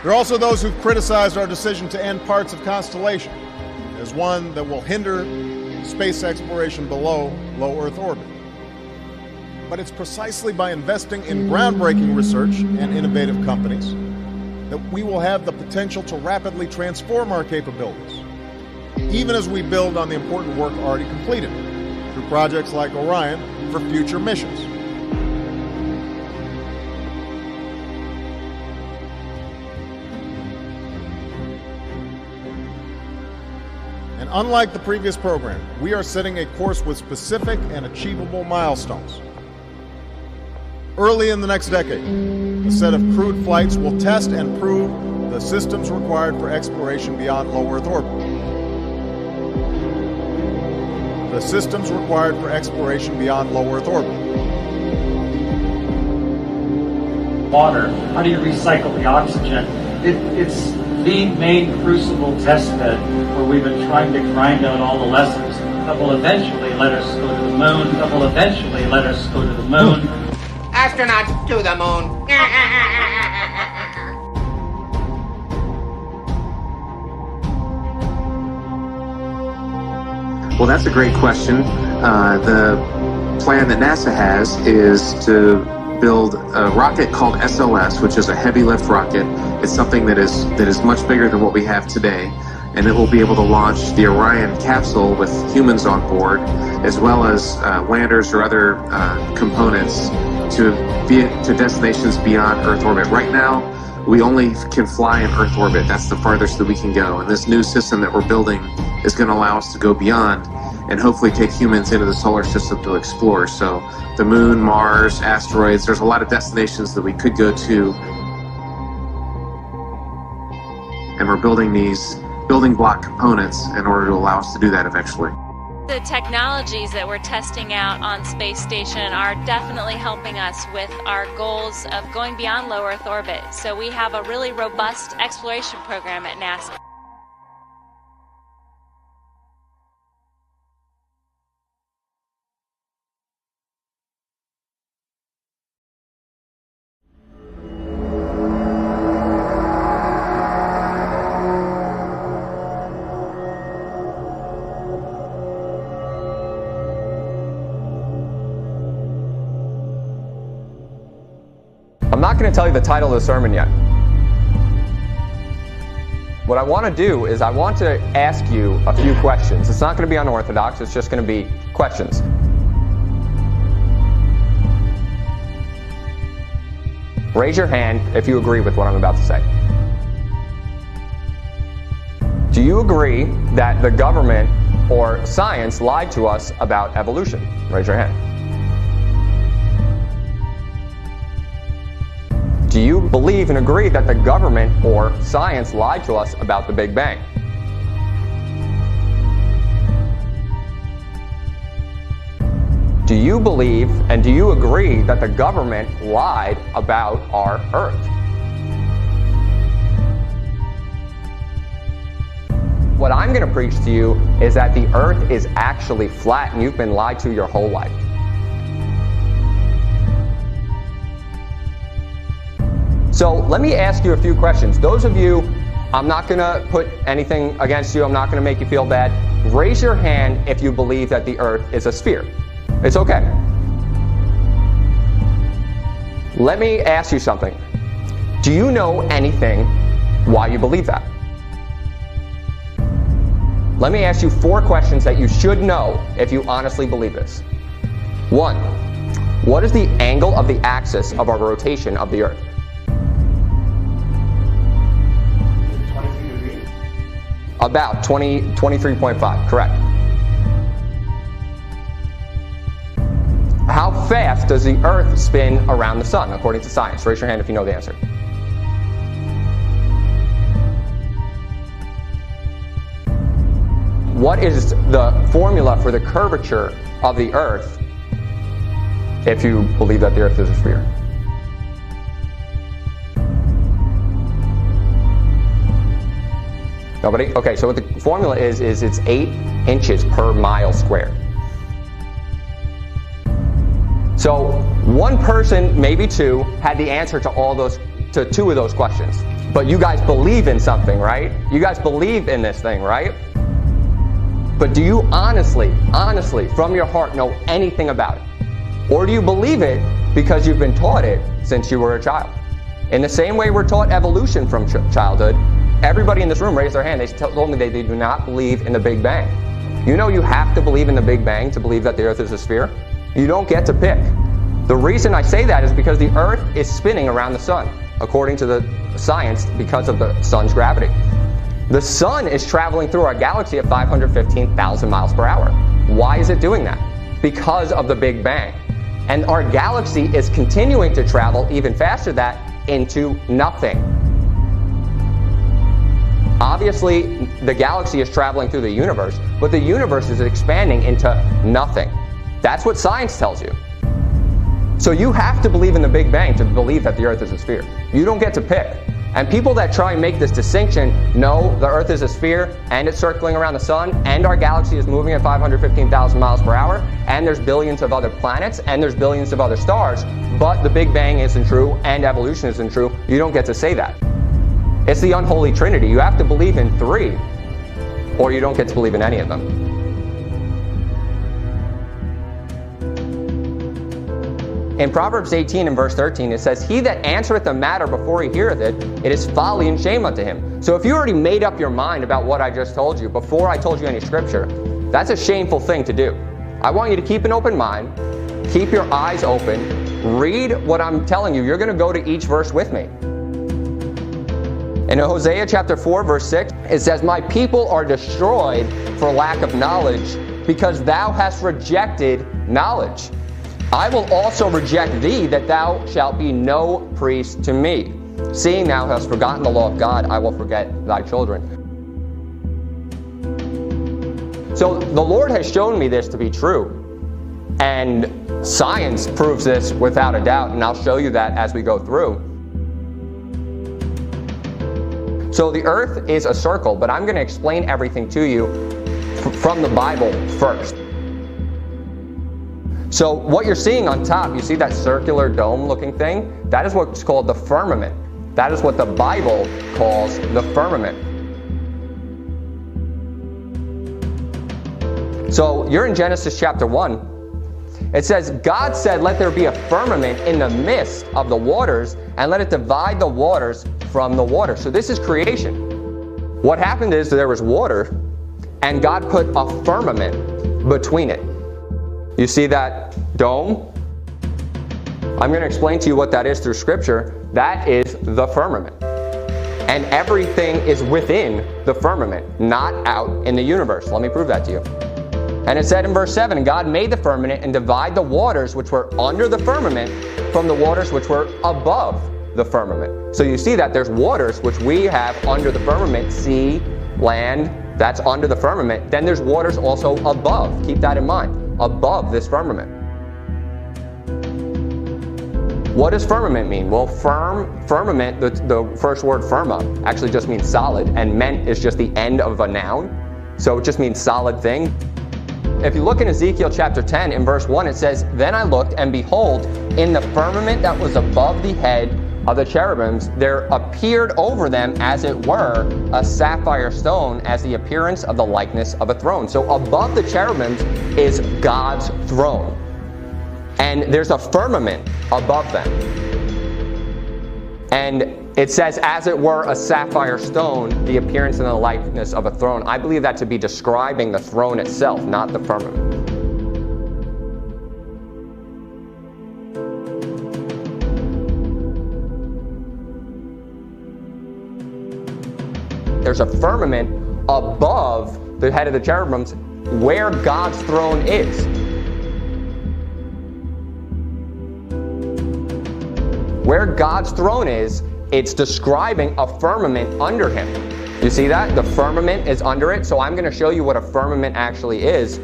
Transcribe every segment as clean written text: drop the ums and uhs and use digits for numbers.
There are also those who've criticized our decision to end parts of Constellation as one that will hinder space exploration below low Earth orbit. But it's precisely by investing in groundbreaking research and innovative companies that we will have the potential to rapidly transform our capabilities, even as we build on the important work already completed through projects like Orion for future missions. And unlike the previous program, we are setting a course with specific and achievable milestones. Early in the next decade, a set of crewed flights will test and prove the systems required for exploration beyond low Earth orbit. The systems required for exploration beyond low Earth orbit. Water, how do you recycle the oxygen? It's the main crucible test bed where we've been trying to grind out all the lessons that will eventually let us go to the moon, that will eventually let us go to the moon. Astronauts to the moon. Well, that's a great question. The plan that NASA has is to build a rocket called SLS, which is a heavy lift rocket. It's something that is much bigger than what we have today, and it will be able to launch the Orion capsule with humans on board, as well as landers or other components to destinations beyond Earth orbit. Right now, we only can fly in Earth orbit. That's the farthest that we can go. And this new system that we're building is going to allow us to go beyond and hopefully take humans into the solar system to explore. So the moon, Mars, asteroids, there's a lot of destinations that we could go to. And we're building these building block components in order to allow us to do that eventually. The technologies that we're testing out on Space Station are definitely helping us with our goals of going beyond low Earth orbit. So we have a really robust exploration program at NASA. I'm not going to tell you the title of the sermon yet. What I want to do is I want to ask you a few questions. It's not going to be unorthodox, it's just going to be questions. Raise your hand if you agree with what I'm about to say. Do you agree that the government or science lied to us about evolution? Raise your hand. Do you believe and agree that the government or science lied to us about the Big Bang? Do you believe and do you agree that the government lied about our Earth? What I'm going to preach to you is that the Earth is actually flat and you've been lied to your whole life. So let me ask you a few questions. Those of you, I'm not going to put anything against you. I'm not going to make you feel bad. Raise your hand if you believe that the Earth is a sphere. It's okay. Let me ask you something. Do you know anything why you believe that? Let me ask you 4 questions that you should know if you honestly believe this. 1. What is the angle of the axis of our rotation of the Earth? About 23.5, correct. How fast does the Earth spin around the sun, according to science? Raise your hand if you know the answer. What is the formula for the curvature of the Earth if you believe that the Earth is a sphere? Nobody? Okay, so what the formula is it's 8 inches per mile squared. So one person, maybe 2, had the answer to 2 of those questions. But you guys believe in something, right? You guys believe in this thing, right? But do you honestly, from your heart know anything about it? Or do you believe it because you've been taught it since you were a child? In the same way we're taught evolution from childhood, everybody in this room raised their hand. They told me they do not believe in the Big Bang. You know you have to believe in the Big Bang to believe that the earth is a sphere? You don't get to pick. The reason I say that is because the earth is spinning around the sun, according to the science, because of the sun's gravity. The sun is traveling through our galaxy at 515,000 miles per hour. Why is it doing that? Because of the Big Bang. And our galaxy is continuing to travel even faster than that into nothing. Obviously, the galaxy is traveling through the universe, but the universe is expanding into nothing. That's what science tells you. So you have to believe in the Big Bang to believe that the earth is a sphere. You don't get to pick. And people that try and make this distinction, no, the earth is a sphere and it's circling around the sun and our galaxy is moving at 515,000 miles per hour and there's billions of other planets and there's billions of other stars, but the Big Bang isn't true and evolution isn't true. You don't get to say that. It's the unholy trinity. You have to believe in three or you don't get to believe in any of them. In Proverbs 18 and verse 13, it says, "He that answereth a matter before he heareth it, it is folly and shame unto him." So if you already made up your mind about what I just told you before I told you any scripture, that's a shameful thing to do. I want you to keep an open mind, keep your eyes open, read what I'm telling you. You're going to go to each verse with me. In Hosea chapter 4, verse 6, it says, "My people are destroyed for lack of knowledge, because thou hast rejected knowledge. I will also reject thee, that thou shalt be no priest to me. Seeing thou hast forgotten the law of God, I will forget thy children." So the Lord has shown me this to be true. And science proves this without a doubt, and I'll show you that as we go through. So the earth is a circle, but I'm going to explain everything to you from the Bible first. So what you're seeing on top, you see that circular dome looking thing? That is what's called the firmament. That is what the Bible calls the firmament. So you're in Genesis chapter 1. It says, "God said, let there be a firmament in the midst of the waters, and let it divide the waters from the water." So this is creation. What happened is there was water, and God put a firmament between it. You see that dome? I'm going to explain to you what that is through scripture. That is the firmament. And everything is within the firmament, not out in the universe. Let me prove that to you. And it said in verse 7, "And God made the firmament and divide the waters which were under the firmament from the waters which were above the firmament." So you see that there's waters which we have under the firmament, sea, land, that's under the firmament. Then there's waters also above. Keep that in mind. Above this firmament. What does firmament mean? Well, firmament, the first word firma, actually just means solid, and ment is just the end of a noun. So it just means solid thing. If you look in Ezekiel chapter 10, in verse 1, it says, "Then I looked, and behold, in the firmament that was above the head of the cherubims, there appeared over them, as it were, a sapphire stone, as the appearance of the likeness of a throne." So above the cherubims is God's throne. And there's a firmament above them. And it says, as it were, a sapphire stone, the appearance and the likeness of a throne. I believe that to be describing the throne itself, not the firmament. There's a firmament above the head of the cherubims where God's throne is. Where God's throne is, it's describing a firmament under him. You see that? The firmament is under it. So I'm going to show you what a firmament actually is.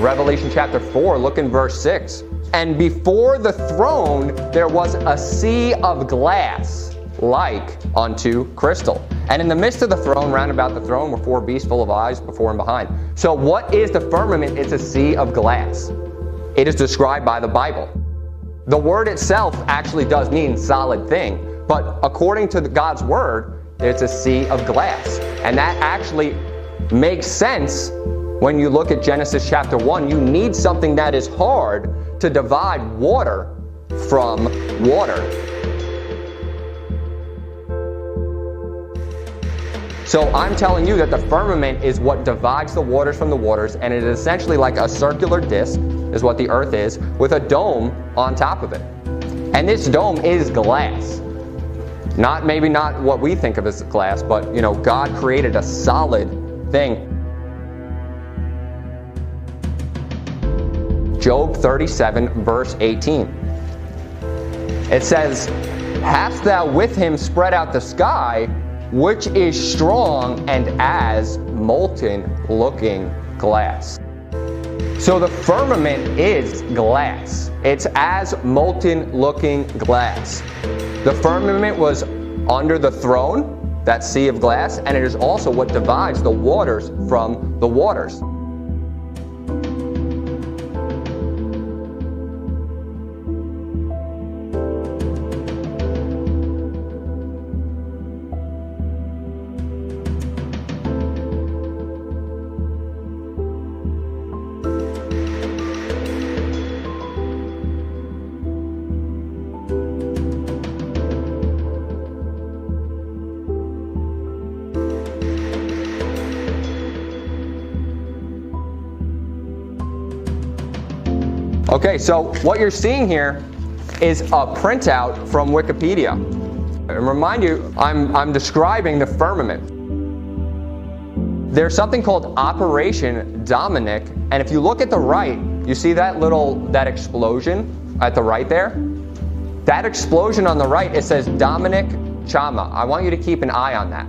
Revelation chapter 4, look in verse 6. "And before the throne there was a sea of glass, like unto crystal. And in the midst of the throne, round about the throne, were four beasts full of eyes before and behind." So what is the firmament? It's a sea of glass. It is described by the Bible. The word itself actually does mean solid thing, But according to God's word, it's a sea of glass. And that actually makes sense when you look at Genesis chapter 1. You need something that is hard to divide water from water. So I'm telling you that the firmament is what divides the waters from the waters, and it is essentially like a circular disc, is what the earth is, with a dome on top of it. And this dome is glass. Maybe not what we think of as glass, but God created a solid thing. Job 37, verse 18. It says, "Hast thou with him spread out the sky, which is strong and as molten looking glass." So the firmament is glass. It's as molten looking glass. The firmament was under the throne, that sea of glass, and it is also what divides the waters from the waters. Okay, so what you're seeing here is a printout from Wikipedia. And remind you, I'm describing the firmament. There's something called Operation Dominic, and if you look at the right, you see that explosion at the right there? That explosion on the right, it says Dominic Chama. I want you to keep an eye on that.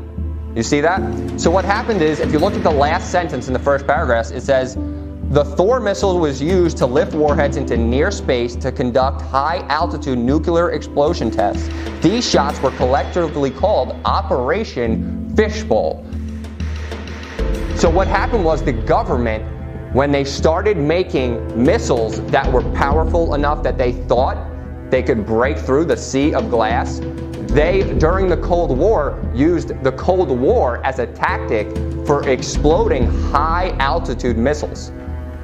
You see that? So what happened is, if you look at the last sentence in the first paragraph, it says, "The Thor missile was used to lift warheads into near space to conduct high-altitude nuclear explosion tests. These shots were collectively called Operation Fishbowl." So what happened was the government, when they started making missiles that were powerful enough that they thought they could break through the sea of glass, they, during the Cold War, used the Cold War as a tactic for exploding high-altitude missiles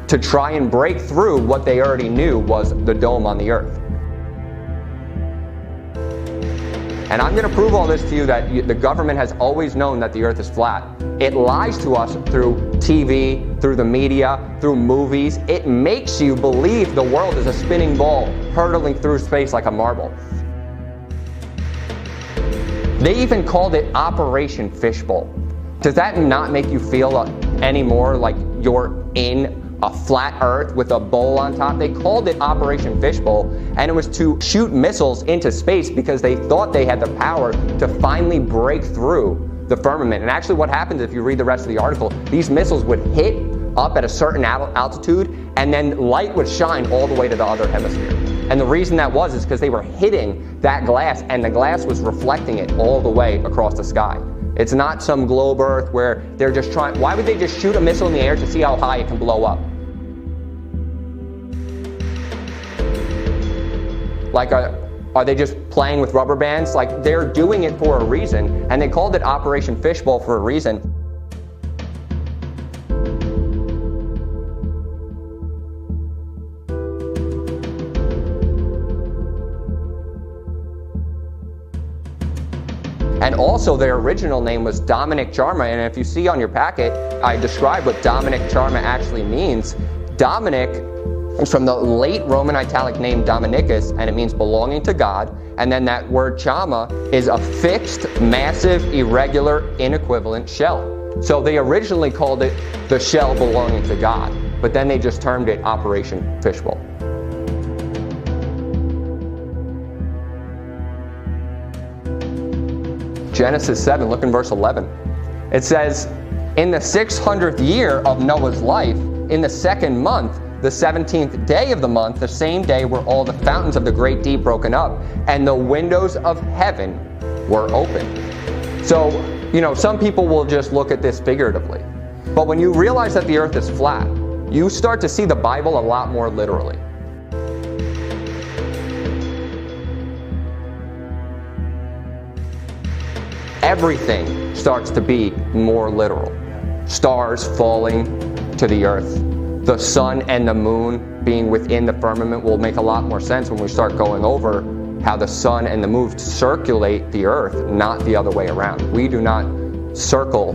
to try and break through what they already knew was the dome on the earth. And I'm going to prove all this to you, that the government has always known that the earth is flat. It lies to us through TV, through the media, through movies. It makes you believe the world is a spinning ball hurtling through space like a marble. They even called it Operation Fishbowl. Does that not make you feel any more like you're in a flat earth with a bowl on top? They called it Operation Fishbowl, and it was to shoot missiles into space because they thought they had the power to finally break through the firmament. And actually what happens, if you read the rest of the article, these missiles would hit up at a certain altitude, and then light would shine all the way to the other hemisphere. And the reason that was is because they were hitting that glass, and the glass was reflecting it all the way across the sky. It's not some globe Earth where they're just trying. Why would they just shoot a missile in the air to see how high it can blow up? Like, are they just playing with rubber bands? Like, they're doing it for a reason, and they called it Operation Fishbowl for a reason. And also their original name was Dominic Charma, and if you see on your packet, I describe what Dominic Charma actually means. Dominic is from the late Roman Italic name Dominicus, and it means belonging to God. And then that word Chama is a fixed, massive, irregular, inequivalent shell. So they originally called it the shell belonging to God, but then they just termed it Operation Fishbowl. Genesis 7, look in verse 11. It says, "In the 600th year of Noah's life, in the 2nd month, the 17th day of the month, the same day were all the fountains of the great deep broken up, and the windows of heaven were open." So, some people will just look at this figuratively. But when you realize that the earth is flat, you start to see the Bible a lot more literally. everything starts to be more literal. Stars falling to the earth, the sun and the moon being within the firmament will make a lot more sense when we start going over how the sun and the moon circulate the earth, not the other way around. We do not circle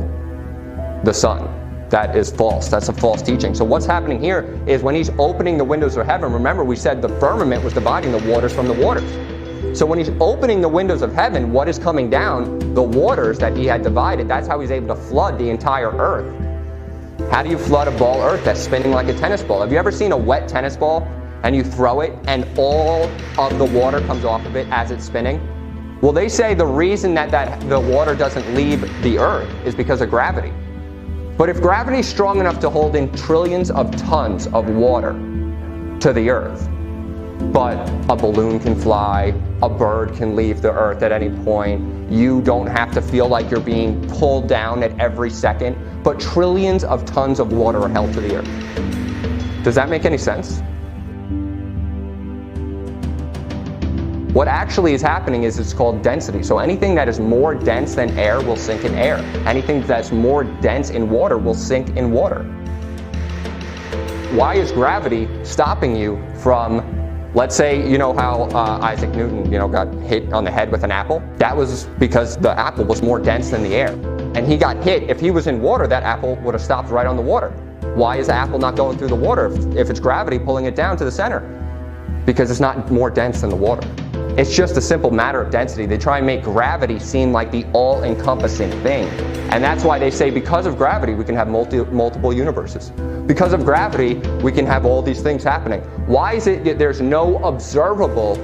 the sun. That is false. That's a false teaching. So what's happening here is when he's opening the windows of heaven, remember we said the firmament was dividing the waters from the waters. So when he's opening the windows of heaven, what is coming down? The waters that he had divided. That's how he's able to flood the entire earth. How do you flood a ball earth that's spinning like a tennis ball? Have you ever seen a wet tennis ball and you throw it and all of the water comes off of it as it's spinning? Well, they say the reason that the water doesn't leave the earth is because of gravity. But if gravity is strong enough to hold in trillions of tons of water to the earth, but a balloon can fly, a bird can leave the earth at any point, you don't have to feel like you're being pulled down at every second, but trillions of tons of water are held to the earth. Does that make any sense? What actually is happening is it's called density. So anything that is more dense than air will sink in air. Anything that's more dense in water will sink in water. Why is gravity stopping you from, let's say, you know how Isaac Newton, got hit on the head with an apple? That was because the apple was more dense than the air. And he got hit. If he was in water, that apple would have stopped right on the water. Why is the apple not going through the water if it's gravity pulling it down to the center? Because it's not more dense than the water. It's just a simple matter of density. They try and make gravity seem like the all-encompassing thing. And that's why they say because of gravity, we can have multiple universes. Because of gravity, we can have all these things happening. Why is it that there's no observable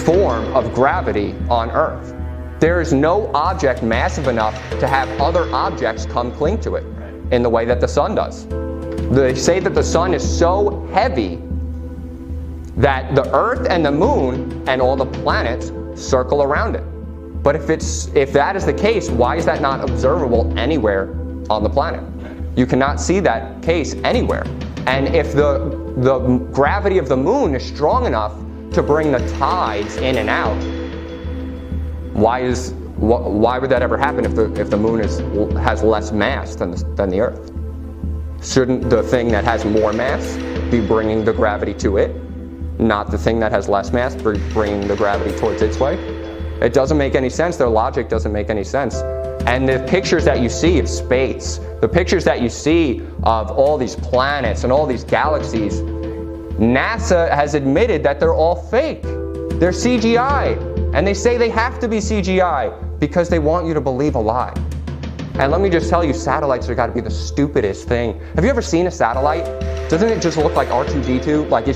form of gravity on Earth? There is no object massive enough to have other objects come cling to it in the way that the sun does. They say that the sun is so heavy that the earth and the moon and all the planets circle around it. But if that is the case, why is that not observable anywhere on the planet? You cannot see that case anywhere. And if the gravity of the moon is strong enough to bring the tides in and out, why would that ever happen if the moon has less mass than the earth? Shouldn't the thing that has more mass be bringing the gravity to it? Not the thing that has less mass bringing the gravity towards its way? It doesn't make any sense. Their logic doesn't make any sense. And the pictures that you see of space, the pictures that you see of all these planets and all these galaxies, NASA has admitted that they're all fake. They're CGI. And they say they have to be CGI because they want you to believe a lie. And let me just tell you, satellites have got to be the stupidest thing. Have you ever seen a satellite? Doesn't it just look like R2-D2? Like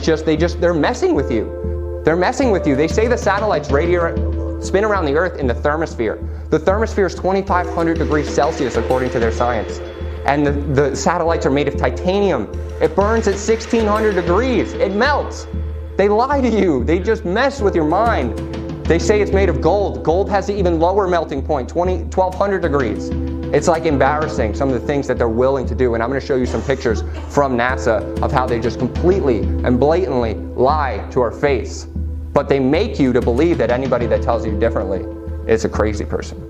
they're messing with you. They're messing with you. They say the satellites spin around the Earth in the thermosphere. The thermosphere is 2,500 degrees Celsius according to their science. And the satellites are made of titanium. It burns at 1,600 degrees. It melts. They lie to you. They just mess with your mind. They say it's made of gold. Gold has an even lower melting point, 1,200 degrees. It's like embarrassing, some of the things that they're willing to do. And I'm going to show you some pictures from NASA of how they just completely and blatantly lie to our face. But they make you to believe that anybody that tells you differently is a crazy person.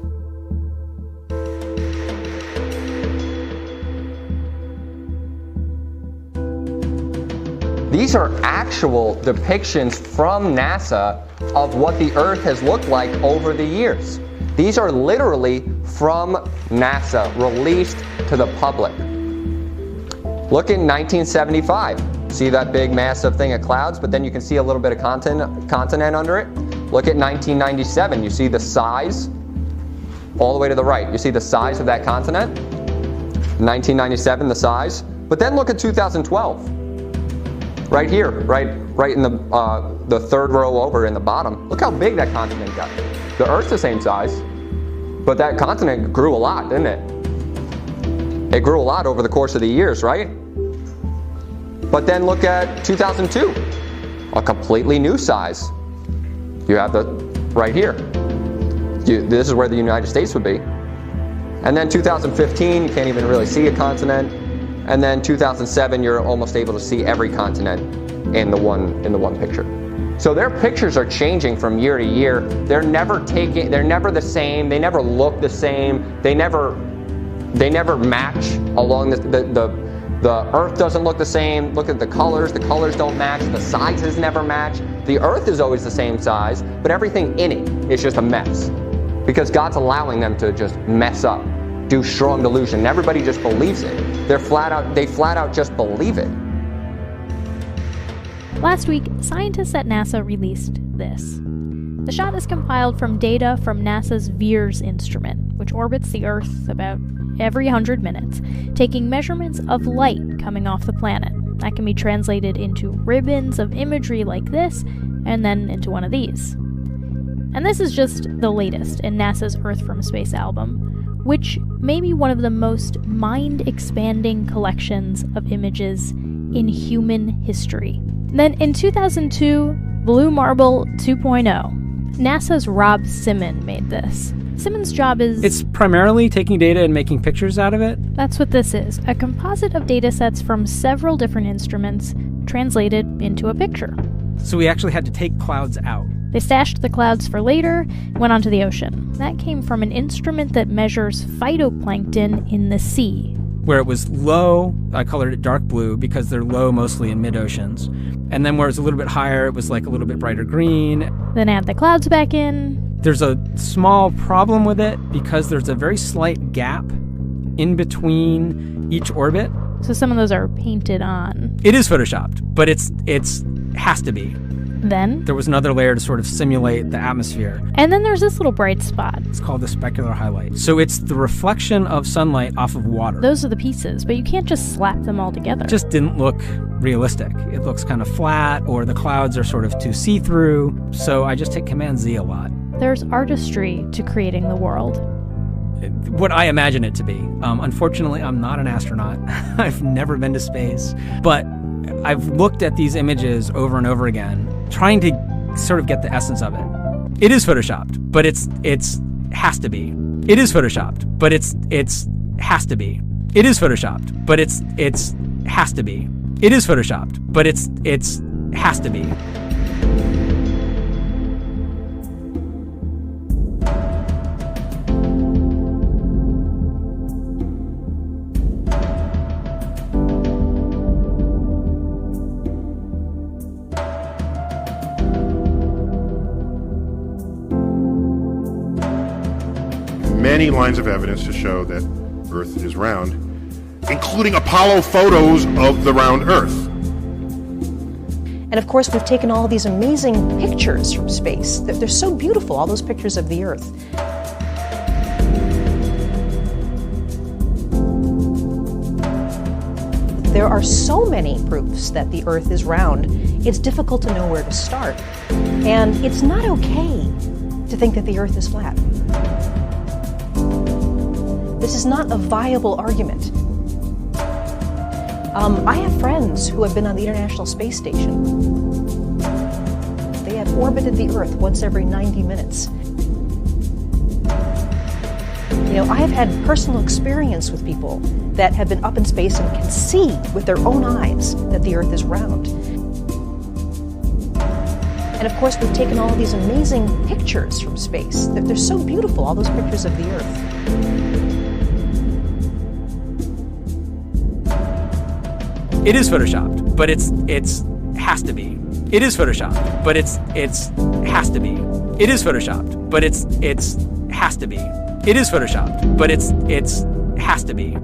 These are actual depictions from NASA of what the Earth has looked like over the years. These are literally from NASA, released to the public. Look at 1975. See that big massive thing of clouds, but then you can see a little bit of continent under it? Look at 1997. You see the size all the way to the right. You see the size of that continent? 1997, the size. But then look at 2012. Right here, right in the third row over in the bottom. Look how big that continent got. The Earth's the same size, but that continent grew a lot, didn't it? It grew a lot over the course of the years, right? But then look at 2002, a completely new size. You have the right here. This is where the United States would be. And then 2015, you can't even really see a continent. And then 2007, you're almost able to see every continent in the one picture. So their pictures are changing from year to year. They're never the same. They never look the same. They never match along the Earth doesn't look the same. Look at the colors don't match. The sizes never match. The Earth is always the same size, but everything in it is just a mess. Because God's allowing them to just mess up, do strong delusion. Everybody just believes it. They flat out just believe it. Last week, scientists at NASA released this. The shot is compiled from data from NASA's VEERS instrument, which orbits the Earth about every 100 minutes, taking measurements of light coming off the planet. That can be translated into ribbons of imagery like this, and then into one of these. And this is just the latest in NASA's Earth from Space album, which may be one of the most mind-expanding collections of images in human history. Then in 2002, Blue Marble 2.0, NASA's Rob Simon made this. Simon's job is... It's primarily taking data and making pictures out of it. That's what this is, a composite of data sets from several different instruments translated into a picture. So we actually had to take clouds out. They stashed the clouds for later, went onto the ocean. That came from an instrument that measures phytoplankton in the sea. Where it was low, I colored it dark blue because they're low mostly in mid-oceans. And then where it was a little bit higher, it was like a little bit brighter green. Then add the clouds back in. There's a small problem with it because there's a very slight gap in between each orbit. So some of those are painted on. It is photoshopped, but it's has to be. Then there was another layer to sort of simulate the atmosphere. And then there's this little bright spot. It's called the specular highlight. So it's the reflection of sunlight off of water. Those are the pieces, but you can't just slap them all together. It just didn't look realistic. It looks kind of flat, or the clouds are sort of too see-through. So I just hit Command-Z a lot. There's artistry to creating the world. What I imagine it to be. Unfortunately, I'm not an astronaut. I've never been to space. But I've looked at these images over and over again, trying to sort of get the essence of it. It is photoshopped, but it's has to be. It is photoshopped, but it's has to be. It is photoshopped, but it's has to be. It is photoshopped, but it's has to be. Many lines of evidence to show that Earth is round, including Apollo photos of the round Earth. And of course, we've taken all these amazing pictures from space. They're so beautiful, all those pictures of the Earth. There are so many proofs that the Earth is round, it's difficult to know where to start. And it's not okay to think that the Earth is flat. This is not a viable argument. I have friends who have been on the International Space Station. They have orbited the Earth once every 90 minutes. You know, I have had personal experience with people that have been up in space and can see with their own eyes that the Earth is round. And of course, we've taken all these amazing pictures from space. They're so beautiful, all those pictures of the Earth. It is photoshopped, but it's has to be. It is photoshopped, but it's has to be. It is photoshopped, but it's has to be. It is photoshopped, but it's has to be.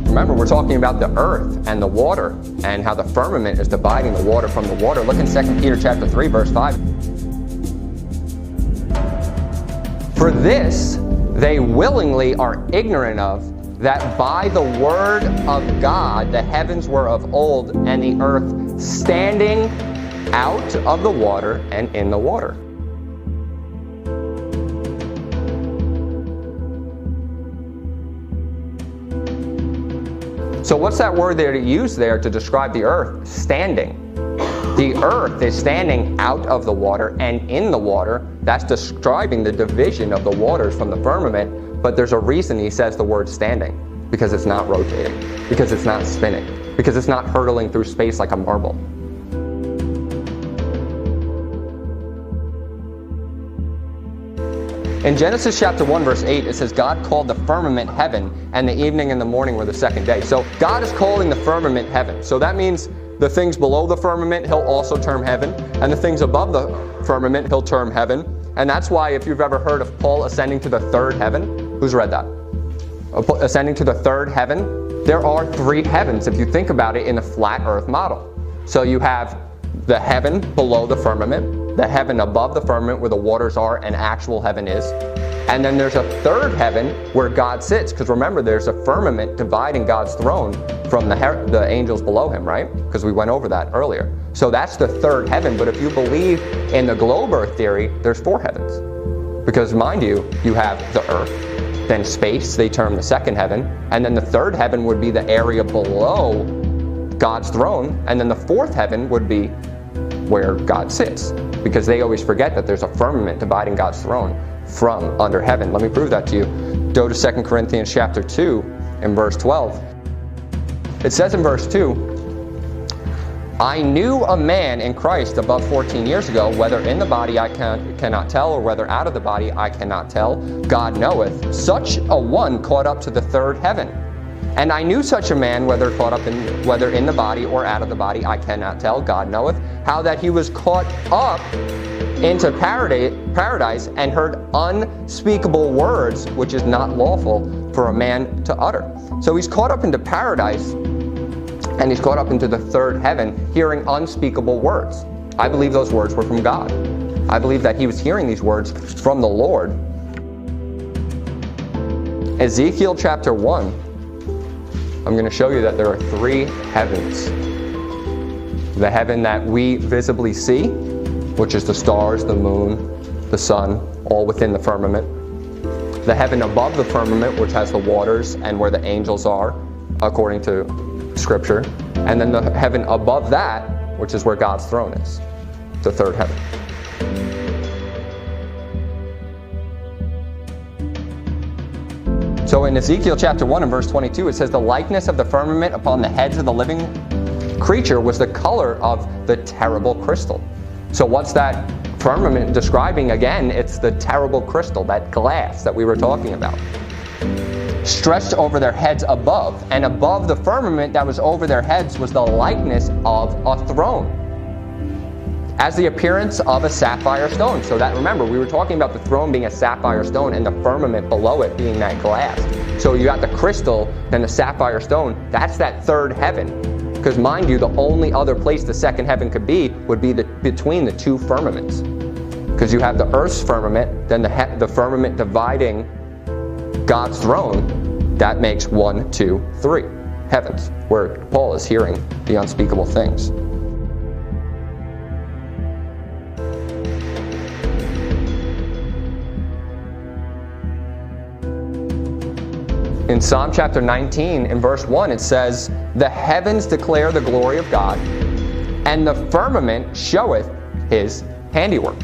Remember, we're talking about the earth and the water and how the firmament is dividing the water from the water. Look in 2 Peter chapter 3, verse 5. For this they willingly are ignorant of, that by the word of God the heavens were of old, and the earth standing out of the water and in the water. So what's that word there to use there to describe the earth? Standing. The earth is standing out of the water and in the water. That's describing the division of the waters from the firmament. But there's a reason he says the word standing. Because it's not rotating. Because it's not spinning. Because it's not hurtling through space like a marble. In Genesis chapter 1, verse 8, it says, God called the firmament heaven, and the evening and the morning were the second day. So God is calling the firmament heaven. So that means the things below the firmament, he'll also term heaven, and the things above the firmament, he'll term heaven. And that's why if you've ever heard of Paul ascending to the third heaven, who's read that? Ascending to the third heaven, there are three heavens if you think about it in the flat earth model. So you have the heaven below the firmament, the heaven above the firmament where the waters are and actual heaven is, and then there's a third heaven where God sits, because remember there's a firmament dividing God's throne from the angels below him, right? Because we went over that earlier. So that's the third heaven, but if you believe in the globe earth theory, there's four heavens. Because mind you, you have the earth, then space, they term the second heaven, and then the third heaven would be the area below God's throne, and then the fourth heaven would be where God sits, because they always forget that there's a firmament dividing God's throne from under heaven. Let me prove that to you. Go to 2 Corinthians chapter 2 and verse 12. It says in verse 2, I knew a man in Christ above 14 years ago, whether in the body I cannot tell, or whether out of the body I cannot tell. God knoweth. Such a one caught up to the third heaven. And I knew such a man, whether in the body or out of the body, I cannot tell. God knoweth. How that he was caught up into paradise and heard unspeakable words, which is not lawful for a man to utter. So he's caught up into paradise, and he's caught up into the third heaven, hearing unspeakable words. I believe those words were from God. I believe that he was hearing these words from the Lord. Ezekiel chapter 1, I'm going to show you that there are three heavens. The heaven that we visibly see, which is the stars, the moon, the sun, all within the firmament. The heaven above the firmament, which has the waters and where the angels are, according to Scripture. And then the heaven above that, which is where God's throne is, the third heaven. So in Ezekiel chapter 1 and verse 22, it says, the likeness of the firmament upon the heads of the living creature was the color of the terrible crystal. So what's that firmament describing? Again, it's the terrible crystal, that glass that we were talking about. Stretched over their heads above, and above the firmament that was over their heads was the likeness of a throne, as the appearance of a sapphire stone. So that, remember, we were talking about the throne being a sapphire stone and the firmament below it being that glass. So you got the crystal, then the sapphire stone. That's that third heaven. Because mind you, the only other place the second heaven could be would be between the two firmaments. Because you have the earth's firmament, then the firmament dividing God's throne. That makes 1, 2, 3 heavens, where Paul is hearing the unspeakable things. In Psalm chapter 19, in verse 1, it says, the heavens declare the glory of God, and the firmament showeth his handiwork.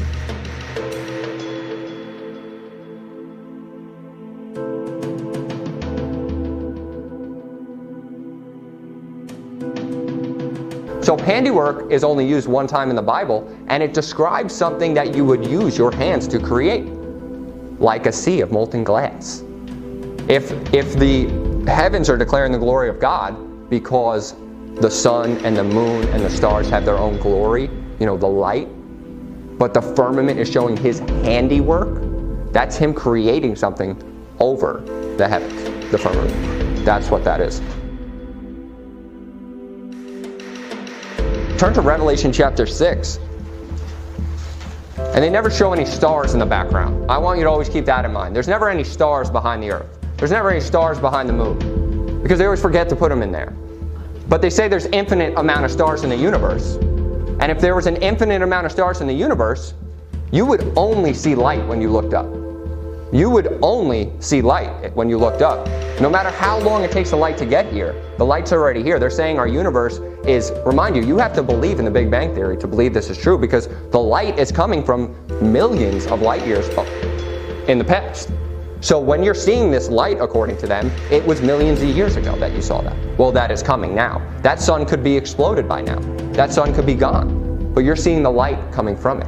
So handiwork is only used one time in the Bible, and it describes something that you would use your hands to create, like a sea of molten glass. If the heavens are declaring the glory of God because the sun and the moon and the stars have their own glory, the light, but the firmament is showing his handiwork, that's him creating something over the heavens, the firmament. That's what that is. Turn to Revelation chapter 6. And they never show any stars in the background. I want you to always keep that in mind. There's never any stars behind the earth. There's never any stars behind the moon, because they always forget to put them in there. But they say there's infinite amount of stars in the universe. And if there was an infinite amount of stars in the universe, you would only see light when you looked up. You would only see light when you looked up. No matter how long it takes the light to get here, the light's already here. They're saying our universe is, remind you, you have to believe in the Big Bang Theory to believe this is true, because the light is coming from millions of light years in the past. So when you're seeing this light, according to them, it was millions of years ago that you saw that. Well, that is coming now. That sun could be exploded by now. That sun could be gone. But you're seeing the light coming from it.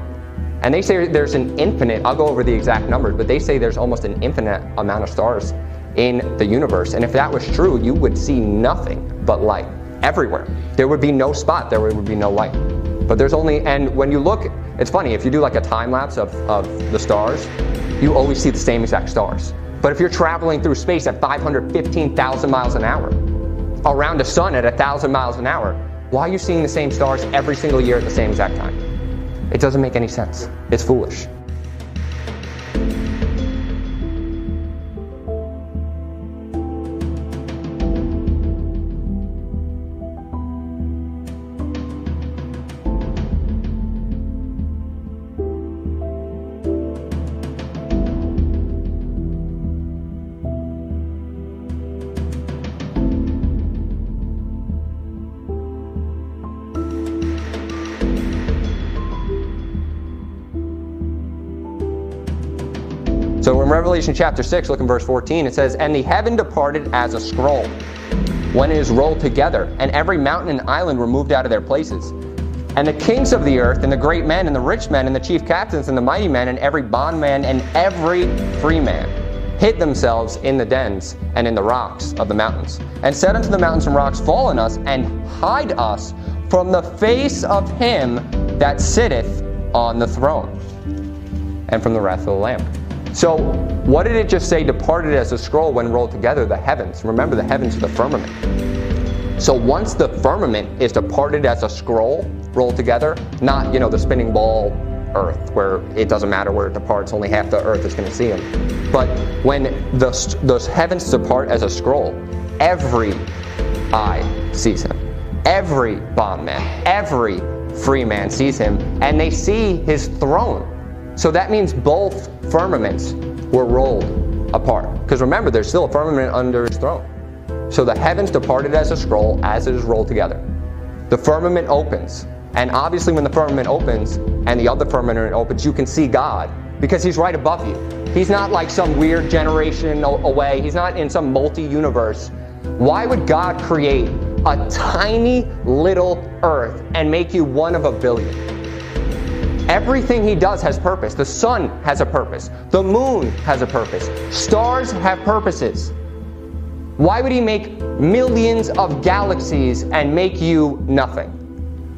And they say there's an infinite, I'll go over the exact numbers, but they say there's almost an infinite amount of stars in the universe. And if that was true, you would see nothing but light everywhere. There would be no spot, there would be no light. But there's only, and when you look, it's funny, if you do like a time lapse of the stars, you always see the same exact stars. But if you're traveling through space at 515,000 miles an hour, around the sun at 1,000 miles an hour, why are you seeing the same stars every single year at the same exact time? It doesn't make any sense. It's foolish. So in Revelation chapter 6, look in verse 14, it says, "And the heaven departed as a scroll, when it is rolled together, and every mountain and island were moved out of their places. And the kings of the earth, and the great men, and the rich men, and the chief captains, and the mighty men, and every bondman, and every free man, hid themselves in the dens and in the rocks of the mountains, and said unto the mountains and rocks, Fall on us, and hide us from the face of him that sitteth on the throne, and from the wrath of the Lamb." So what did it just say? Departed as a scroll when rolled together, the heavens. Remember, the heavens are the firmament. So once the firmament is departed as a scroll rolled together, not, the spinning ball earth where it doesn't matter where it departs, only half the earth is going to see him. But when those heavens depart as a scroll, every eye sees him. Every bondman, every free man sees him, and they see his throne. So that means both firmaments were rolled apart. Because remember, there's still a firmament under his throne. So the heavens departed as a scroll as it is rolled together. The firmament opens. And obviously when the firmament opens and the other firmament opens, you can see God because he's right above you. He's not like some weird generation away. He's not in some multi-universe. Why would God create a tiny little earth and make you one of a billion? Everything he does has purpose. The sun has a purpose. The moon has a purpose. Stars have purposes. Why would he make millions of galaxies and make you nothing?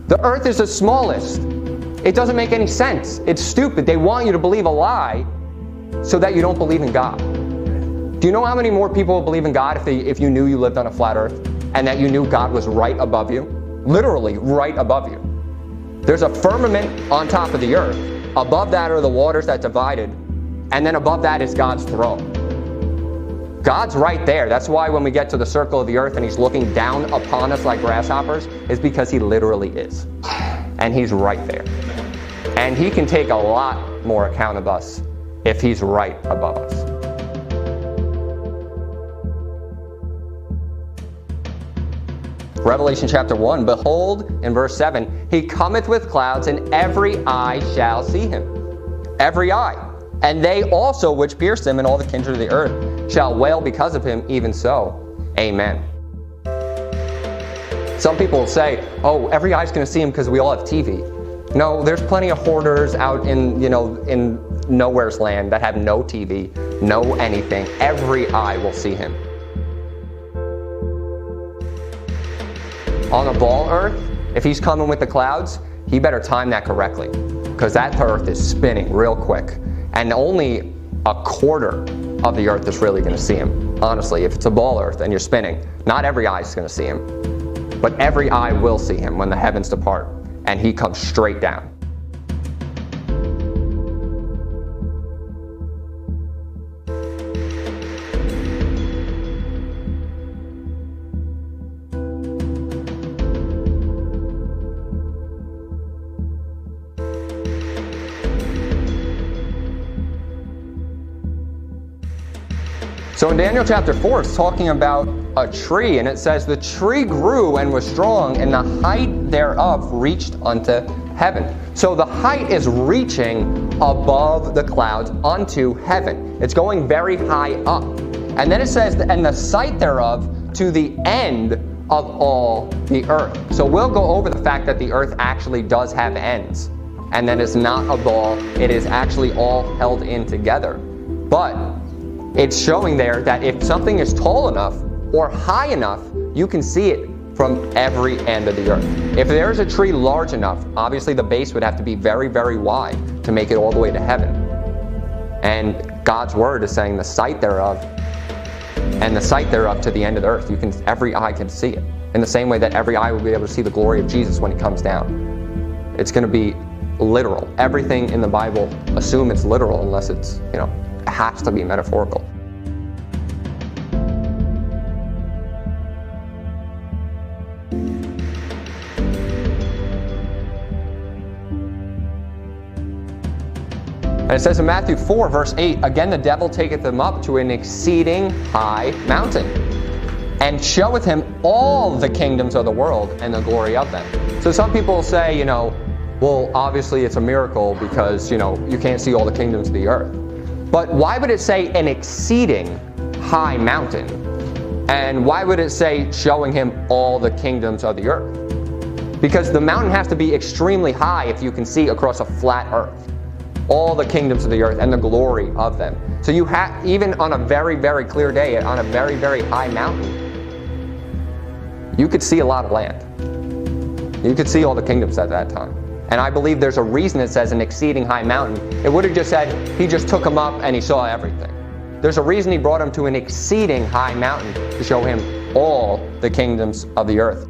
The earth is the smallest. It doesn't make any sense. It's stupid. They want you to believe a lie so that you don't believe in God. Do you know how many more people would believe in God if you knew you lived on a flat earth and that you knew God was right above you? Literally right above you. There's a firmament on top of the earth. Above that are the waters that divided, and then above that is God's throne. God's right there. That's why when we get to the circle of the earth and he's looking down upon us like grasshoppers, is because he literally is. And he's right there. And he can take a lot more account of us if he's right above us. Revelation chapter 1, behold, in verse 7, he cometh with clouds, and every eye shall see him. Every eye. And they also which pierced him, and all the kindred of the earth, shall wail because of him, even so. Amen. Some people will say, oh, every eye's going to see him because we all have TV. No, there's plenty of hoarders out in nowhere's land that have no TV, no anything. Every eye will see him. On a ball earth, if he's coming with the clouds, he better time that correctly, because that earth is spinning real quick, and only a quarter of the earth is really going to see him. Honestly, if it's a ball earth and you're spinning, not every eye is going to see him, but every eye will see him when the heavens depart, and he comes straight down. So in Daniel chapter 4, it's talking about a tree, and it says, the tree grew and was strong, and the height thereof reached unto heaven. So the height is reaching above the clouds unto heaven. It's going very high up. And then it says, and the sight thereof to the end of all the earth. So we'll go over the fact that the earth actually does have ends. and then it's not a ball, it is actually all held in together. But it's showing there that if something is tall enough or high enough, you can see it from every end of the earth. If there's a tree large enough, obviously the base would have to be very, very wide to make it all the way to heaven. And God's word is saying the sight thereof, and the sight thereof to the end of the earth, every eye can see it. In the same way that every eye will be able to see the glory of Jesus when he comes down. It's going to be literal. Everything in the Bible, assume it's literal unless it's, it has to be metaphorical. And it says in Matthew 4, verse 8, again the devil taketh them up to an exceeding high mountain, and showeth him all the kingdoms of the world and the glory of them. So some people say, well, obviously it's a miracle because, you can't see all the kingdoms of the earth. But why would it say an exceeding high mountain? And why would it say showing him all the kingdoms of the earth? Because the mountain has to be extremely high if you can see across a flat earth all the kingdoms of the earth and the glory of them. So you have, even on a very, very clear day, on a very, very high mountain, you could see a lot of land. You could see all the kingdoms at that time. And I believe there's a reason it says an exceeding high mountain. It would have just said he just took him up and he saw everything. There's a reason he brought him to an exceeding high mountain to show him all the kingdoms of the earth.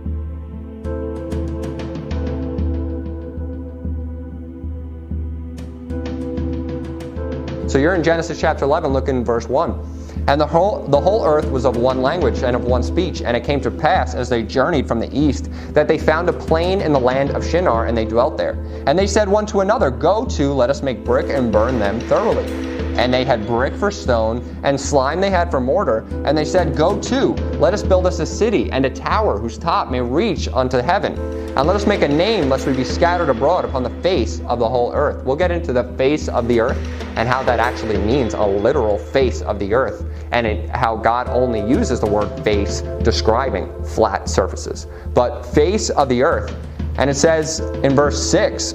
So you're in Genesis chapter 11, look in verse 1. And the whole earth was of one language and of one speech. And it came to pass, as they journeyed from the east, that they found a plain in the land of Shinar, and they dwelt there. And they said one to another, go to, let us make brick and burn them thoroughly. And they had brick for stone, and slime they had for mortar. And they said, go to, let us build us a city, and a tower whose top may reach unto heaven. And let us make a name, lest we be scattered abroad upon the face of the whole earth. We'll get into the face of the earth, and how that actually means a literal face of the earth, and how God only uses the word face describing flat surfaces. But face of the earth, and it says in verse 6,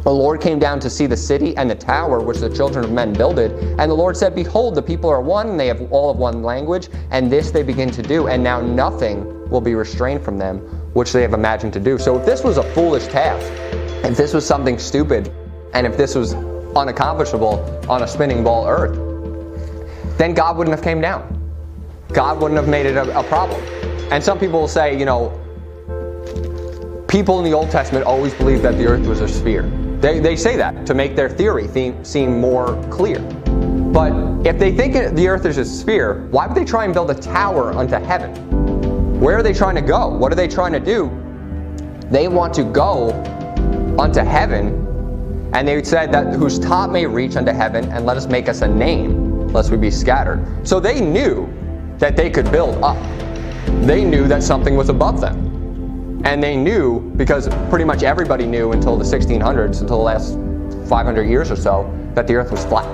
the Lord came down to see the city and the tower which the children of men builded. And the Lord said, behold, the people are one, and they have all of one language, and this they begin to do, and now nothing will be restrained from them, which they have imagined to do. So if this was a foolish task, if this was something stupid, and if this was unaccomplishable on a spinning ball earth, then God wouldn't have came down. God wouldn't have made it a problem. And some people will say, people in the Old Testament always believed that the earth was a sphere. They say that to make their theory seem more clear. But if they think the earth is a sphere, why would they try and build a tower unto heaven? Where are they trying to go? What are they trying to do? They want to go unto heaven, and they said that whose top may reach unto heaven, and let us make us a name, lest we be scattered. So they knew that they could build up. They knew that something was above them. And they knew, because pretty much everybody knew until the 1600s, until the last 500 years or so, that the earth was flat.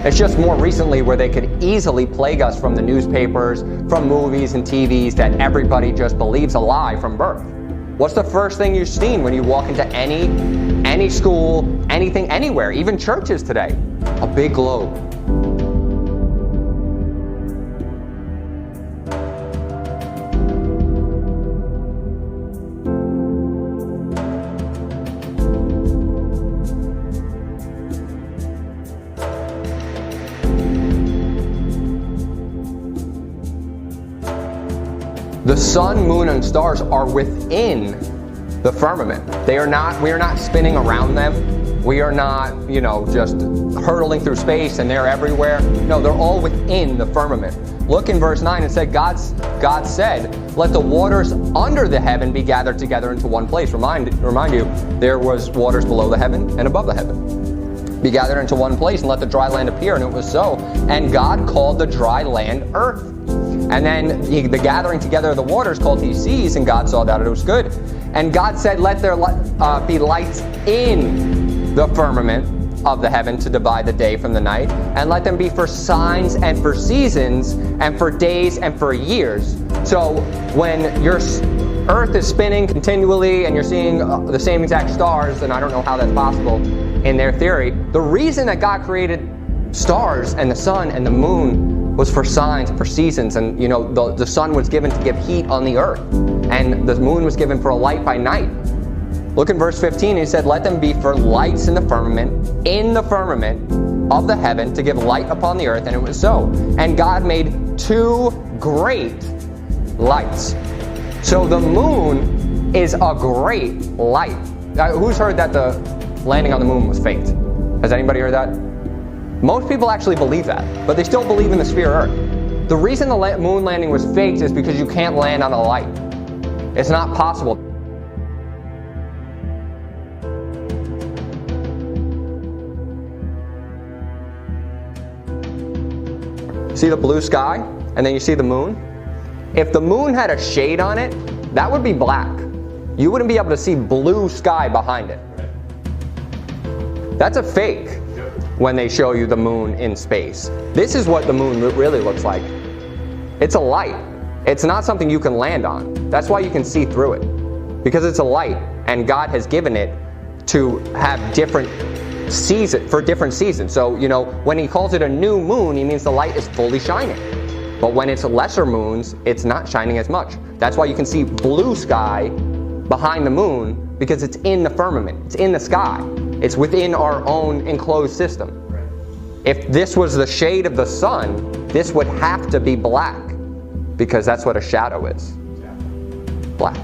It's just more recently where they could easily plague us from the newspapers, from movies and TVs, that everybody just believes a lie from birth. What's the first thing you've seen when you walk into any school, anything, anywhere, even churches today? A big globe. The sun, moon, and stars are within the firmament. We are not spinning around them. We are not, just hurtling through space and they're everywhere. No, they're all within the firmament. Look in verse 9, it said, God said, let the waters under the heaven be gathered together into one place. Remind you, there was waters below the heaven and above the heaven. Be gathered into one place, and let the dry land appear. And it was so. And God called the dry land earth. And then the gathering together of the waters called he seas, and God saw that it was good. And God said, let there be lights in the firmament of the heaven to divide the day from the night, and let them be for signs and for seasons and for days and for years. So when Earth is spinning continually and you're seeing the same exact stars, then I don't know how that's possible in their theory. The reason that God created stars and the sun and the moon was for signs, for seasons, and the sun was given to give heat on the earth, and the moon was given for a light by night. Look in verse 15, he said, let them be for lights in the firmament of the heaven to give light upon the earth, and it was so. And God made two great lights. So the moon is a great light. Who's heard that the landing on the moon was faked? Has anybody heard that? Most people actually believe that, but they still believe in the sphere Earth. The reason the moon landing was faked is because you can't land on a light. It's not possible. See the blue sky, and then you see the moon? If the moon had a shade on it, that would be black. You wouldn't be able to see blue sky behind it. That's a fake when they show you the moon in space. This is what the moon really looks like. It's a light. It's not something you can land on. That's why you can see through it. Because it's a light, and God has given it to have different for different seasons. So, when he calls it a new moon, he means the light is fully shining. But when it's lesser moons, it's not shining as much. That's why you can see blue sky behind the moon, because it's in the firmament. It's in the sky. It's within our own enclosed system. If this was the shade of the sun, this would have to be black, because that's what a shadow is. Black.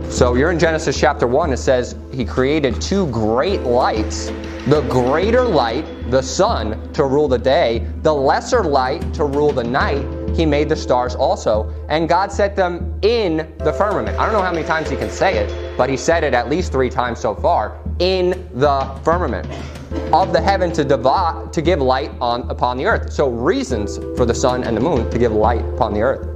So you're in Genesis chapter 1, it says he created two great lights. The greater light, the sun, to rule the day. The lesser light to rule the night. He made the stars also. And God set them in the firmament. I don't know how many times he can say it, but he said it at least 3 times so far. In the firmament of the heaven to give light upon the earth. So reasons for the sun and the moon to give light upon the earth.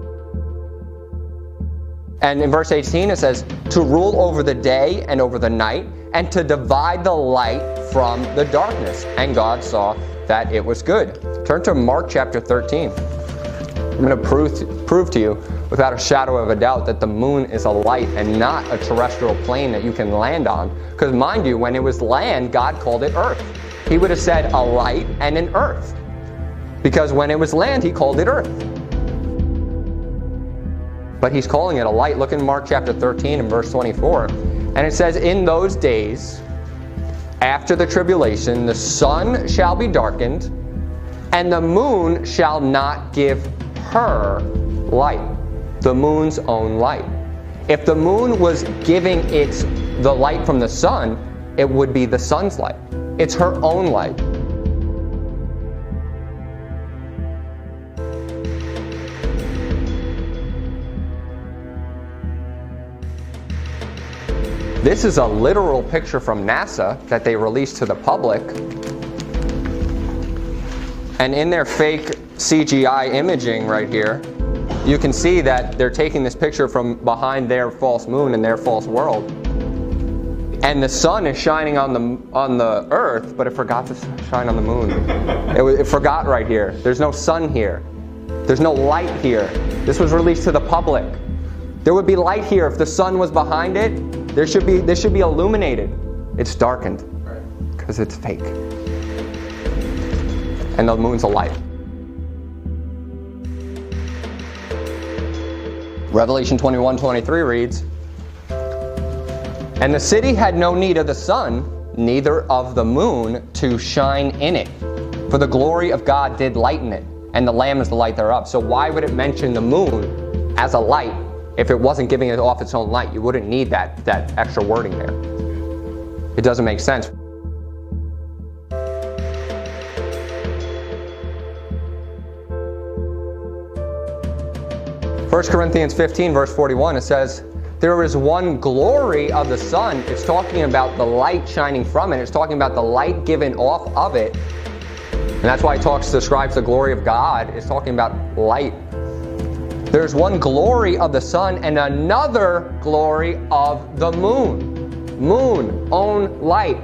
And in verse 18 it says, to rule over the day and over the night, and to divide the light from the darkness. And God saw that it was good. Turn to Mark chapter 13. I'm going to prove to you without a shadow of a doubt that the moon is a light and not a terrestrial plane that you can land on. Because mind you, when it was land, God called it earth. He would have said a light and an earth. Because when it was land, he called it earth. But he's calling it a light. Look in Mark chapter 13 and verse 24. And it says, in those days, after the tribulation, the sun shall be darkened, and the moon shall not give her light. The moon's own light. If the moon was giving the light from the sun, it would be the sun's light. It's her own light. This is a literal picture from NASA that they released to the public. And in their fake CGI imaging right here, you can see that they're taking this picture from behind their false moon and their false world. And the sun is shining on the earth, but it forgot to shine on the moon. It forgot right here. There's no sun here. There's no light here. This was released to the public. There would be light here if the sun was behind it. This should be illuminated. It's darkened because it's fake. And the moon's a light. Revelation 21:23 reads, and the city had no need of the sun, neither of the moon to shine in it. For the glory of God did lighten it, and the Lamb is the light thereof. So why would it mention the moon as a light if it wasn't giving it off its own light? You wouldn't need that extra wording there. It doesn't make sense. First Corinthians 15 verse 41, it says, there is one glory of the sun. It's talking about the light shining from it. It's talking about the light given off of it. And that's why it describes the glory of God. It's talking about light. There's one glory of the sun and another glory of the moon. Moon, own light,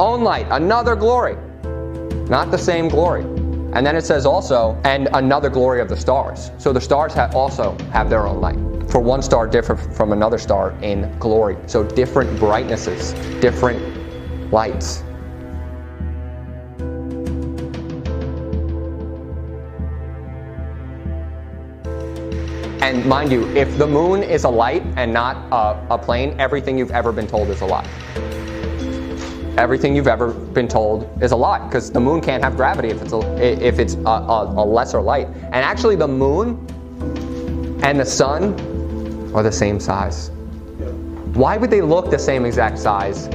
own light, another glory. Not the same glory. And then it says also, and another glory of the stars. So the stars also have their own light. For one star different from another star in glory. So different brightnesses, different lights. And mind you, if the moon is a light and not a plane, everything you've ever been told is a lie. Everything you've ever been told is a lie, because the moon can't have gravity if it's a lesser light. And actually the moon and the sun are the same size. Why would they look the same exact size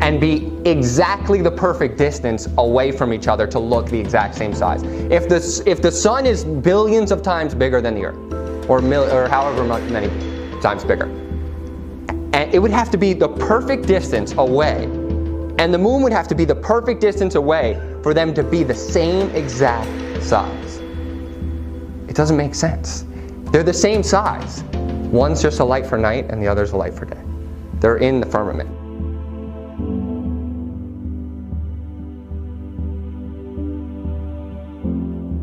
and be exactly the perfect distance away from each other to look the exact same size? If the sun is billions of times bigger than the earth, or however many times bigger, and it would have to be the perfect distance away, and the moon would have to be the perfect distance away for them to be the same exact size. It doesn't make sense. They're the same size. One's just a light for night and the other's a light for day. They're in the firmament.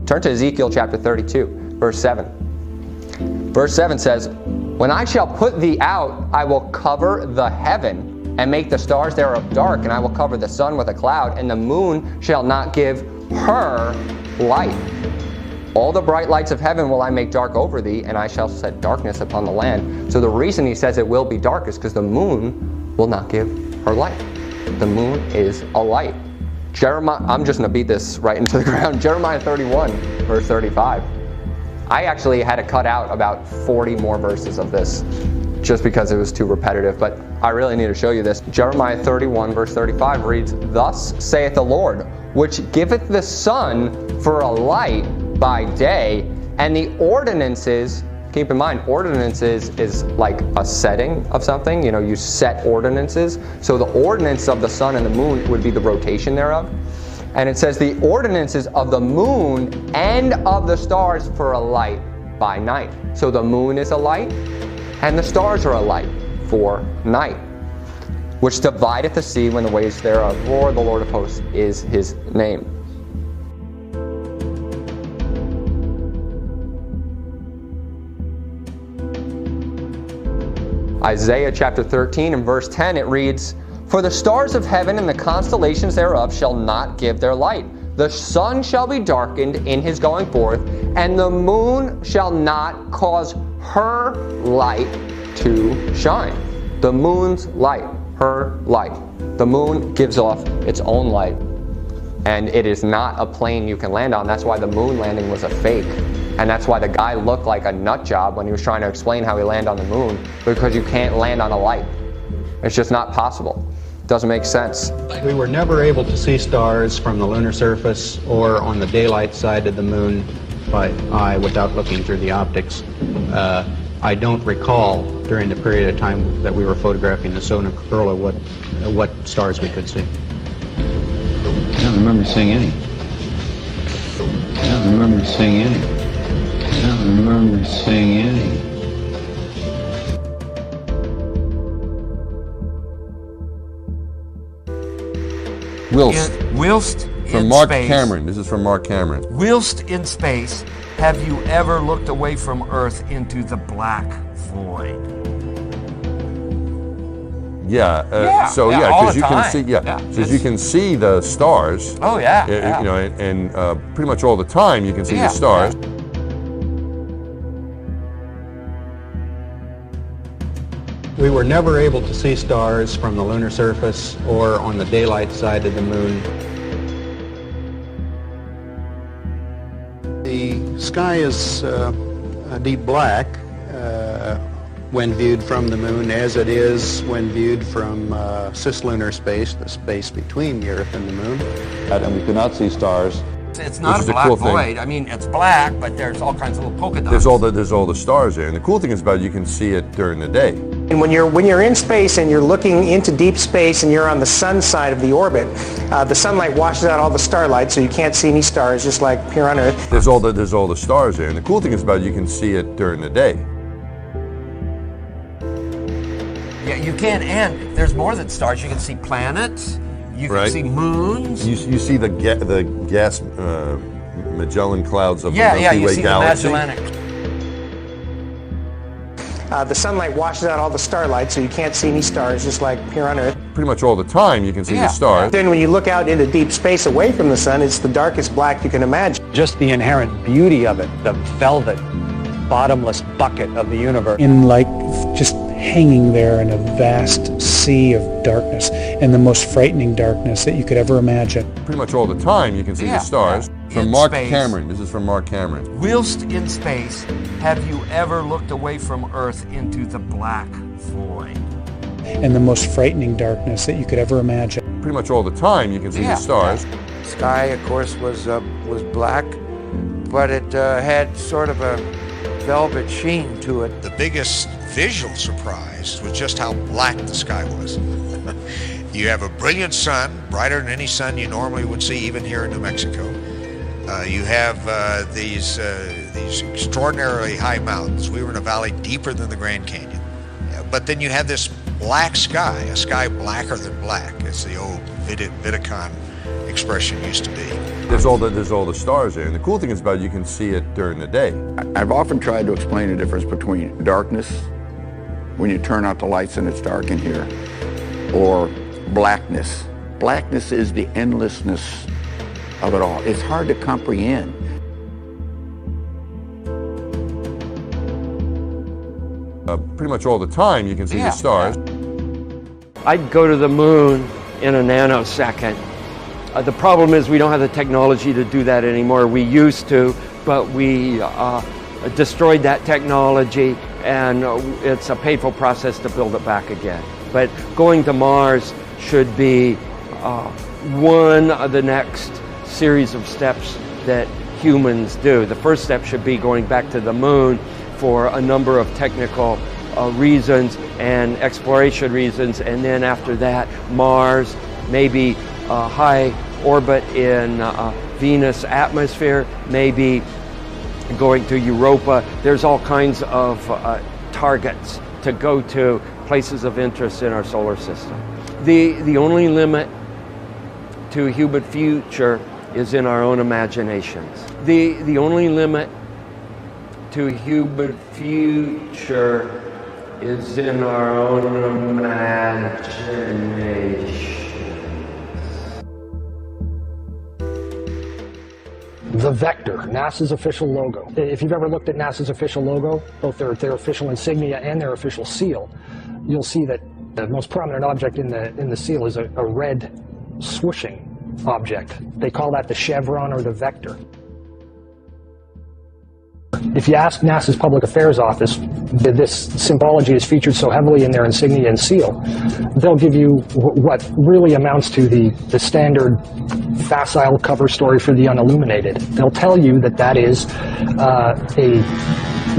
Turn to Ezekiel chapter 32, verse 7. Verse 7 says, "When I shall put thee out, I will cover the heaven and make the stars thereof dark, and I will cover the sun with a cloud, and the moon shall not give her light. All the bright lights of heaven will I make dark over thee, and I shall set darkness upon the land." So the reason he says it will be dark is because the moon will not give her light. The moon is a light. I'm just going to beat this right into the ground. Jeremiah 31, verse 35. I actually had to cut out about 40 more verses of this just because it was too repetitive, but I really need to show you this. Jeremiah 31, verse 35 reads, "Thus saith the Lord, which giveth the sun for a light by day, and the ordinances," keep in mind, ordinances is like a setting of something. You know, you set ordinances. So the ordinance of the sun and the moon would be the rotation thereof. And it says the ordinances of the moon and of the stars for a light by night. So the moon is a light and the stars are a light for night, which divideth the sea when the waves thereof roar. The Lord of hosts is his name. Isaiah chapter 13 and verse 10, it reads, "For the stars of heaven and the constellations thereof shall not give their light. The sun shall be darkened in his going forth, and the moon shall not cause her light to shine." The moon's light, her light. The moon gives off its own light, and it is not a plane you can land on. That's why the moon landing was a fake. And that's why the guy looked like a nut job when he was trying to explain how he landed on the moon, because you can't land on a light. It's just not possible. It doesn't make sense. We were never able to see stars from the lunar surface or on the daylight side of the moon by eye without looking through the optics. I don't recall during the period of time that we were photographing the solar corona what stars we could see. I don't remember seeing any. I don't remember seeing any. I don't remember seeing any. Whilst from in Mark space, Cameron. This is from Mark Cameron. Whilst in space, have you ever looked away from Earth into the black void? So because you can see, because you can see the stars. Oh yeah. You know, and pretty much all the time you can see the stars. Yeah. We were never able to see stars from the lunar surface or on the daylight side of the moon. The sky is a deep black when viewed from the moon, as it is when viewed from cislunar space, the space between the Earth and the moon. And we could not see stars. It's not a black void. I mean, it's black, but there's all kinds of little polka dots. There's all the stars there, and the cool thing is about it, you can see it during the day. And when you're in space and you're looking into deep space and you're on the sun side of the orbit, the sunlight washes out all the starlight, so you can't see any stars, just like here on Earth. There's all the stars there, and the cool thing is about it, you can see it during the day. Yeah, you can, and there's more than stars. You can see planets. You right? can see moons. You see the gas Magellan clouds of the Milky you Way see galaxy. the Magellanic. The sunlight washes out all the starlight, so you can't see any stars, just like here on Earth. Pretty much all the time you can see the stars. Then when you look out into deep space away from the sun, it's the darkest black you can imagine. Just the inherent beauty of it, the velvet, bottomless bucket of the universe. In like just hanging there in a vast sea of darkness, and the most frightening darkness that you could ever imagine. Pretty much all the time you can see the stars. From Mark Cameron. This is from Mark Cameron. Whilst in space, have you ever looked away from Earth into the black void? And the most frightening darkness that you could ever imagine. Pretty much all the time you can see the stars. Sky, of course, was black, but it had sort of a velvet sheen to it. The biggest visual surprise was just how black the sky was. You have a brilliant sun, brighter than any sun you normally would see, even here in New Mexico. You have these extraordinarily high mountains. We were in a valley deeper than the Grand Canyon. But then you have this black sky, a sky blacker than black, as the old Vidicon expression used to be. There's all the stars there, and the cool thing is about it, you can see it during the day. I've often tried to explain the difference between darkness, when you turn out the lights and it's dark in here, or blackness. Blackness is the endlessness of it all. It's hard to comprehend. Pretty much all the time you can see the stars. I'd go to the moon in a nanosecond. The problem is we don't have the technology to do that anymore. We used to, but we destroyed that technology, and it's a painful process to build it back again. But going to Mars should be one of the next series of steps that humans do. The first step should be going back to the moon for a number of technical reasons and exploration reasons, and then after that Mars, maybe high orbit in Venus atmosphere, maybe going to Europa. There's all kinds of targets to go to, places of interest in our solar system. The only limit to human future is in our own imaginations. The only limit to human future is in our own imagination. The Vector, NASA's official logo. If you've ever looked at NASA's official logo, both their official insignia and their official seal, you'll see that the most prominent object in the seal is a red swooshing object. They call that the chevron or the vector. If you ask NASA's Public Affairs Office, this symbology is featured so heavily in their insignia and seal, they'll give you what really amounts to the standard facile cover story for the unilluminated. They'll tell you that that is a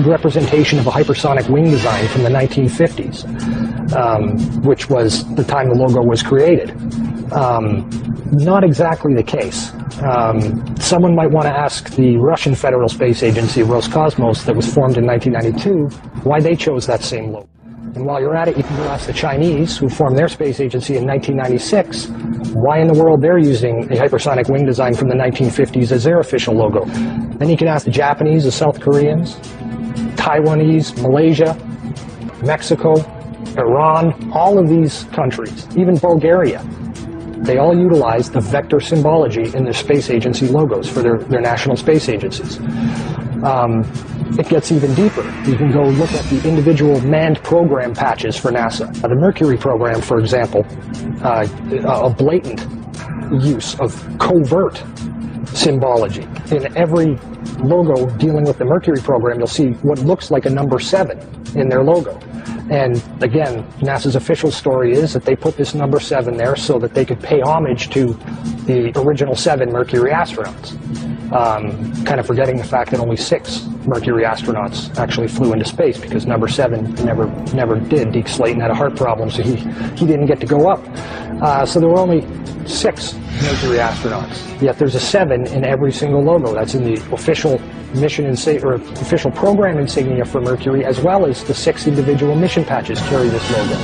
representation of a hypersonic wing design from the 1950s, which was the time the logo was created. Not exactly the case. Someone might want to ask the Russian Federal Space Agency, Roscosmos, that was formed in 1992, why they chose that same logo. And while you're at it, you can go ask the Chinese, who formed their space agency in 1996, why in the world they're using a hypersonic wing design from the 1950s as their official logo. Then you can ask the Japanese, the South Koreans, Taiwanese, Malaysia, Mexico, Iran, all of these countries, even Bulgaria. They all utilize the vector symbology in their space agency logos for their national space agencies. It gets even deeper. You can go look at the individual manned program patches for NASA. The Mercury program, for example, a blatant use of covert symbology. In every logo dealing with the Mercury program, you'll see what looks like a number 7 in their logo. And again, NASA's official story is that they put this number 7 there so that they could pay homage to the original 7 Mercury astronauts. Kind of forgetting the fact that only 6 Mercury astronauts actually flew into space, because number 7 never did. Deke Slayton had a heart problem, so he didn't get to go up. So there were only 6 Mercury astronauts. Yet there's a 7 in every single logo. That's in the official mission or official program insignia for Mercury, as well as the 6 individual mission patches carry this logo.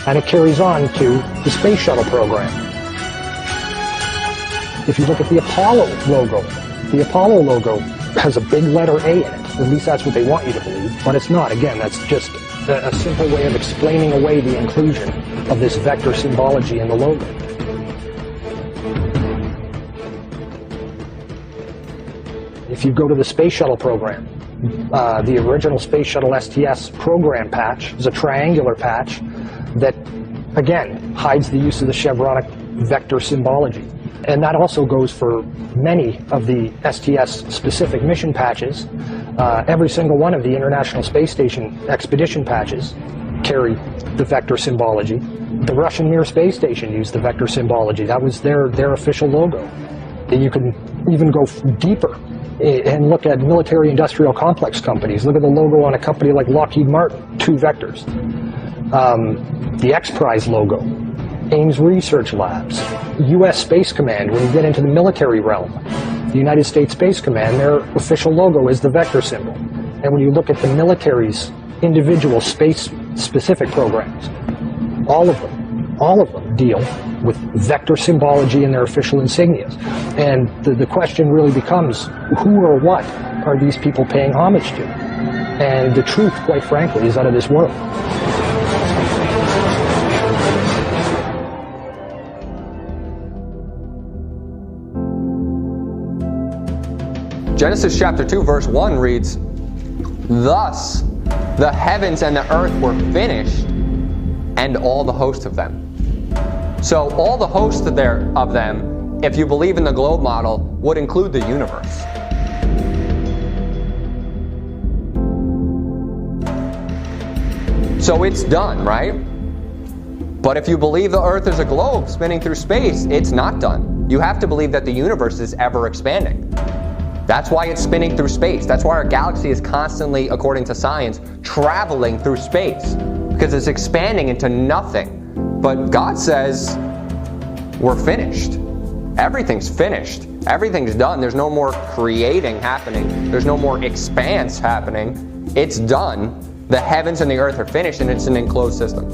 And it carries on to the space shuttle program. If you look at the Apollo logo has a big letter A in it. At least that's what they want you to believe, but it's not. Again, that's just a simple way of explaining away the inclusion of this vector symbology in the logo. If you go to the space shuttle program, the original space shuttle STS program patch is a triangular patch that, again, hides the use of the chevronic vector symbology. And that also goes for many of the STS-specific mission patches. Every single one of the International Space Station expedition patches carry the vector symbology. The Russian Mir space station used the vector symbology. That was their official logo. And you can even go deeper and look at military-industrial complex companies. Look at the logo on a company like Lockheed Martin, 2 vectors. The X-Prize logo, Ames Research Labs, U.S. Space Command. When you get into the military realm, the United States Space Command, their official logo is the vector symbol. And when you look at the military's individual space-specific programs, all of them deal with vector symbology in their official insignias. And the question really becomes, who or what are these people paying homage to? And the truth, quite frankly, is out of this world. Genesis chapter 2 verse 1 reads, "Thus the heavens and the earth were finished, and all the host of them." So all the hosts of them, if you believe in the globe model, would include the universe. So it's done, right? But if you believe the earth is a globe spinning through space, it's not done. You have to believe that the universe is ever expanding. That's why it's spinning through space. That's why our galaxy is constantly, according to science, traveling through space, because it's expanding into nothing. But God says, we're finished. Everything's finished. Everything's done. There's no more creating happening. There's no more expanse happening. It's done. The heavens and the earth are finished, and it's an enclosed system.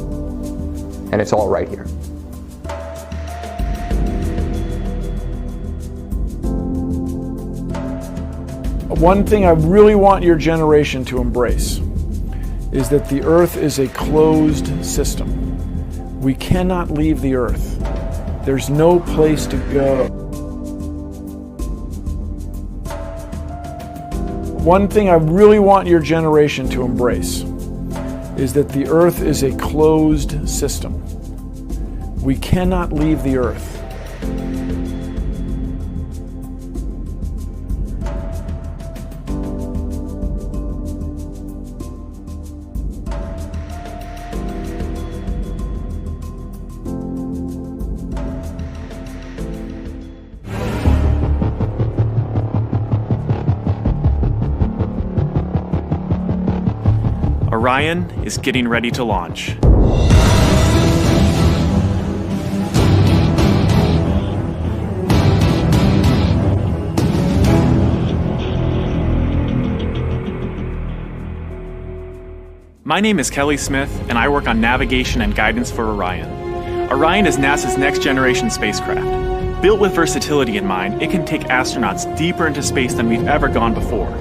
And it's all right here. One thing I really want your generation to embrace is that the earth is a closed system. We cannot leave the earth. There's no place to go. One thing I really want your generation to embrace is that the earth is a closed system. We cannot leave the earth. Orion is getting ready to launch. My name is Kelly Smith, and I work on navigation and guidance for Orion. Orion is NASA's next-generation spacecraft. Built with versatility in mind, it can take astronauts deeper into space than we've ever gone before.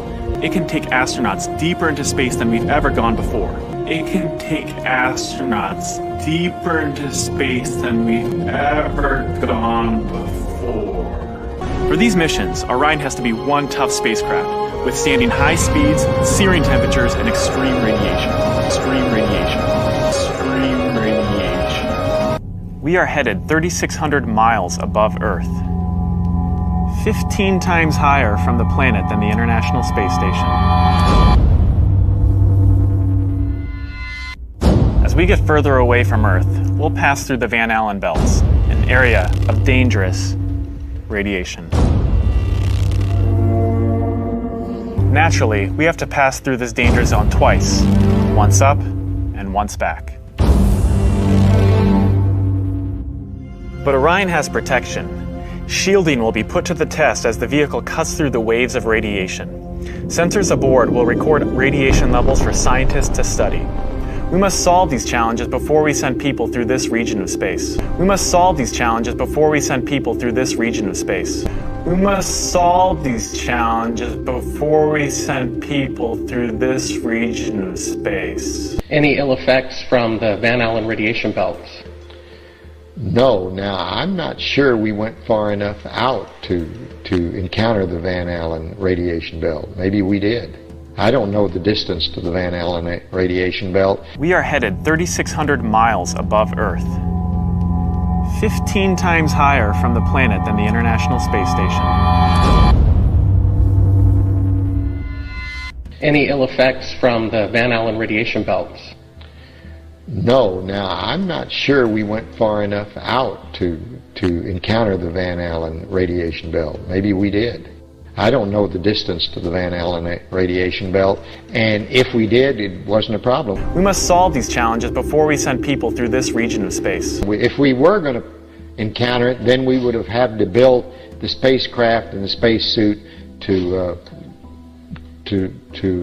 It can take astronauts deeper into space than we've ever gone before. It can take astronauts deeper into space than we've ever gone before. For these missions, Orion has to be one tough spacecraft, withstanding high speeds, searing temperatures, and extreme radiation. We are headed 3,600 miles above Earth, 15 times higher from the planet than the International Space Station. As we get further away from Earth, we'll pass through the Van Allen belts, an area of dangerous radiation. Naturally, we have to pass through this danger zone twice, once up and once back. But Orion has protection. Shielding will be put to the test as the vehicle cuts through the waves of radiation. Sensors aboard will record radiation levels for scientists to study. We must solve these challenges before we send people through this region of space. We must solve these challenges before we send people through this region of space. We must solve these challenges before we send people through this region of space. Any ill effects from the Van Allen radiation belts? No, now I'm not sure we went far enough out to encounter the Van Allen radiation belt. Maybe we did. I don't know the distance to the Van Allen radiation belt. We are headed 3,600 miles above Earth, 15 times higher from the planet than the International Space Station. Any ill effects from the Van Allen radiation belts? No, now I'm not sure we went far enough out to encounter the Van Allen radiation belt. Maybe we did. I don't know the distance to the Van Allen radiation belt, and if we did, it wasn't a problem. We must solve these challenges before we send people through this region of space. If we were going to encounter it, then we would have had to build the spacecraft and the spacesuit to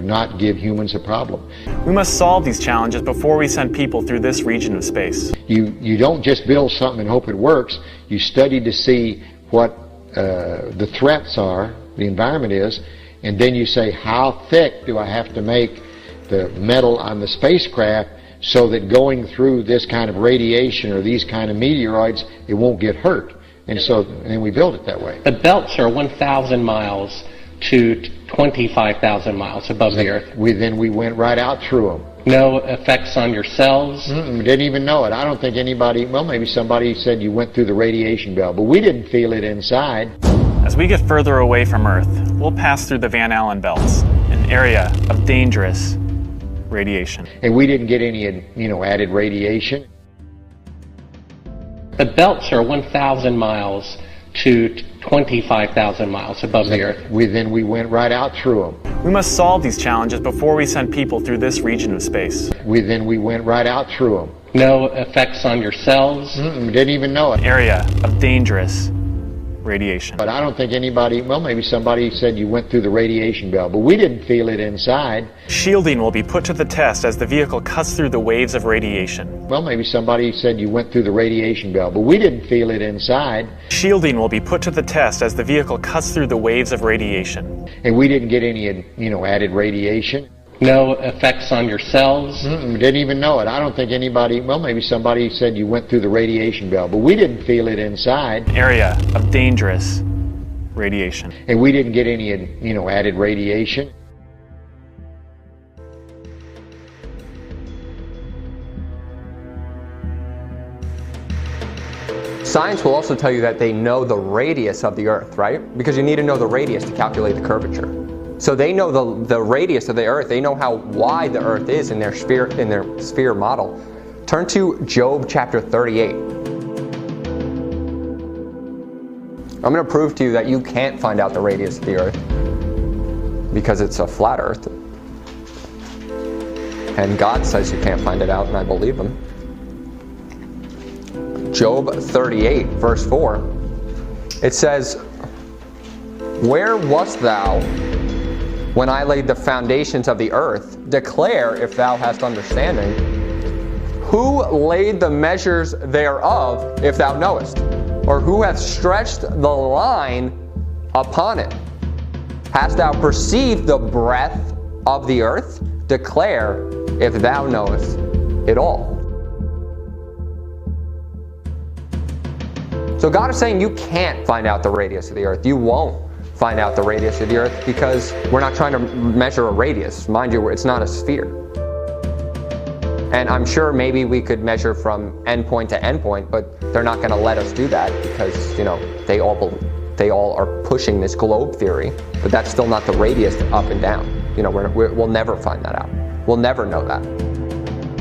not give humans a problem. We must solve these challenges before we send people through this region of space. You don't just build something and hope it works. You study to see what the threats are, the environment is, and then you say, how thick do I have to make the metal on the spacecraft so that going through this kind of radiation or these kind of meteoroids, it won't get hurt. And then we build it that way. The belts are 1,000 miles to 25,000 miles above the Earth. Then we went right out through them. No effects on your cells? We didn't even know it. I don't think anybody, well, maybe somebody said you went through the radiation belt, but we didn't feel it inside. As we get further away from Earth, we'll pass through the Van Allen belts, an area of dangerous radiation. And we didn't get any, added radiation. The belts are 1,000 miles to 25,000 miles above the Earth. Then we went right out through them. We must solve these challenges before we send people through this region of space. Then we went right out through them. No effects on your cells? We didn't even know it. An area of dangerous radiation. But I don't think anybody, well, maybe somebody said you went through the radiation belt, but we didn't feel it inside. Shielding will be put to the test as the vehicle cuts through the waves of radiation. Well, maybe somebody said you went through the radiation belt, but we didn't feel it inside. Shielding will be put to the test as the vehicle cuts through the waves of radiation. And we didn't get any, added radiation. No effects on your cells? We didn't even know it. I don't think anybody, well, maybe somebody said you went through the radiation belt, but we didn't feel it inside. An area of dangerous radiation. And we didn't get any, added radiation. Science will also tell you that they know the radius of the Earth, right? Because you need to know the radius to calculate the curvature. So they know the radius of the Earth. They know how wide the Earth is in their sphere model. Turn to Job chapter 38. I'm going to prove to you that you can't find out the radius of the Earth because it's a flat Earth. And God says you can't find it out, and I believe him. Job 38, verse 4. It says, "Where wast thou when I laid the foundations of the earth? Declare if thou hast understanding. Who laid the measures thereof, if thou knowest? Or who hath stretched the line upon it? Hast thou perceived the breadth of the earth? Declare if thou knowest it all." So God is saying you can't find out the radius of the earth. You won't find out the radius of the earth because we're not trying to measure a radius. Mind you, it's not a sphere. And I'm sure maybe we could measure from endpoint to endpoint, but they're not going to let us do that because, they all are pushing this globe theory, but that's still not the radius up and down. We'll never find that out. We'll never know that.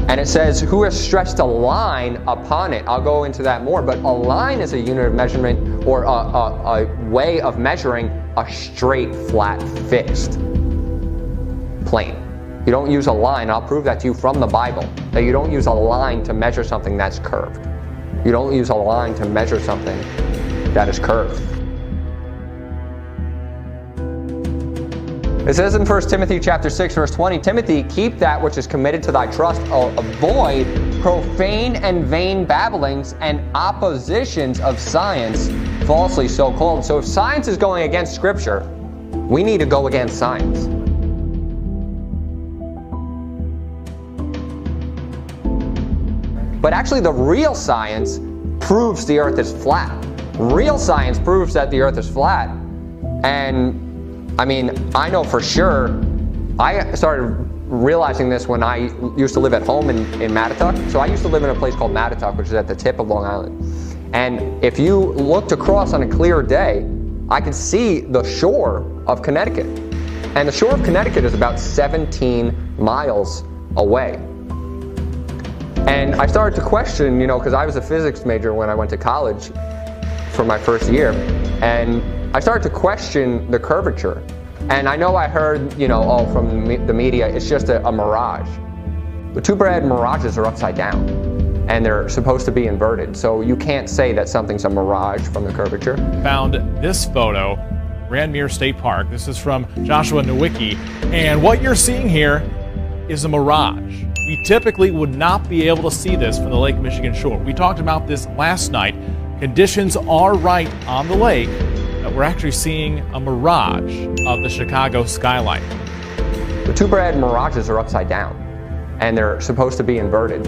And it says, who has stretched a line upon it? I'll go into that more, but a line is a unit of measurement or a way of measuring a straight, flat, fixed plane. You don't use a line. I'll prove that to you from the Bible, that you don't use a line to measure something that's curved. You don't use a line to measure something that is curved. It says in 1 Timothy chapter 6, verse 20, Timothy, keep that which is committed to thy trust, avoid profane and vain babblings and oppositions of science, falsely so called. So if science is going against Scripture, we need to go against science. But actually the real science proves the earth is flat. Real science proves that the earth is flat. And I mean, I know for sure, I started realizing this when I used to live at home in Mattatuck. So I used to live in a place called Mattatuck, which is at the tip of Long Island. And if you looked across on a clear day, I could see the shore of Connecticut. And the shore of Connecticut is about 17 miles away. And I started to question, you know, because I was a physics major when I went to college for my first year. And I started to question the curvature. And I know I heard, you know, oh, from the media, it's just a mirage. The two-bread mirages are upside down, and they're supposed to be inverted. So you can't say that something's a mirage from the curvature. Found this photo, Randmere State Park. This is from Joshua Nowicki. And what you're seeing here is a mirage. We typically would not be able to see this from the Lake Michigan shore. We talked about this last night. Conditions are right on the lake. We're actually seeing a mirage of the Chicago skyline. The two-bread mirages are upside down, and they're supposed to be inverted.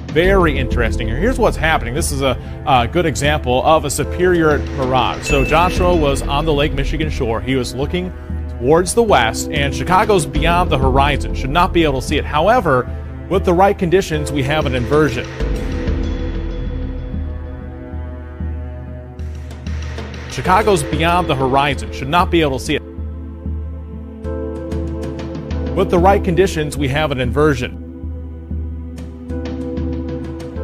Very interesting. Here's what's happening. This is a good example of a superior mirage. So Joshua was on the Lake Michigan shore. He was looking towards the west, and Chicago's beyond the horizon. Should not be able to see it. However, with the right conditions, we have an inversion. Chicago's beyond the horizon. Should not be able to see it. With the right conditions, we have an inversion.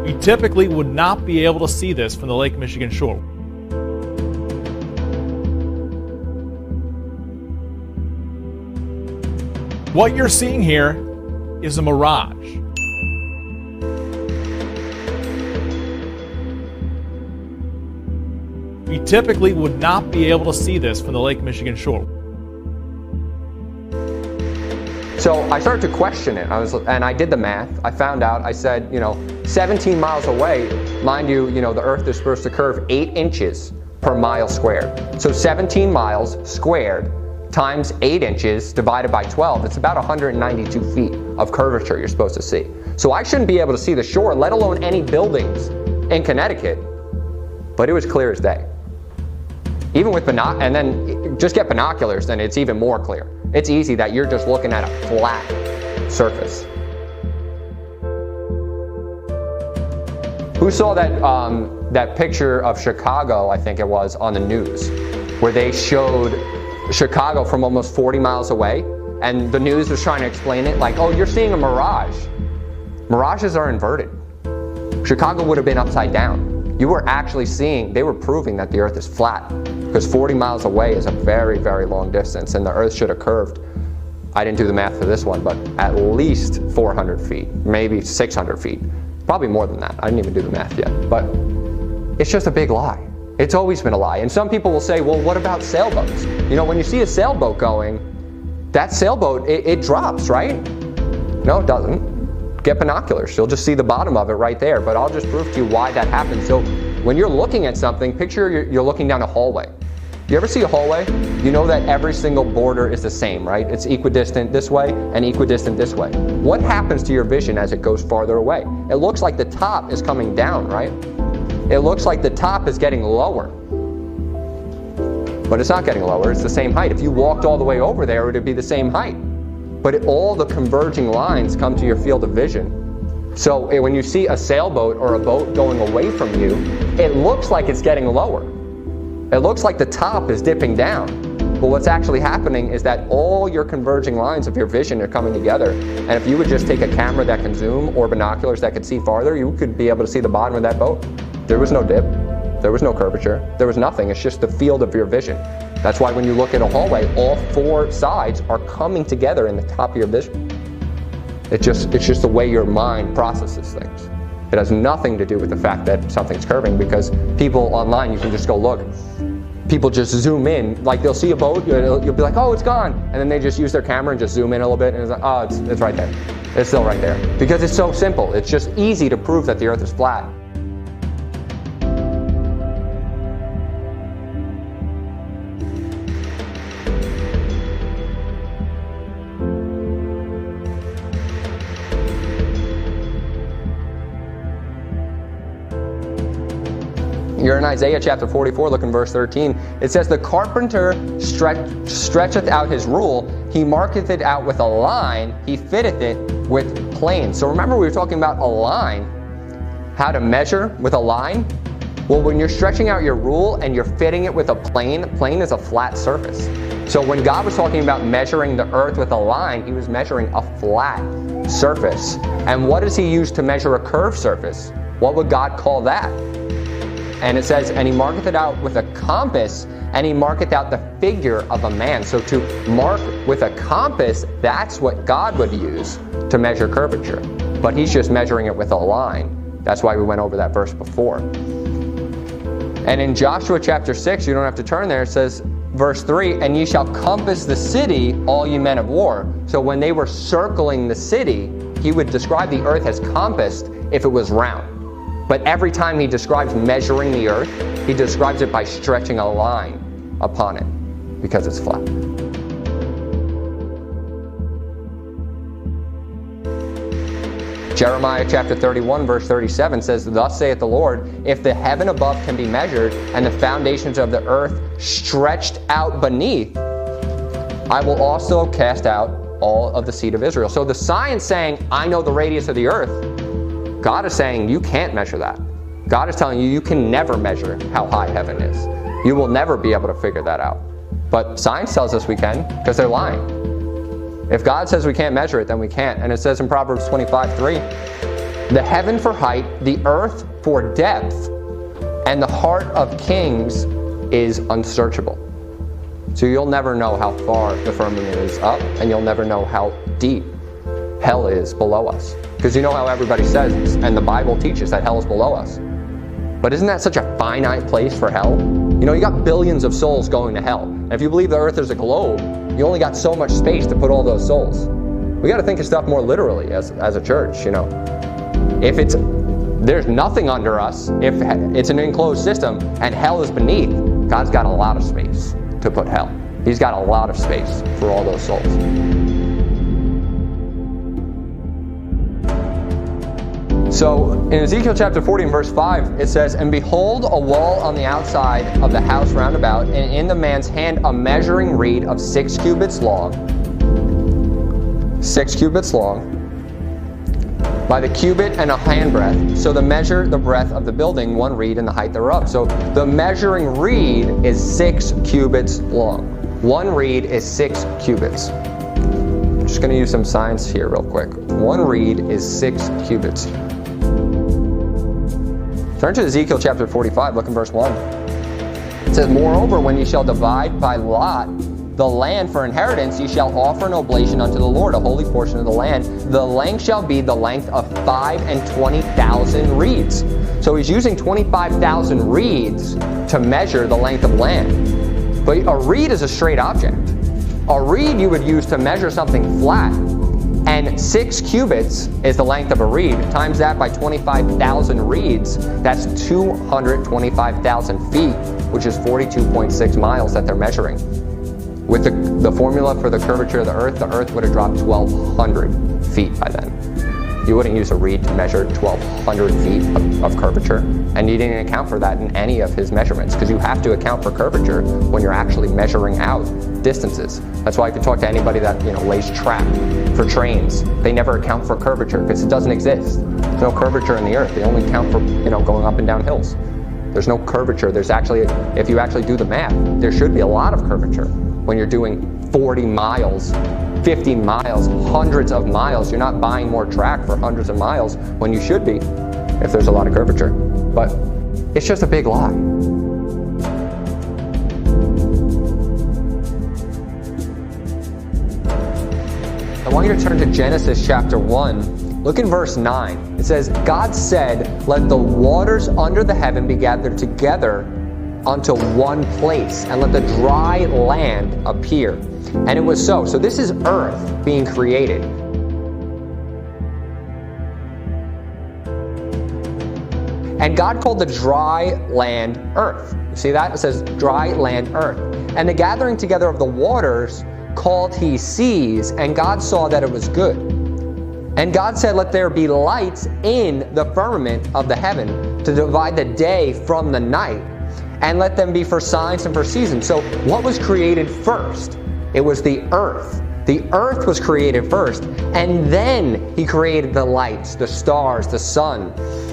We typically would not be able to see this from the Lake Michigan shore. What you're seeing here is a mirage. We typically would not be able to see this from the Lake Michigan shore. So I started to question it. And I did the math. I found out, I said, you know, 17 miles away, mind you, the earth is supposed to curve 8 inches per mile squared. So 17 miles squared times 8 inches divided by 12, it's about 192 feet of curvature you're supposed to see. So I shouldn't be able to see the shore, let alone any buildings in Connecticut, but it was clear as day. Even with and then just get binoculars, then it's even more clear. It's easy that you're just looking at a flat surface. Who saw that picture of Chicago, I think it was, on the news, where they showed Chicago from almost 40 miles away, and the news was trying to explain it like, oh, you're seeing a mirage. Mirages are inverted. Chicago would have been upside down. You were actually seeing, they were proving that the earth is flat, because 40 miles away is a very, very long distance, and the earth should have curved, I didn't do the math for this one, but at least 400 feet, maybe 600 feet. Probably more than that. I didn't even do the math yet. But it's just a big lie. It's always been a lie. And some people will say, well, what about sailboats? When you see a sailboat going, that sailboat, it drops, right? No, it doesn't. Get binoculars. You'll just see the bottom of it right there. But I'll just prove to you why that happens. So when you're looking at something, picture you're looking down a hallway. You ever see a hallway? You know that every single border is the same, right? It's equidistant this way and equidistant this way. What happens to your vision as it goes farther away? It looks like the top is coming down, right? It looks like the top is getting lower. But it's not getting lower, it's the same height. If you walked all the way over there, it would be the same height. But all the converging lines come to your field of vision. So when you see a sailboat or a boat going away from you, it looks like it's getting lower. It looks like the top is dipping down, but what's actually happening is that all your converging lines of your vision are coming together. And if you would just take a camera that can zoom or binoculars that could see farther, you could be able to see the bottom of that boat. There was no dip, there was no curvature, there was nothing. It's just the field of your vision. That's why when you look at a hallway, all four sides are coming together in the top of your vision. It's just the way your mind processes things. It has nothing to do with the fact that something's curving, because people online, you can just go look. People just zoom in, like they'll see a boat, you'll be like, oh, it's gone. And then they just use their camera and just zoom in a little bit, and it's like, oh, it's right there. It's still right there. Because it's so simple. It's just easy to prove that the earth is flat. You're in Isaiah chapter 44, look in verse 13. It says, the carpenter stretcheth out his rule, he marketh it out with a line, he fitteth it with planes. So remember we were talking about a line, how to measure with a line. Well, when you're stretching out your rule and you're fitting it with a plane is a flat surface. So when God was talking about measuring the earth with a line, he was measuring a flat surface. And what does he use to measure a curved surface? What would God call that? And it says, and he marketh it out with a compass, and he marketh out the figure of a man. So to mark with a compass, that's what God would use to measure curvature. But he's just measuring it with a line. That's why we went over that verse before. And in Joshua chapter 6, you don't have to turn there, it says, verse 3, and ye shall compass the city, all ye men of war. So when they were circling the city, he would describe the earth as compassed if it was round. But every time he describes measuring the earth, he describes it by stretching a line upon it, because it's flat. Jeremiah chapter 31 verse 37 says, thus saith the Lord, if the heaven above can be measured, and the foundations of the earth stretched out beneath, I will also cast out all of the seed of Israel. So the science saying, I know the radius of the earth, God is saying you can't measure that. God is telling you you can never measure how high heaven is. You will never be able to figure that out. But science tells us we can, because they're lying. If God says we can't measure it, then we can't. And it says in Proverbs 25:3, the heaven for height, the earth for depth, and the heart of kings is unsearchable. So you'll never know how far the firmament is up, and you'll never know how deep hell is below us. Because you know how everybody says, and the Bible teaches that hell is below us. But isn't that such a finite place for hell? You know, you got billions of souls going to hell. And if you believe the earth is a globe, you only got so much space to put all those souls. We got to think of stuff more literally as a church, you know. If there's nothing under us, if it's an enclosed system and hell is beneath, God's got a lot of space to put hell. He's got a lot of space for all those souls. So in Ezekiel chapter 40 and verse 5, it says, and behold, a wall on the outside of the house round about, and in the man's hand a measuring reed of 6 cubits long, 6 cubits long, by the cubit and a handbreadth. So the measure the breadth of the building, 1 reed, and the height thereof. So the measuring reed is 6 cubits long. 1 reed is 6 cubits. I'm just going to use some science here real quick. 1 reed is 6 cubits. Turn to Ezekiel chapter 45, look in verse 1. It says, moreover, when ye shall divide by lot the land for inheritance, ye shall offer an oblation unto the Lord, a holy portion of the land. The length shall be the length of 25,000 reeds. So he's using 25,000 reeds to measure the length of land. But a reed is a straight object. A reed you would use to measure something flat. And 6 cubits is the length of a reed. Times that by 25,000 reeds, that's 225,000 feet, which is 42.6 miles that they're measuring. With the formula for the curvature of the earth would have dropped 1,200 feet by then. You wouldn't use a reed to measure 1,200 feet of curvature, and you didn't account for that in any of his measurements, because you have to account for curvature when you're actually measuring out distances. That's why if you talk to anybody that lays track for trains, they never account for curvature because it doesn't exist. There's no curvature in the earth. They only count for going up and down hills. There's no curvature. There's actually, if you actually do the math, there should be a lot of curvature when you're doing 40 miles, 50 miles, hundreds of miles. You're not buying more track for hundreds of miles when you should be if there's a lot of curvature. But it's just a big lie. want you to turn to Genesis chapter 1. Look in verse 9. It says, God said, let the waters under the heaven be gathered together unto one place, and let the dry land appear. And it was so. So this is earth being created. And God called the dry land earth. You see that? It says dry land earth. And the gathering together of the waters called he seas, and God saw that it was good. And God said, let there be lights in the firmament of the heaven to divide the day from the night, and let them be for signs and for seasons. So what was created first? It was the earth. The earth was created first, and then he created the lights, the stars, the sun.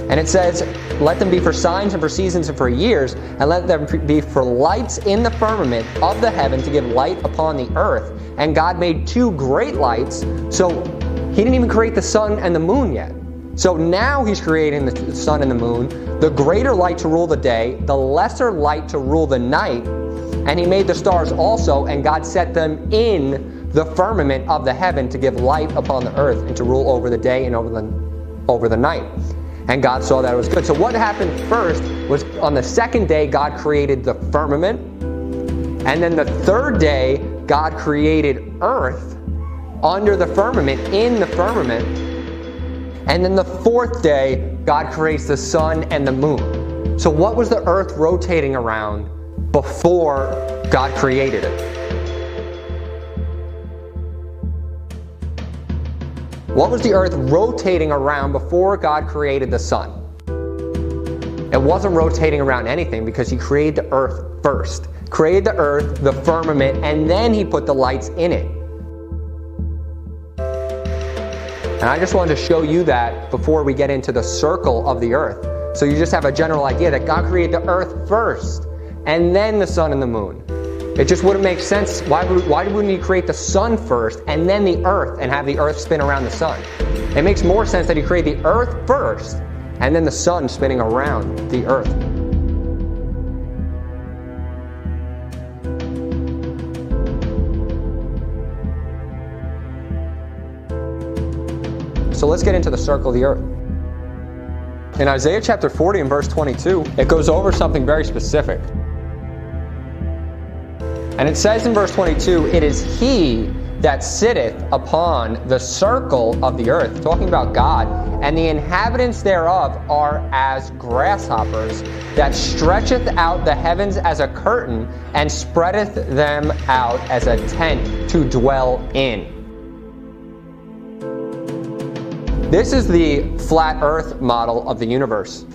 And it says, let them be for signs and for seasons and for years, and let them be for lights in the firmament of the heaven to give light upon the earth. And God made two great lights, so he didn't even create the sun and the moon yet. So now he's creating the sun and the moon, the greater light to rule the day, the lesser light to rule the night. And he made the stars also, and God set them in the firmament of the heaven to give light upon the earth and to rule over the day and over the night. And God saw that it was good. So what happened first was on the second day, God created the firmament. And then the third day, God created earth under the firmament, in the firmament. And then the fourth day, God creates the sun and the moon. So what was the earth rotating around before God created it? What was the earth rotating around before God created the sun? It wasn't rotating around anything because he created the earth first. Created the earth, the firmament, and then he put the lights in it. And I just wanted to show you that before we get into the circle of the earth. So you just have a general idea that God created the earth first, and then the sun and the moon. It just wouldn't make sense. Why wouldn't he create the sun first and then the earth and have the earth spin around the sun? It makes more sense that he created the earth first and then the sun spinning around the earth. So let's get into the circle of the earth. In Isaiah chapter 40 and verse 22, it goes over something very specific. And it says in verse 22, it is he that sitteth upon the circle of the earth, talking about God, and the inhabitants thereof are as grasshoppers, that stretcheth out the heavens as a curtain, and spreadeth them out as a tent to dwell in. This is the flat earth model of the universe.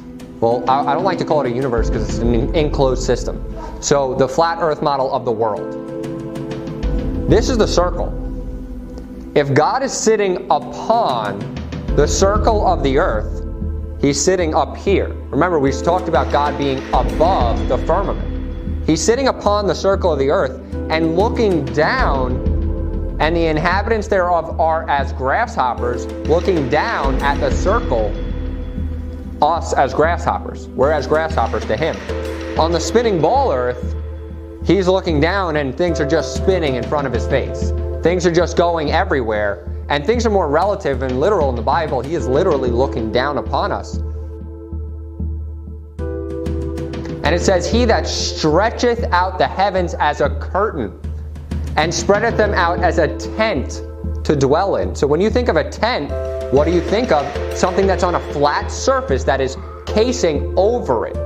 Well, I don't like to call it a universe because it's an enclosed system. So the flat earth model of the world. This is the circle. If God is sitting upon the circle of the earth, he's sitting up here. Remember, we talked about God being above the firmament. He's sitting upon the circle of the earth and looking down, and the inhabitants thereof are as grasshoppers, looking down at the circle. Us as grasshoppers. We're as grasshoppers to him. On the spinning ball earth, he's looking down and things are just spinning in front of his face. Things are just going everywhere. And things are more relative and literal in the Bible. He is literally looking down upon us. And it says, he that stretcheth out the heavens as a curtain, and spreadeth them out as a tent to dwell in. So when you think of a tent, what do you think of? Something that's on a flat surface that is casing over it.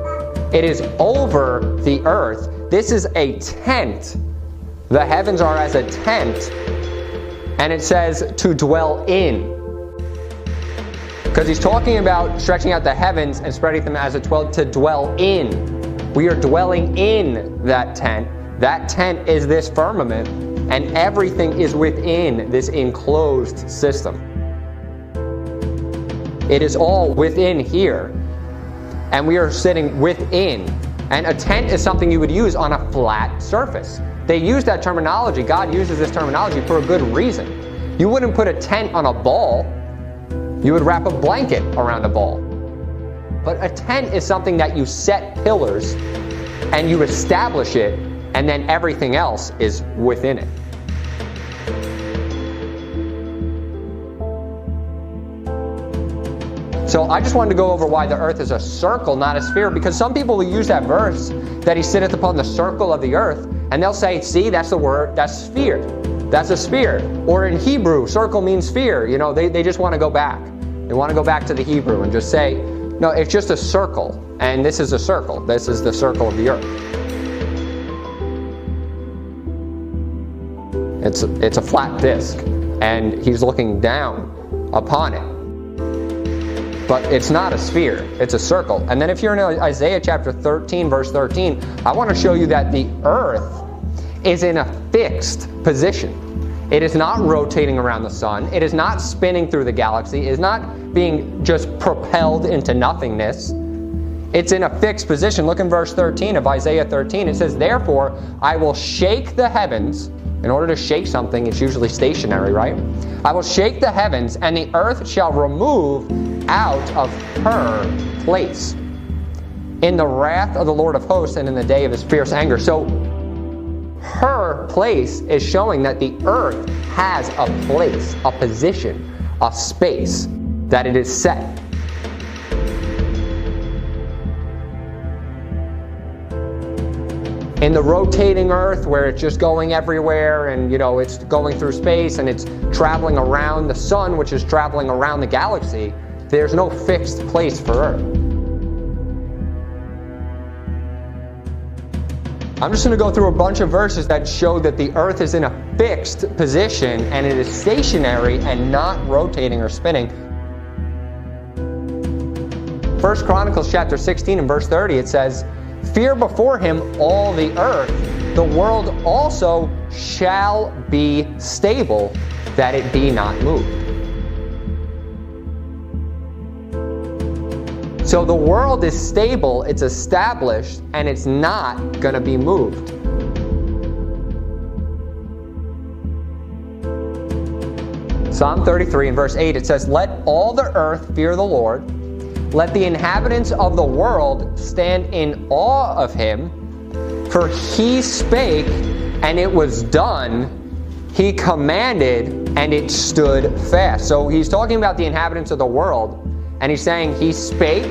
It is over the earth. This is a tent. The heavens are as a tent. And it says to dwell in. Because he's talking about stretching out the heavens and spreading them as to dwell in. We are dwelling in that tent. That tent is this firmament, and everything is within this enclosed system. It is all within here, and we are sitting within. And a tent is something you would use on a flat surface. They use that terminology. God uses this terminology for a good reason. You wouldn't put a tent on a ball. You would wrap a blanket around a ball. But a tent is something that you set pillars and you establish it, and then everything else is within it. So I just wanted to go over why the earth is a circle, not a sphere, because some people will use that verse that he sitteth upon the circle of the earth, and they'll say, see, that's the word, that's sphere. That's a sphere. Or in Hebrew, circle means sphere. You know, they just want to go back. They want to go back to the Hebrew and just say, no, it's just a circle, and this is a circle. This is the circle of the earth. It's a flat disc, and he's looking down upon it. But it's not a sphere, it's a circle. And then if you're in Isaiah chapter 13, verse 13, I want to show you that the earth is in a fixed position. It is not rotating around the sun. It is not spinning through the galaxy. It is not being just propelled into nothingness. It's in a fixed position. Look in verse 13 of Isaiah 13. It says, therefore, I will shake the heavens. In order to shake something, it's usually stationary, right? I will shake the heavens, and the earth shall remove out of her place in the wrath of the Lord of hosts and in the day of his fierce anger. So her place is showing that the earth has a place, a position, a space, that it is set. In the rotating earth, where it's just going everywhere and, you know, it's going through space and it's traveling around the sun, which is traveling around the galaxy, there's no fixed place for Earth. I'm just going to go through a bunch of verses that show that the Earth is in a fixed position and it is stationary and not rotating or spinning. 1 Chronicles chapter 16 and verse 30, it says, fear before him all the earth, the world also shall be stable, that it be not moved. So the world is stable, it's established, and it's not going to be moved. Psalm 33 and verse 8, it says, let all the earth fear the Lord. Let the inhabitants of the world stand in awe of him. For he spake, and it was done. He commanded, and it stood fast. So he's talking about the inhabitants of the world, and he's saying he spake,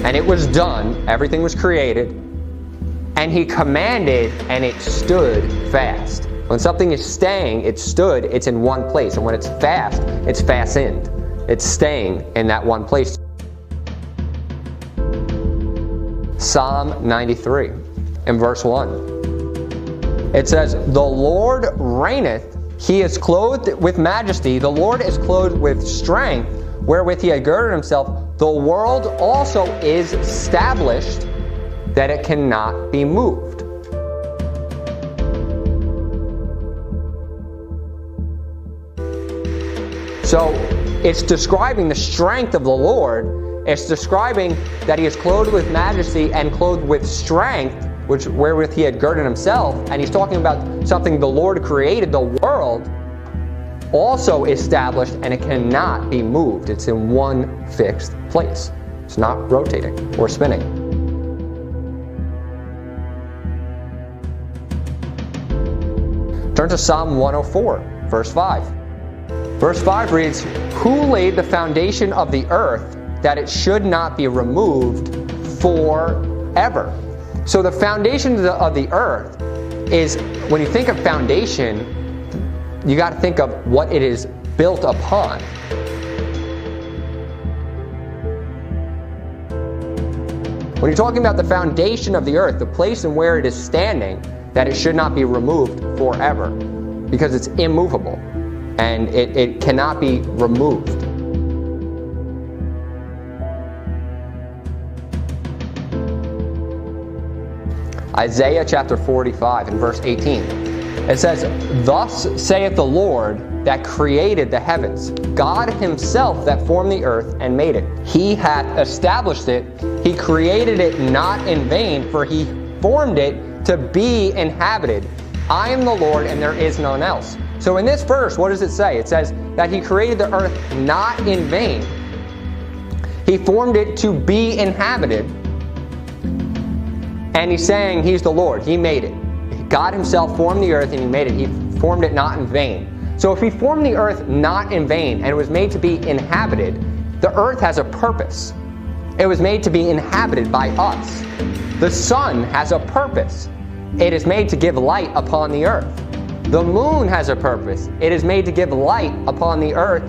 and it was done. Everything was created. And he commanded, and it stood fast. When something is staying, it's stood, it's in one place. And when it's fast, it's fastened. It's staying in that one place. Psalm 93 in verse 1. It says, the Lord reigneth, he is clothed with majesty, the Lord is clothed with strength, wherewith he had girded himself. The world also is established, that it cannot be moved. So it's describing the strength of the Lord. It's describing that he is clothed with majesty and clothed with strength, wherewith he had girded himself. And he's talking about something the Lord created, the world, also established, and it cannot be moved. It's in one fixed place. It's not rotating or spinning. Turn to Psalm 104, verse 5. Verse 5 reads, who laid the foundation of the earth, that it should not be removed forever? So the foundation of the earth is, when you think of foundation, you got to think of what it is built upon. When you're talking about the foundation of the earth, the place and where it is standing, that it should not be removed forever, because it's immovable and it cannot be removed. Isaiah chapter 45 and verse 18. It says, thus saith the Lord that created the heavens, God himself that formed the earth and made it. He hath established it. He created it not in vain, for he formed it to be inhabited. I am the Lord, and there is none else. So in this verse, what does it say? It says that he created the earth not in vain. He formed it to be inhabited. And he's saying he's the Lord. He made it. God himself formed the earth and he made it. He formed it not in vain. So if he formed the earth not in vain and it was made to be inhabited, The earth has a purpose. It was made to be inhabited by us. The sun has a purpose. It is made to give light upon the earth. The moon has a purpose. It is made to give light upon the earth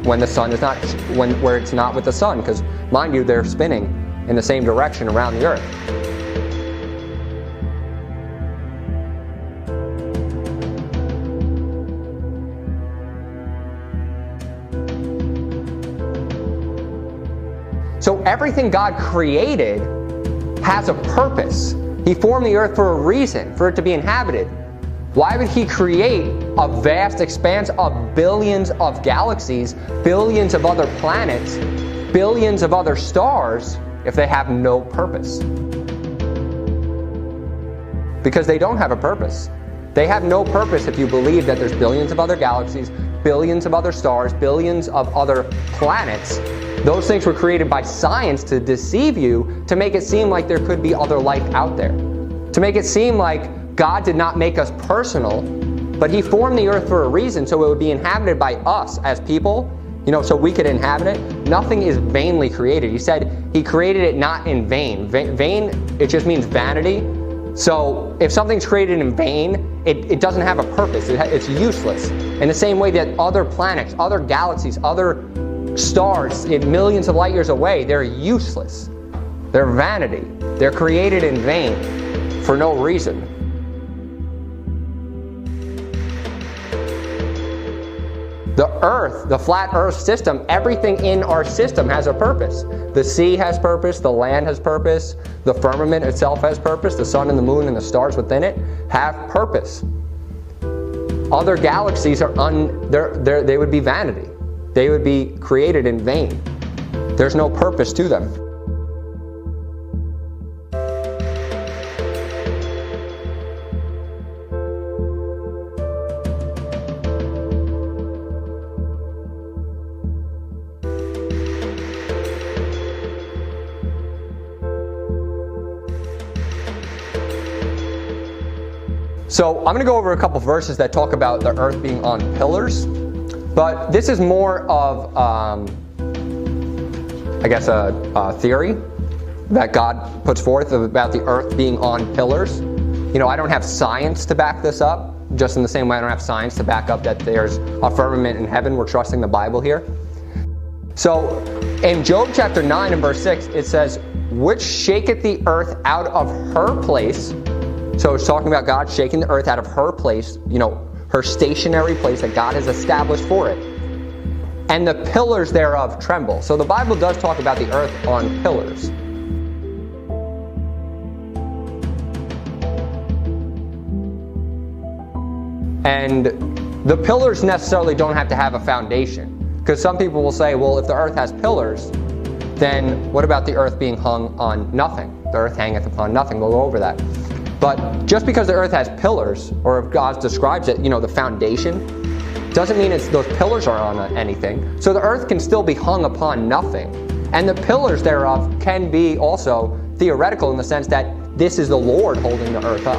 when the sun is not, where it's not with the sun, because mind you, they're spinning in the same direction around the earth. So everything God created has a purpose. He formed the earth for a reason, for it to be inhabited. Why would he create a vast expanse of billions of galaxies, billions of other planets, billions of other stars, if they have no purpose? Because they don't have a purpose. They have no purpose if you believe that there's billions of other galaxies, billions of other stars, billions of other planets. Those things were created by science to deceive you, to make it seem like there could be other life out there. To make it seem like God did not make us personal, but he formed the earth for a reason, so it would be inhabited by us as people, so we could inhabit it. Nothing is vainly created. He said he created it not in vain. Vain, it just means vanity. So if something's created in vain, it doesn't have a purpose. It's useless. In the same way that other planets, other galaxies, other stars millions of light years away, they're useless. They're vanity. They're created in vain for no reason. The earth, the flat earth system, everything in our system has a purpose. The sea has purpose, the land has purpose, the firmament itself has purpose, the sun and the moon and the stars within it have purpose. Other galaxies are they would be vanity. They would be created in vain. There's no purpose to them. So I'm going to go over a couple verses that talk about the earth being on pillars, but this is more of, a theory that God puts forth about the earth being on pillars. I don't have science to back this up, just in the same way I don't have science to back up that there's a firmament in heaven. We're trusting the Bible here. So in Job chapter 9 and verse 6, it says, which shaketh the earth out of her place. So it's talking about God shaking the earth out of her place, her stationary place that God has established for it. And the pillars thereof tremble. So the Bible does talk about the earth on pillars. And the pillars necessarily don't have to have a foundation. Because some people will say, well, if the earth has pillars, then what about the earth being hung on nothing? The earth hangeth upon nothing. We'll go over that. But just because the earth has pillars, or if God describes it, the foundation, doesn't mean those pillars are on anything. So the earth can still be hung upon nothing. And the pillars thereof can be also theoretical in the sense that this is the Lord holding the earth up.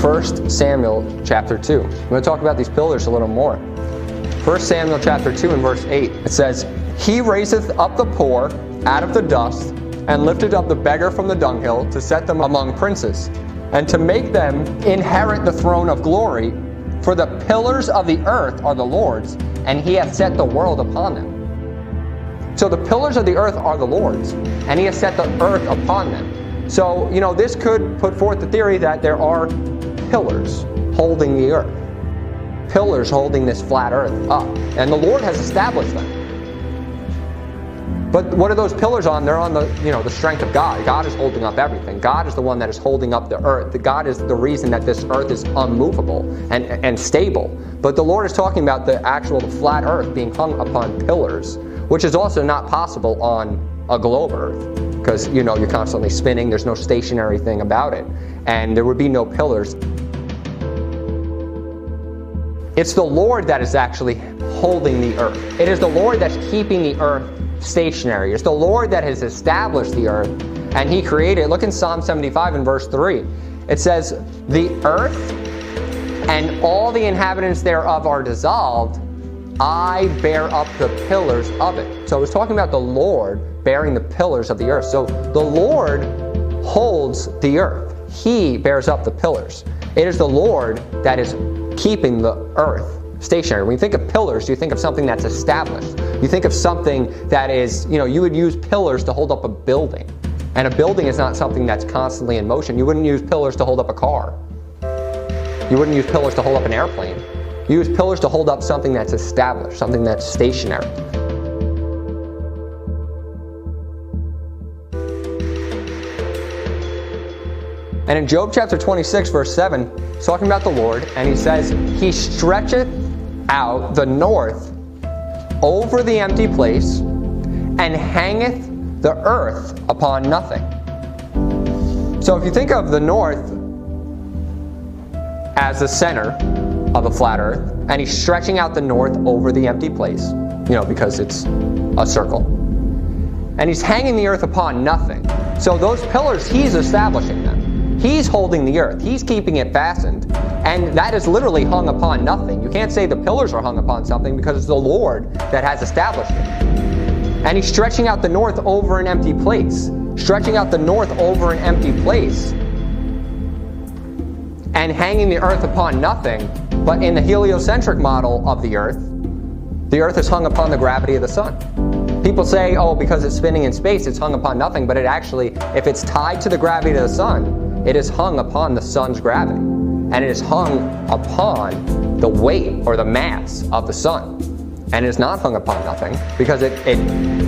1 Samuel chapter 2. I'm going to talk about these pillars a little more. 1 Samuel chapter 2 and verse 8. It says, he raiseth up the poor out of the dust, and lifted up the beggar from the dunghill, to set them among princes, and to make them inherit the throne of glory. For the pillars of the earth are the Lord's, and he hath set the world upon them. So the pillars of the earth are the Lord's, and he has set the earth upon them. So, this could put forth the theory that there are pillars holding the earth. Pillars holding this flat earth up. And the Lord has established them. But what are those pillars on? They're on the strength of God. God is holding up everything. God is the one that is holding up the earth. God is the reason that this earth is unmovable and stable. But the Lord is talking about the actual flat earth being hung upon pillars, which is also not possible on a globe earth, because you're constantly spinning. There's no stationary thing about it, and there would be no pillars. It's the Lord that is actually holding the earth. It is the Lord that's keeping the earth stationary. It's the Lord that has established the earth, and he created it. Look in Psalm 75 and verse 3. It says, the earth and all the inhabitants thereof are dissolved, I bear up the pillars of it. So it's talking about the Lord bearing the pillars of the earth. So the Lord holds the earth. He bears up the pillars. It is the Lord that is keeping the earth stationary. When you think of pillars, you think of something that's established. You think of something that is, you would use pillars to hold up a building. And a building is not something that's constantly in motion. You wouldn't use pillars to hold up a car. You wouldn't use pillars to hold up an airplane. You use pillars to hold up something that's established, something that's stationary. And in Job chapter 26, verse 7, he's talking about the Lord, and he says, He stretcheth out the north over the empty place, and hangeth the earth upon nothing. So if you think of the north as the center of a flat earth, and he's stretching out the north over the empty place, because it's a circle. And he's hanging the earth upon nothing. So those pillars, he's establishing them. He's holding the earth. He's keeping it fastened. And that is literally hung upon nothing. You can't say the pillars are hung upon something because it's the Lord that has established it. And he's stretching out the north over an empty place. Stretching out the north over an empty place. And hanging the earth upon nothing. But in the heliocentric model of the earth is hung upon the gravity of the sun. People say, because it's spinning in space, it's hung upon nothing. But it actually, if it's tied to the gravity of the sun, it is hung upon the sun's gravity. And it is hung upon the weight or the mass of the sun. And it is not hung upon nothing because it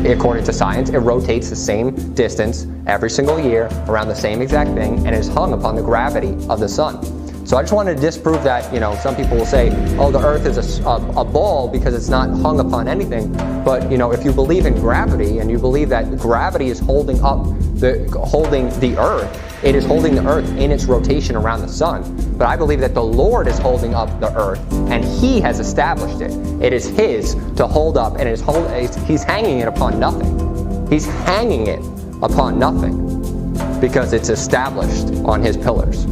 according to science, it rotates the same distance every single year around the same exact thing, and it is hung upon the gravity of the sun. So I just wanted to disprove that, some people will say, the earth is a ball because it's not hung upon anything. But, if you believe in gravity and you believe that gravity is holding the earth, it is holding the earth in its rotation around the sun. But I believe that the Lord is holding up the earth and He has established it. It is His to hold up, and He's hanging it upon nothing. He's hanging it upon nothing because it's established on His pillars.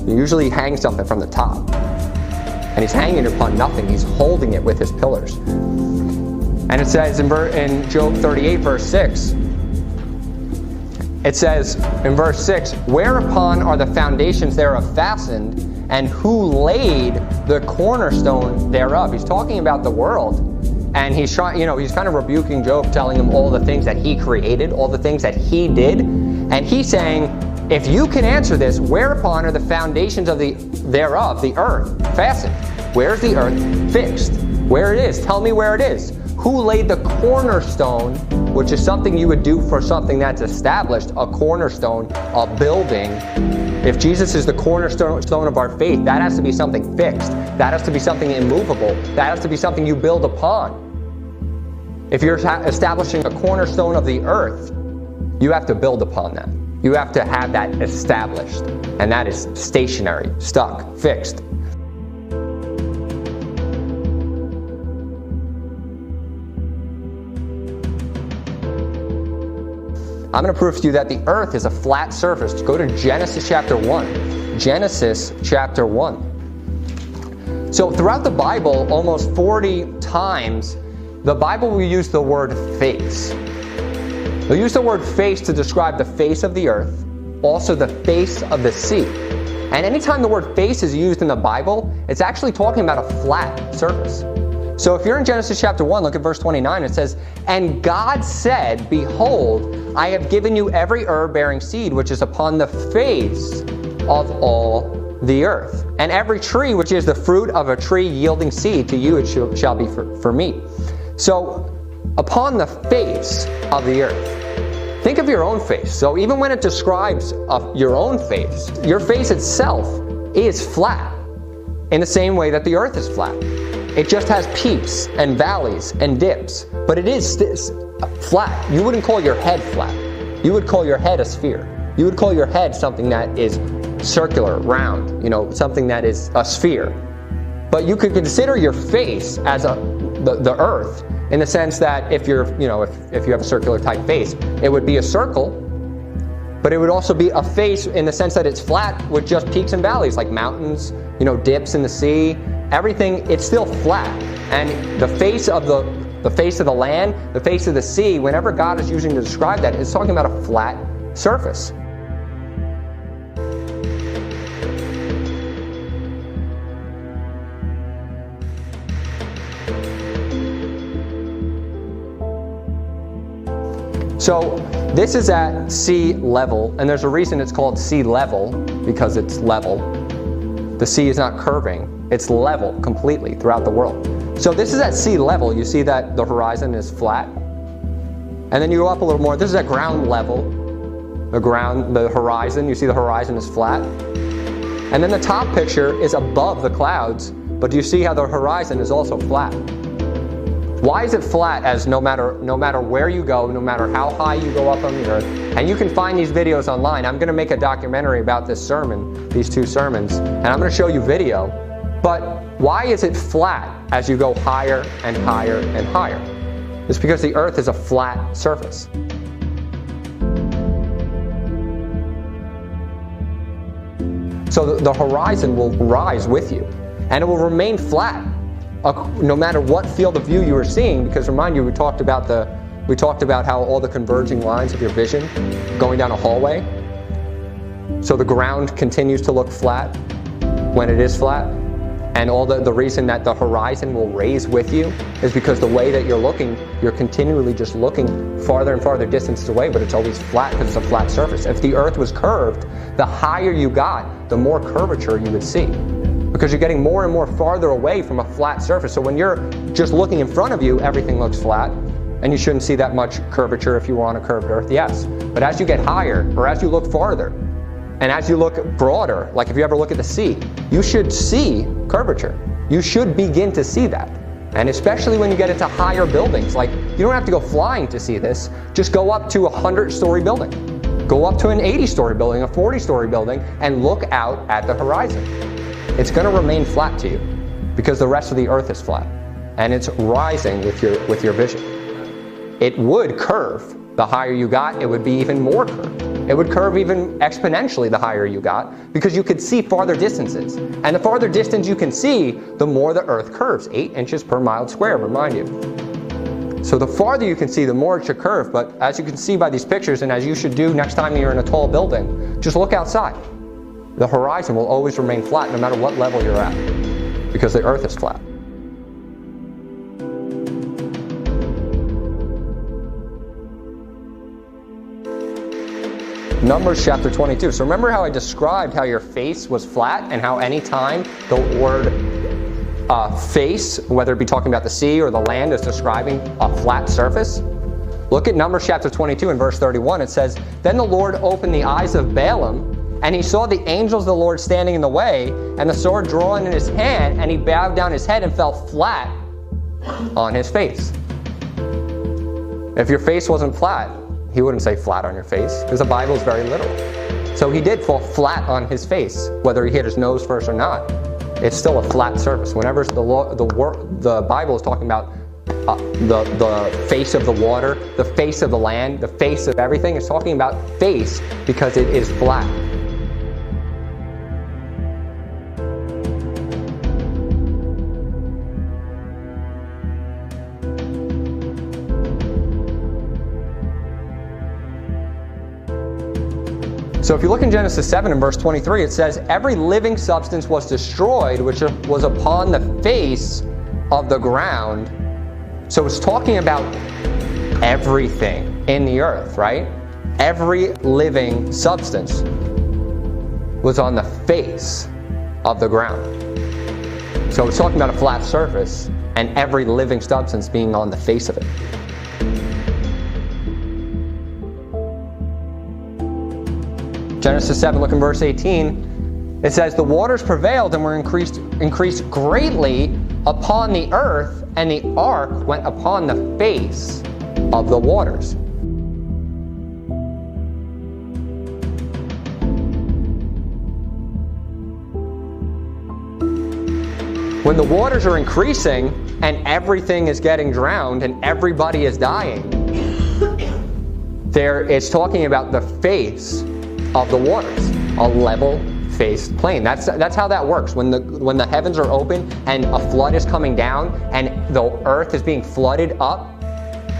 He usually hangs something from the top. And he's hanging it upon nothing. He's holding it with his pillars. And it says in Job 38, verse 6, it says in verse 6, whereupon are the foundations thereof fastened, and who laid the cornerstone thereof? He's talking about the world. And he's trying, he's kind of rebuking Job, telling him all the things that he created, all the things that he did. And he's saying, if you can answer this, whereupon are the foundations thereof, the earth, fastened? Where's the earth fixed? Where it is? Tell me where it is. Who laid the cornerstone, which is something you would do for something that's established, a cornerstone, a building. If Jesus is the cornerstone of our faith, that has to be something fixed. That has to be something immovable. That has to be something you build upon. If you're establishing a cornerstone of the earth, you have to build upon that. You have to have that established, and that is stationary, stuck, fixed. I'm going to prove to you that the earth is a flat surface. Go to Genesis chapter 1. Genesis chapter 1. So throughout the Bible, almost 40 times, the Bible will use the word face. They'll use the word face to describe the face of the earth, also the face of the sea. And anytime the word face is used in the Bible, it's actually talking about a flat surface. So if you're in Genesis chapter 1, look at verse 29, it says, and God said, behold, I have given you every herb bearing seed, which is upon the face of all the earth. And every tree, which is the fruit of a tree yielding seed, to you it shall be for meat. So, upon the face of the earth. Think of your own face. So even when it describes your own face, your face itself is flat in the same way that the earth is flat. It just has peaks and valleys and dips, but it is flat. You wouldn't call your head flat. You would call your head a sphere. You would call your head something that is circular, round, something that is a sphere. But you could consider your face as the the Earth, in the sense that if you're, if you have a circular type face, it would be a circle, but it would also be a face in the sense that it's flat with just peaks and valleys, like mountains, dips in the sea, everything. It's still flat, and the face of the land, the face of the sea, whenever God is using to describe that, it's talking about a flat surface. So this is at sea level, and there's a reason it's called sea level, because it's level. The sea is not curving, it's level completely throughout the world. So this is at sea level. You see that the horizon is flat. And then you go up a little more. This is at ground level. The horizon, you see the horizon is flat. And then the top picture is above the clouds, but do you see how the horizon is also flat? Why is it flat? As no matter where you go, no matter how high you go up on the earth, and you can find these videos online. I'm going to make a documentary about this sermon, these two sermons, and I'm going to show you video. But why is it flat as you go higher and higher and higher? It's because the earth is a flat surface. So the horizon will rise with you, and it will remain flat no matter what field of view you are seeing, because remind you, we talked about how all the converging lines of your vision going down a hallway. So the ground continues to look flat when it is flat, and all the reason that the horizon will raise with you is because the way that you're looking, you're continually just looking farther and farther distances away, but it's always flat because it's a flat surface. If the earth was curved, the higher you got, the more curvature you would see, because you're getting more and more farther away from a flat surface. So when you're just looking in front of you, everything looks flat, and you shouldn't see that much curvature if you were on a curved earth, yes. But as you get higher, or as you look farther, and as you look broader, like if you ever look at the sea, you should see curvature. You should begin to see that. And especially when you get into higher buildings, like you don't have to go flying to see this, just go up to a 100-story building. Go up to an 80-story building, a 40-story building, and look out at the horizon. It's going to remain flat to you because the rest of the earth is flat, and it's rising with your vision. It would curve. The higher you got, it would be even more curved. It would curve even exponentially the higher you got, because you could see farther distances. And the farther distance you can see, the more the earth curves. 8 inches per mile square, remind you. So the farther you can see, the more it should curve. But as you can see by these pictures, and as you should do next time you're in a tall building, just look outside. The horizon will always remain flat no matter what level you're at, because the earth is flat. Numbers chapter 22. So remember how I described how your face was flat, and how any time the word face, whether it be talking about the sea or the land, is describing a flat surface? Look at Numbers chapter 22 and verse 31. It says, "Then the Lord opened the eyes of Balaam, and he saw the angels of the Lord standing in the way, and the sword drawn in his hand, and he bowed down his head and fell flat on his face." If your face wasn't flat, he wouldn't say flat on your face, because the Bible is very literal. So he did fall flat on his face, whether he hit his nose first or not. It's still a flat surface. Whenever the Bible is talking about the face of the water, the face of the land, the face of everything, it's talking about face because it is flat. So if you look in Genesis 7 and verse 23, it says, "Every living substance was destroyed, which was upon the face of the ground." So it's talking about everything in the earth, right? Every living substance was on the face of the ground. So it's talking about a flat surface, and every living substance being on the face of it. Genesis 7, look in verse 18. It says, "The waters prevailed and were increased greatly upon the earth, and the ark went upon the face of the waters." When the waters are increasing and everything is getting drowned and everybody is dying, it's talking about the face of the waters, a level-faced plain. That's how that works. When the heavens are open and a flood is coming down and the earth is being flooded up,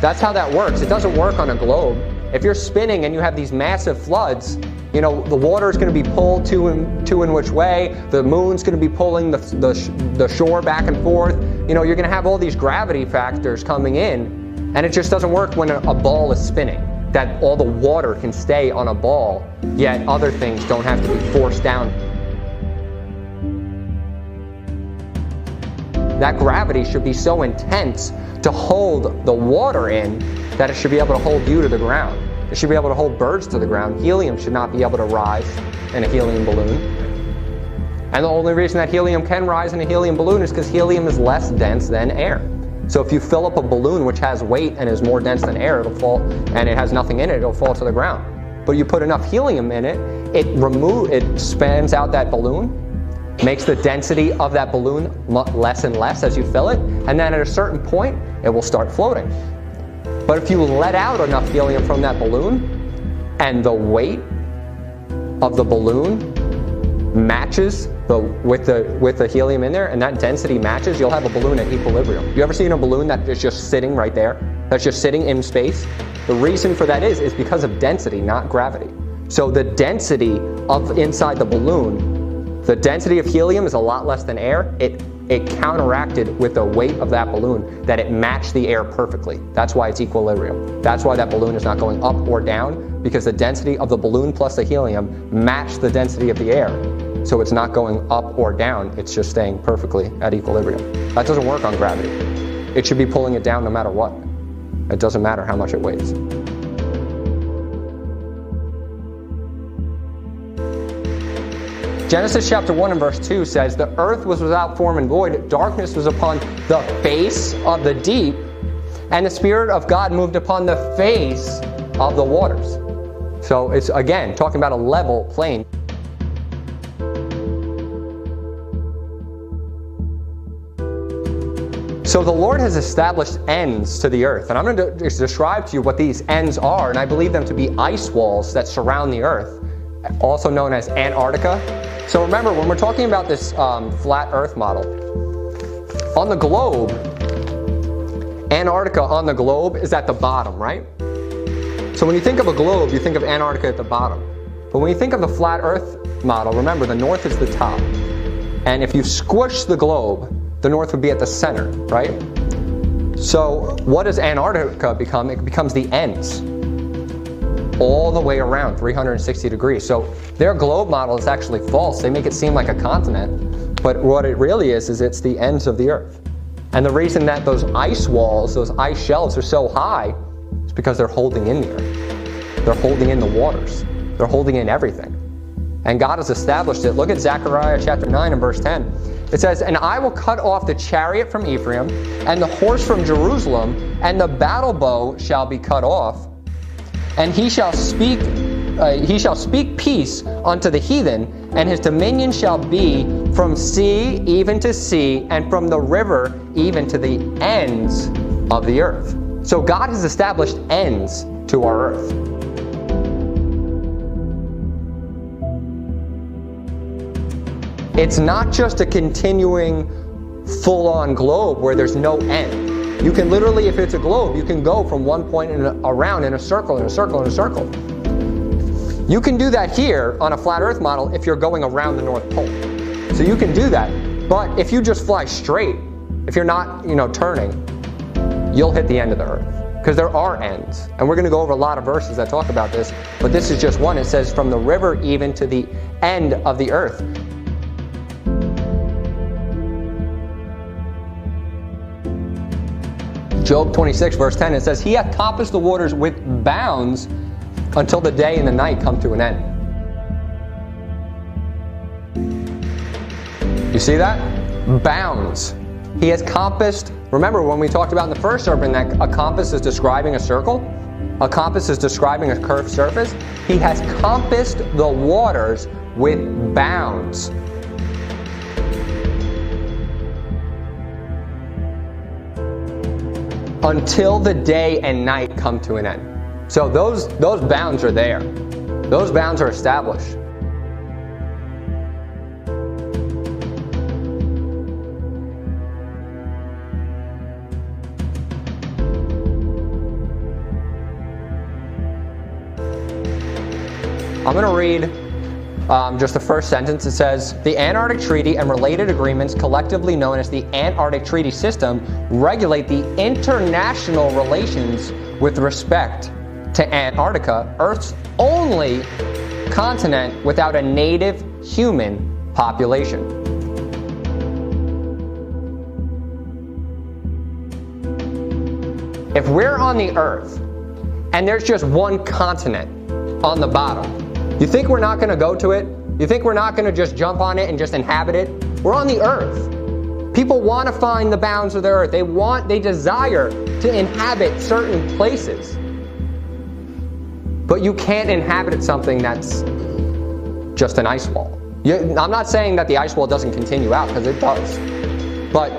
that's how that works. It doesn't work on a globe. If you're spinning and you have these massive floods, the water is going to be pulled to and which way. The moon's going to be pulling the shore back and forth. You're going to have all these gravity factors coming in, and it just doesn't work when a ball is spinning. That all the water can stay on a ball, yet other things don't have to be forced down. That gravity should be so intense to hold the water in that it should be able to hold you to the ground. It should be able to hold birds to the ground. Helium should not be able to rise in a helium balloon. And the only reason that helium can rise in a helium balloon is because helium is less dense than air. So if you fill up a balloon which has weight and is more dense than air, it'll fall, and it has nothing in it, it'll fall to the ground. But you put enough helium in it, it spans out that balloon, makes the density of that balloon less and less as you fill it, and then at a certain point, it will start floating. But if you let out enough helium from that balloon, and the weight of the balloon matches with the helium in there, and that density matches, you'll have a balloon at equilibrium. You ever seen a balloon that is just sitting right there? That's just sitting in space? The reason for that is because of density, not gravity. So the density of inside the balloon, the density of helium is a lot less than air. It counteracted with the weight of that balloon that it matched the air perfectly. That's why it's equilibrium. That's why that balloon is not going up or down, because the density of the balloon plus the helium matched the density of the air. So it's not going up or down, it's just staying perfectly at equilibrium. That doesn't work on gravity. It should be pulling it down no matter what. It doesn't matter how much it weighs. Genesis chapter 1 and verse 2 says, "The earth was without form and void, darkness was upon the face of the deep, and the Spirit of God moved upon the face of the waters." So it's, again, talking about a level plane. So the Lord has established ends to the earth, and I'm going to describe to you what these ends are, and I believe them to be ice walls that surround the earth, also known as Antarctica. So remember, when we're talking about this flat earth model, on the globe, Antarctica on the globe is at the bottom, right? So when you think of a globe, you think of Antarctica at the bottom. But when you think of the flat earth model, remember the north is the top. And if you squish the globe, the north would be at the center, right? So what does Antarctica become? It becomes the ends, all the way around 360 degrees. So their globe model is actually false. They make it seem like a continent, but what it really is it's the ends of the earth. And the reason that those ice walls, those ice shelves are so high is because they're holding in the earth. They're holding in the waters. They're holding in everything. And God has established it. Look at Zechariah chapter 9 and verse 10. It says, "And I will cut off the chariot from Ephraim, and the horse from Jerusalem, and the battle bow shall be cut off. And he shall speak peace unto the heathen, and his dominion shall be from sea even to sea, and from the river even to the ends of the earth." So God has established ends to our earth. It's not just a continuing full-on globe where there's no end. You can literally, if it's a globe, you can go from one point around in a circle, in a circle, in a circle. You can do that here on a flat earth model if you're going around the North Pole. So you can do that. But if you just fly straight, if you're not, turning, you'll hit the end of the earth. Because there are ends. And we're going to go over a lot of verses that talk about this. But this is just one. It says, from the river even to the end of the earth. Job 26 verse 10, it says, "He hath compassed the waters with bounds until the day and the night come to an end." You see that? Bounds. He has compassed. Remember when we talked about in the first sermon that a compass is describing a circle? A compass is describing a curved surface. He has compassed the waters with bounds. until the day and night come to an end. So those bounds are there. Those bounds are established. I'm going to read just the first sentence. It says, the Antarctic Treaty and related agreements, collectively known as the Antarctic Treaty System, regulate the international relations with respect to Antarctica, Earth's only continent without a native human population. If we're on the Earth and there's just one continent on the bottom, you think we're not going to go to it? You think we're not going to just jump on it and just inhabit it? We're on the Earth. People want to find the bounds of the Earth. They desire to inhabit certain places. But you can't inhabit something that's just an ice wall. I'm not saying that the ice wall doesn't continue out, because it does. But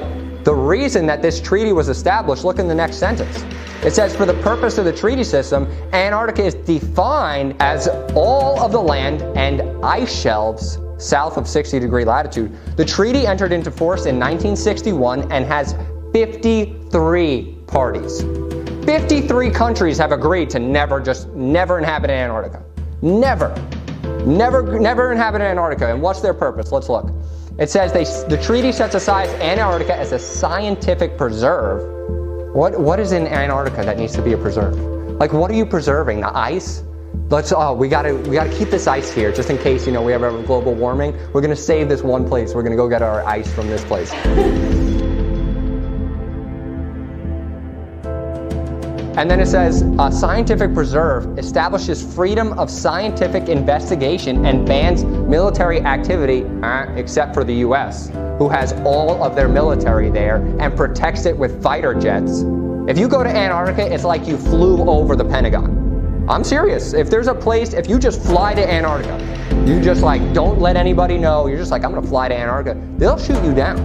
the reason that this treaty was established, look in the next sentence. It says, for the purpose of the treaty system, Antarctica is defined as all of the land and ice shelves south of 60-degree latitude. The treaty entered into force in 1961 and has 53 parties. 53 countries have agreed to never inhabit Antarctica. Never inhabit Antarctica. And what's their purpose? Let's look. It says the treaty sets aside Antarctica as a scientific preserve. What is in Antarctica that needs to be a preserve? Like, what are you preserving? The ice? We gotta keep this ice here just in case, we have a global warming. We're gonna save this one place. We're gonna go get our ice from this place. And then it says, a scientific preserve establishes freedom of scientific investigation and bans military activity, except for the U.S., who has all of their military there and protects it with fighter jets. If you go to Antarctica, it's like you flew over the Pentagon. I'm serious. If there's a place, if you just fly to Antarctica, you just don't let anybody know, you're just I'm gonna fly to Antarctica, they'll shoot you down.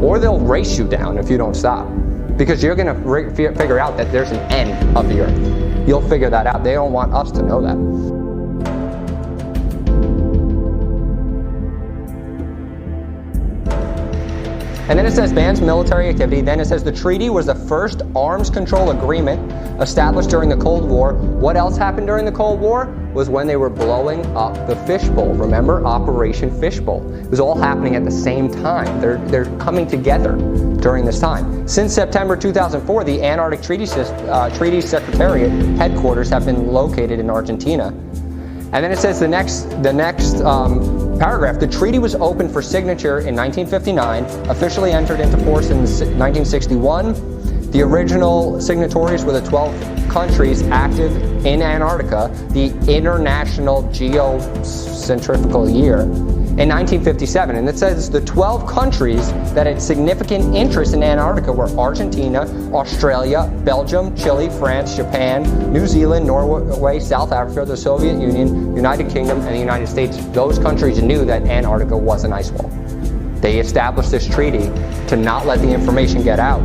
Or they'll race you down if you don't stop. Because you're going to figure out that there's an end of the Earth. You'll figure that out. They don't want us to know that. And then it says bans military activity. Then it says the treaty was the first arms control agreement established during the Cold War. What else happened during the Cold War? Was when they were blowing up the fishbowl. Remember Operation Fishbowl? It was all happening at the same time. They're coming together during this time. Since September 2004, the Antarctic Treaty Secretariat headquarters have been located in Argentina. And then it says the next paragraph, the treaty was opened for signature in 1959, officially entered into force in 1961. The original signatories were the 12 countries active in Antarctica, the International Geocentrical Year, in 1957. And it says the 12 countries that had significant interest in Antarctica were Argentina, Australia, Belgium, Chile, France, Japan, New Zealand, Norway, South Africa, the Soviet Union, United Kingdom, and the United States. Those countries knew that Antarctica was an ice wall. They established this treaty to not let the information get out.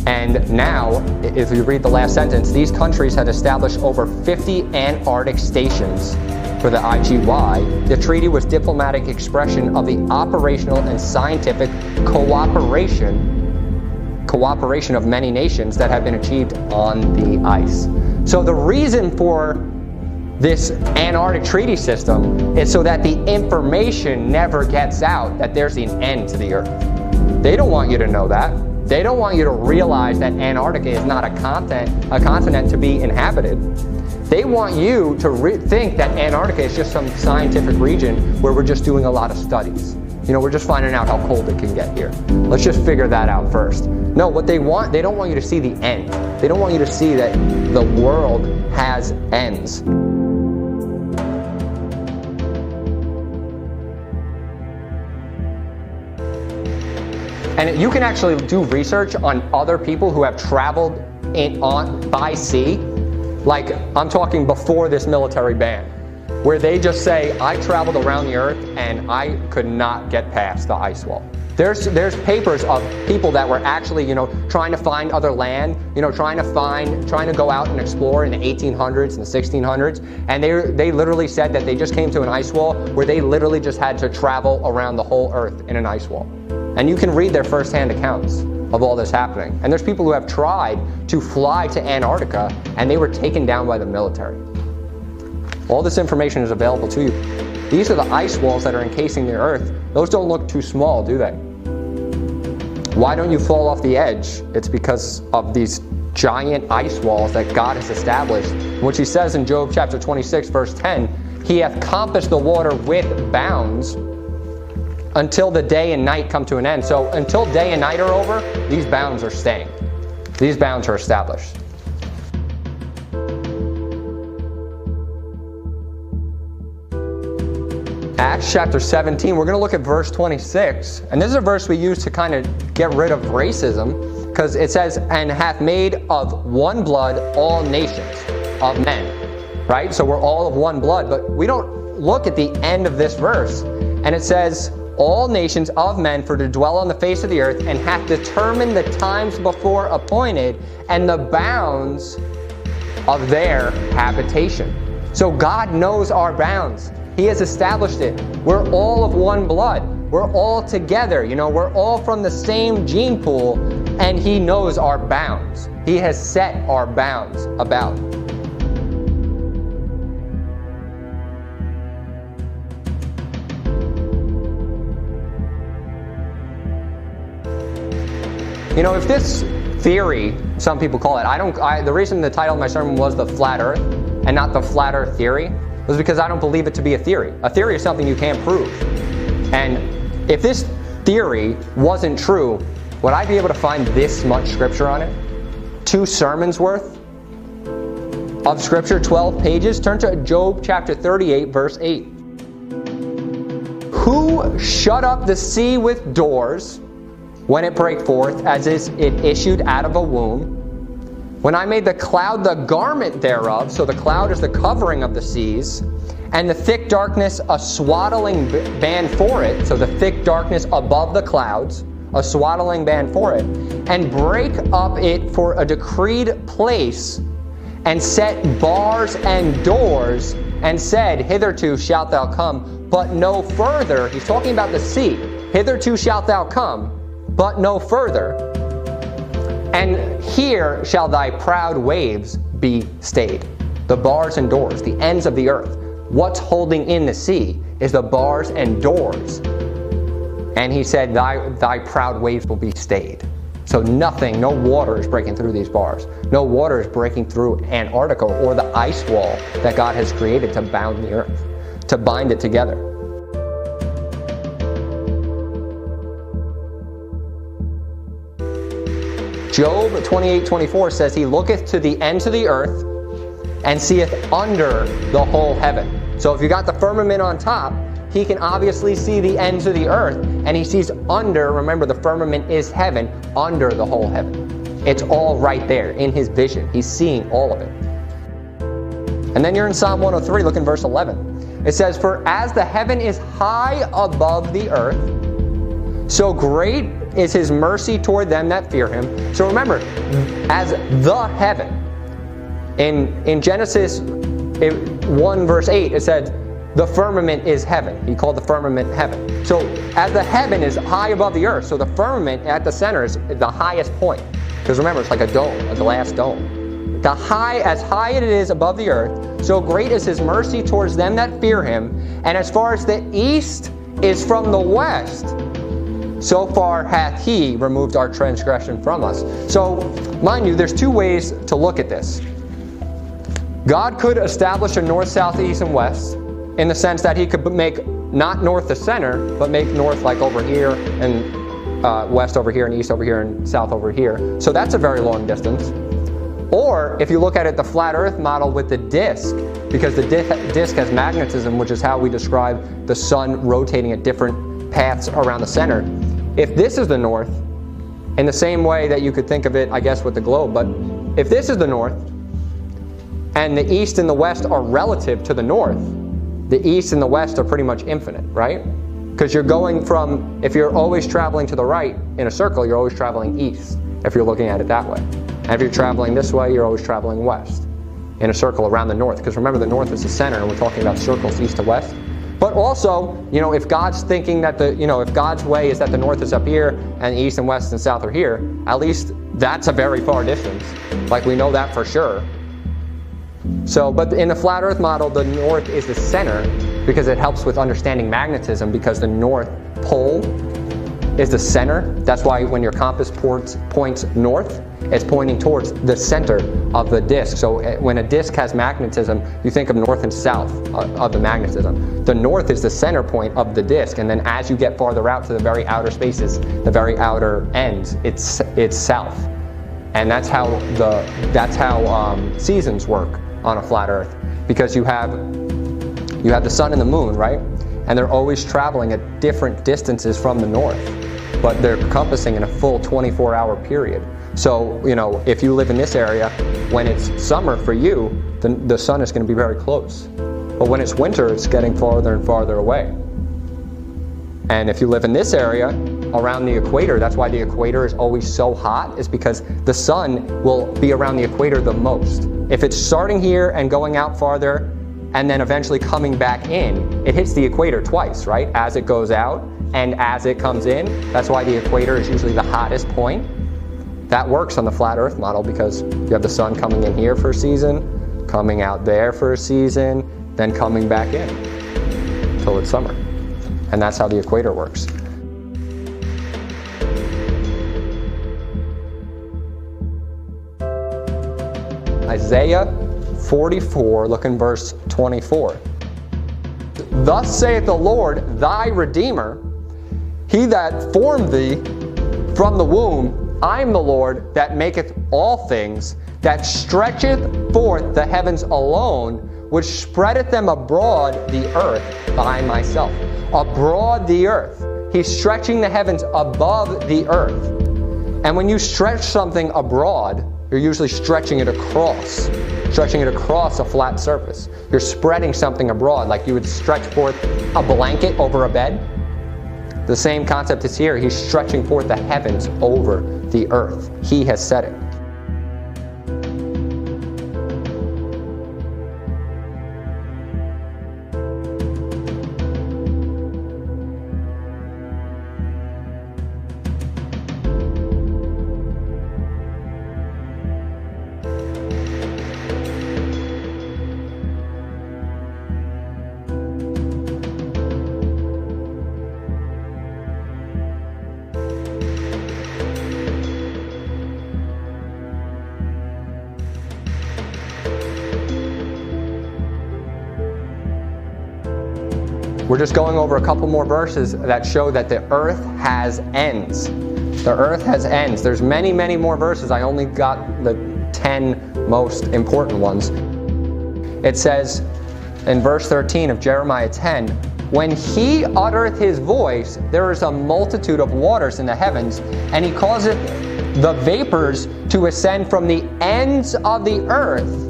And now, if you read the last sentence, these countries had established over 50 Antarctic stations for the IGY. The treaty was diplomatic expression of the operational and scientific cooperation of many nations that have been achieved on the ice. So the reason for this Antarctic treaty system is so that the information never gets out that there's an end to the Earth. They don't want you to know that. They don't want you to realize that Antarctica is not a continent to be inhabited. They want you to think that Antarctica is just some scientific region where we're just doing a lot of studies. We're just finding out how cold it can get here. Let's just figure that out first. No, what they don't want you to see the end. They don't want you to see that the world has ends. And you can actually do research on other people who have traveled by sea. Like, I'm talking before this military ban. where they just say, I traveled around the earth and I could not get past the ice wall. There's papers of people that were actually, trying to find other land, trying to go out and explore in the 1800s and the 1600s, and they literally said that they just came to an ice wall where they literally just had to travel around the whole earth in an ice wall. And you can read their firsthand accounts of all this happening. And there's people who have tried to fly to Antarctica and they were taken down by the military. All this information is available to you. These are the ice walls that are encasing the earth. Those don't look too small, do they? Why don't you fall off the edge? It's because of these giant ice walls that God has established, which he says in Job chapter 26, verse 10, he hath compassed the water with bounds until the day and night come to an end. So until day and night are over, these bounds are staying. These bounds are established. Acts chapter 17, we're going to look at verse 26. And this is a verse we use to kind of get rid of racism, because it says, and hath made of one blood all nations of men. Right? So we're all of one blood, but we don't look at the end of this verse. And it says, all nations of men for to dwell on the face of the earth, and hath determined the times before appointed and the bounds of their habitation. So God knows our bounds. He has established it. We're all of one blood. We're all together. We're all from the same gene pool, and he knows our bounds. He has set our bounds about. If this theory, some people call it, the reason the title of my sermon was The Flat Earth and not The Flat Earth Theory was because I don't believe it to be a theory. A theory is something you can't prove. And if this theory wasn't true, would I be able to find this much scripture on it? 2 sermons worth of scripture, 12 pages? Turn to Job chapter 38, verse 8. Who shut up the sea with doors when it brake forth, as is it issued out of a womb? When I made the cloud the garment thereof, so the cloud is the covering of the seas, and the thick darkness a swaddling band for it, so the thick darkness above the clouds, a swaddling band for it, and break up it for a decreed place, and set bars and doors, and said, hitherto shalt thou come, but no further. He's talking about the sea. Hitherto shalt thou come, but no further. And here shall thy proud waves be stayed. The bars and doors, the ends of the earth. What's holding in the sea is the bars and doors. And he said, thy proud waves will be stayed. So nothing, no water is breaking through these bars. No water is breaking through Antarctica or the ice wall that God has created to bound the earth, to bind it together. Job 28:24 says, he looketh to the ends of the earth and seeth under the whole heaven. So if you got the firmament on top, he can obviously see the ends of the earth, and he sees under, remember the firmament is heaven, under the whole heaven. It's all right there in his vision. He's seeing all of it. And then you're in Psalm 103, look in verse 11. It says, for as the heaven is high above the earth, so great is his mercy toward them that fear him. So remember, as the heaven, in Genesis 1 verse 8, it said, the firmament is heaven. He called the firmament heaven. So as the heaven is high above the earth, so the firmament at the center is the highest point. Because remember, it's like a dome, a glass dome. As high it is above the earth, so great is his mercy towards them that fear him. And as far as the east is from the west, so far hath he removed our transgression from us. So, mind you, there's 2 ways to look at this. God could establish a north, south, east, and west, in the sense that he could make not north the center, but make north like over here, and west over here, and east over here, and south over here. So that's a very long distance. Or, if you look at it, the flat earth model with the disk, because the disk has magnetism, which is how we describe the sun rotating at different paths around the center. If this is the north, in the same way that you could think of it, I guess, with the globe, but if this is the north, and the east and the west are relative to the north, the east and the west are pretty much infinite, right? Because you're going from, if you're always traveling to the right in a circle, you're always traveling east, if you're looking at it that way. And if you're traveling this way, you're always traveling west in a circle around the north. Because remember, the north is the center, and we're talking about circles east to west. But also, if God's thinking that if God's way is that the north is up here and east and west and south are here, at least that's a very far distance. Like, we know that for sure. So, but in the flat earth model, the north is the center because it helps with understanding magnetism, because the north pole is the center. That's why when your compass points north, it's pointing towards the center of the disk. So when a disk has magnetism, you think of north and south of the magnetism. The north is the center point of the disk, and then as you get farther out to the very outer spaces, the very outer ends, it's south. And that's how seasons work on a flat earth, because you have the sun and the moon, right? And they're always traveling at different distances from the north, but they're compassing in a full 24-hour period. So, if you live in this area, when it's summer for you, the sun is going to be very close. But when it's winter, it's getting farther and farther away. And if you live in this area, around the equator, that's why the equator is always so hot, is because the sun will be around the equator the most. If it's starting here and going out farther, and then eventually coming back in, it hits the equator twice, right? As it goes out and as it comes in. That's why the equator is usually the hottest point. That works on the flat earth model, because you have the sun coming in here for a season, coming out there for a season, then coming back in until it's summer. And that's how the equator works. Isaiah 44, look in verse 24. Thus saith the Lord, thy Redeemer, he that formed thee from the womb. I am the Lord that maketh all things, that stretcheth forth the heavens alone, which spreadeth them abroad the earth by myself. Abroad the earth. He's stretching the heavens above the earth. And when you stretch something abroad, you're usually stretching it across a flat surface. You're spreading something abroad, like you would stretch forth a blanket over a bed. The same concept is here. He's stretching forth the heavens over the earth. He has said it. We're just going over a couple more verses that show that the earth has ends. The earth has ends. There's many, many more verses. I only got the 10 most important ones. It says in verse 13 of Jeremiah 10, when he uttereth his voice, there is a multitude of waters in the heavens, and he causeth the vapors to ascend from the ends of the earth.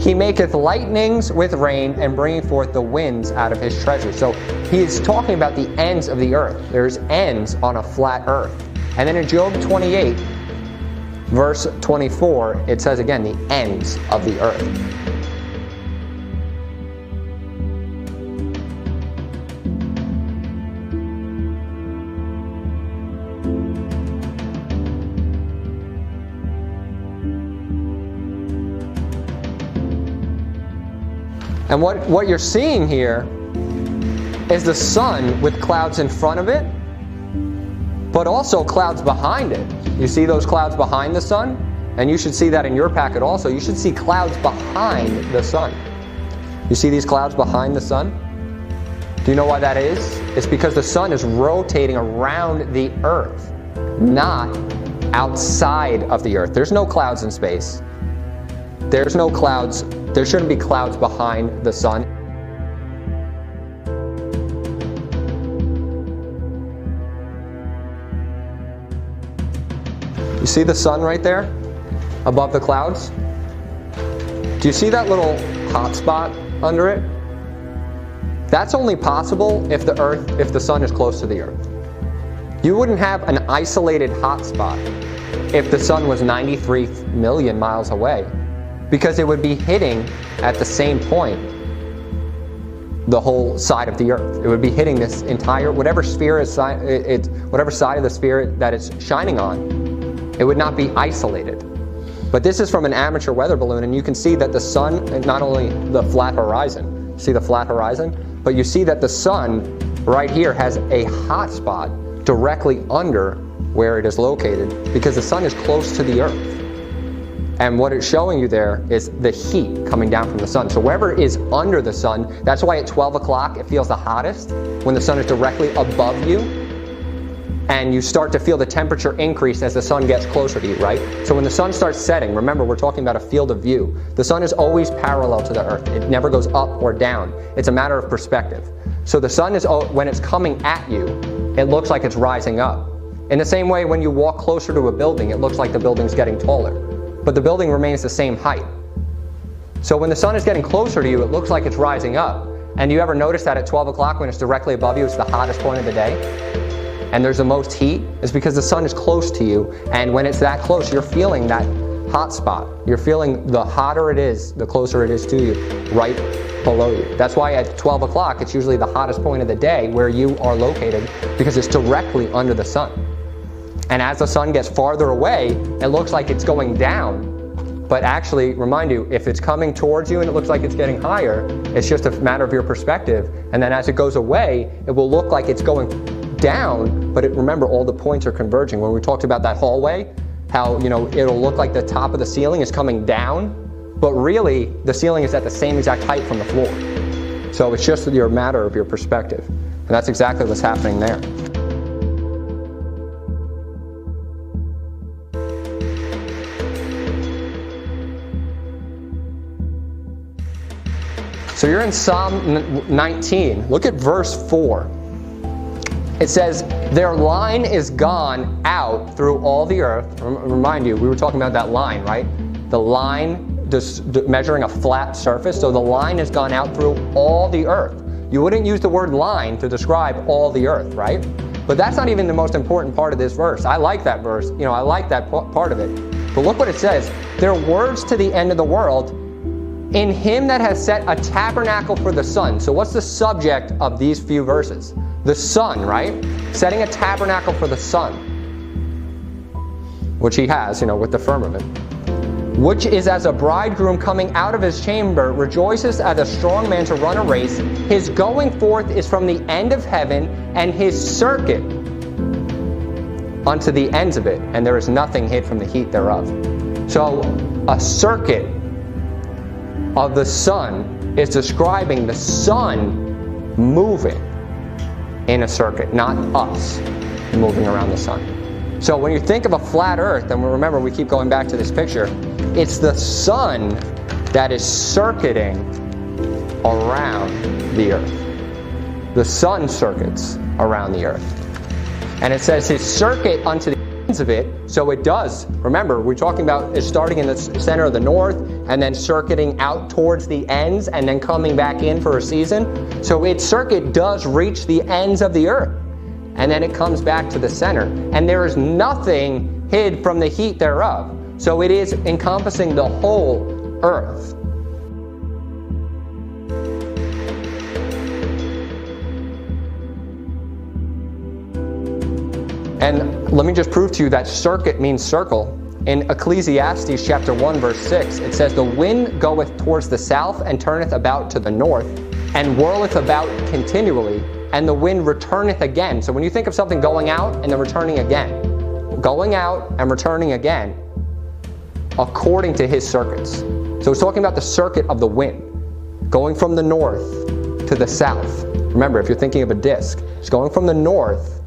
He maketh lightnings with rain, and bringing forth the winds out of his treasure. So he is talking about the ends of the earth. There's ends on a flat earth. And then in Job 28, verse 24, it says again, the ends of the earth. And what you're seeing here is the sun with clouds in front of it, but also clouds behind it. You see those clouds behind the sun? And you should see that in your packet also. You should see clouds behind the sun. You see these clouds behind the sun? Do you know why that is? It's because the sun is rotating around the earth, not outside of the earth. There's no clouds in space. There's no clouds. There shouldn't be clouds behind the sun. You see the sun right there above the clouds? Do you see that little hot spot under it? That's only possible if the sun is close to the Earth. You wouldn't have an isolated hotspot if the sun was 93 million miles away, because it would be hitting at the same point the whole side of the Earth. It would be hitting this entire, whatever side of the sphere that it's shining on. It would not be isolated. But this is from an amateur weather balloon, and you can see that the sun, not only the flat horizon, see the flat horizon, but you see that the sun right here has a hot spot directly under where it is located, because the sun is close to the Earth. And what it's showing you there is the heat coming down from the sun. So wherever is under the sun, that's why at 12 o'clock it feels the hottest, when the sun is directly above you, and you start to feel the temperature increase as the sun gets closer to you, right? So when the sun starts setting, remember we're talking about a field of view. The sun is always parallel to the Earth. It never goes up or down. It's a matter of perspective. So the sun is, when it's coming at you, it looks like it's rising up. In the same way, when you walk closer to a building, it looks like the building's getting taller, but the building remains the same height. So when the sun is getting closer to you, it looks like it's rising up. And do you ever notice that at 12 o'clock when it's directly above you, it's the hottest point of the day? And there's the most heat? It's because the sun is close to you, and when it's that close, you're feeling that hot spot. You're feeling the hotter it is, the closer it is to you, right below you. That's why at 12 o'clock, it's usually the hottest point of the day where you are located, because it's directly under the sun. And as the sun gets farther away, it looks like it's going down. But actually, remind you, if it's coming towards you and it looks like it's getting higher, it's just a matter of your perspective. And then as it goes away, it will look like it's going down, but remember, all the points are converging. When we talked about that hallway, how it'll look like the top of the ceiling is coming down, but really the ceiling is at the same exact height from the floor. So it's just a matter of your perspective. And that's exactly what's happening there. So you're in Psalm 19. Look at verse 4. It says, their line is gone out through all the earth. Remind you, we were talking about that line, right? The line just measuring a flat surface. So the line has gone out through all the earth. You wouldn't use the word line to describe all the earth, right? But that's not even the most important part of this verse. I like that verse. I like that part of it. But look what it says. Their words to the end of the world, in him that has set a tabernacle for the sun. So what's the subject of these few verses? The sun, right? Setting a tabernacle for the sun, which he has, with the firmament. Which is as a bridegroom coming out of his chamber, rejoices as a strong man to run a race. His going forth is from the end of heaven, and his circuit unto the ends of it, and there is nothing hid from the heat thereof. So a circuit of the sun is describing the sun moving in a circuit, not us moving around the sun. So when you think of a flat earth, and remember we keep going back to this picture, it's the sun that is circuiting around the earth. The sun circuits around the earth. And it says his circuit unto the ends of it, so it does. Remember, we're talking about it starting in the center of the north and then circuiting out towards the ends and then coming back in for a season. So its circuit does reach the ends of the earth. And then it comes back to the center. And there is nothing hid from the heat thereof. So it is encompassing the whole earth. And let me just prove to you that circuit means circle. In Ecclesiastes chapter 1 verse 6, it says, the wind goeth towards the south and turneth about to the north, and whirleth about continually, and the wind returneth again. So when you think of something going out and then returning again, going out and returning again, according to his circuits. So it's talking about the circuit of the wind, going from the north to the south. Remember, if you're thinking of a disc, it's going from the north,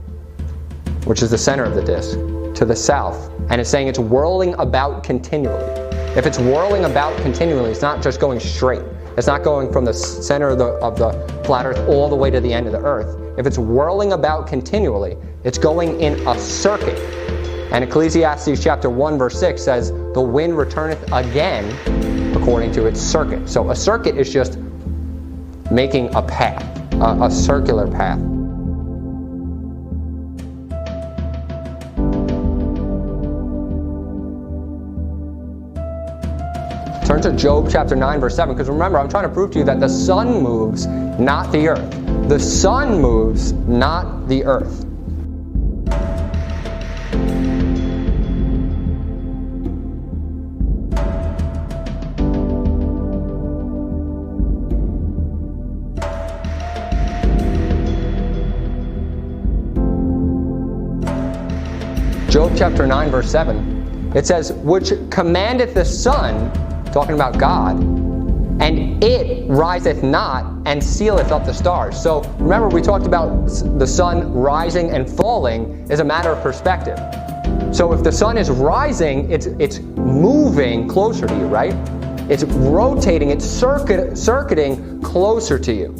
which is the center of the disc, to the south, and it's saying it's whirling about continually. If it's whirling about continually, it's not just going straight. It's not going from the center of the flat earth all the way to the end of the earth. If it's whirling about continually, it's going in a circuit. And Ecclesiastes chapter 1 verse 6 says, the wind returneth again according to its circuit. So a circuit is just making a path. a circular path. Turn to Job chapter 9, verse 7, because remember, I'm trying to prove to you that the sun moves, not the earth. The sun moves, not the earth. Job chapter 9, verse 7, it says, which commandeth the sun, talking about God, and it riseth not, and sealeth up the stars. So remember, we talked about the sun rising and falling is a matter of perspective. So if the sun is rising, it's moving closer to you, right? It's rotating, it's circuiting closer to you.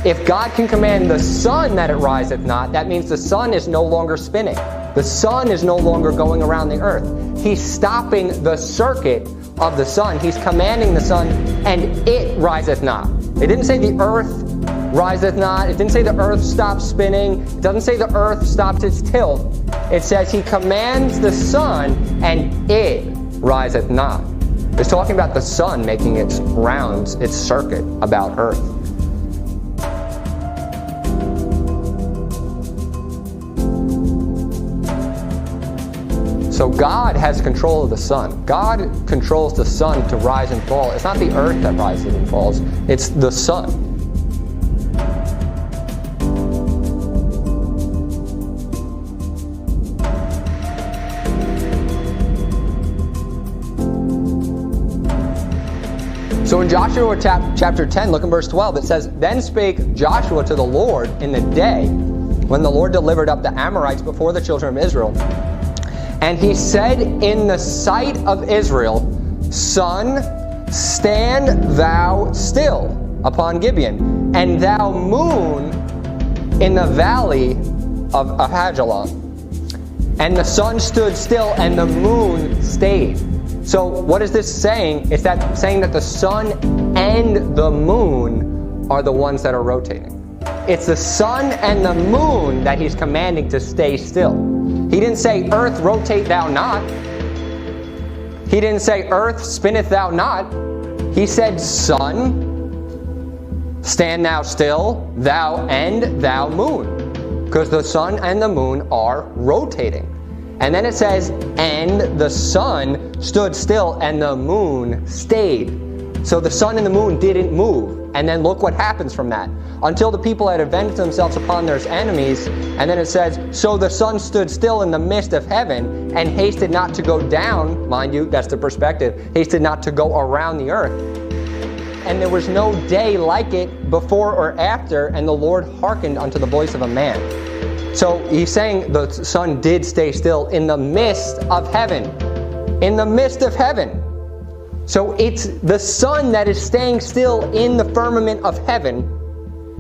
If God can command the sun that it riseth not, that means the sun is no longer spinning. The sun is no longer going around the earth. He's stopping the circuit of the sun. He's commanding the sun, and it riseth not. It didn't say the earth riseth not. It didn't say the earth stops spinning. It doesn't say the earth stops its tilt. It says he commands the sun, and it riseth not. It's talking about the sun making its rounds, its circuit about earth. So God has control of the sun. God controls the sun to rise and fall. It's not the earth that rises and falls, it's the sun. So in Joshua chapter 10, look in verse 12, it says, then spake Joshua to the Lord in the day when the Lord delivered up the Amorites before the children of Israel. And he said in the sight of Israel, sun, stand thou still upon Gibeon, and thou moon in the valley of Hajalon. And the sun stood still and the moon stayed. So what is this saying? It's that saying that the sun and the moon are the ones that are rotating. It's the sun and the moon that he's commanding to stay still. He didn't say, earth, rotate thou not. He didn't say, earth, spinneth thou not. He said, sun, stand thou still, thou and thou moon. Because the sun and the moon are rotating. And then it says, and the sun stood still and the moon stayed. So the sun and the moon didn't move. And then look what happens from that. Until the people had avenged themselves upon their enemies. And then it says, so the sun stood still in the midst of heaven and hasted not to go down. Mind you, that's the perspective. Hasted not to go around the earth. And there was no day like it before or after. And the Lord hearkened unto the voice of a man. So he's saying the sun did stay still in the midst of heaven. In the midst of heaven. So it's the sun that is staying still in the firmament of heaven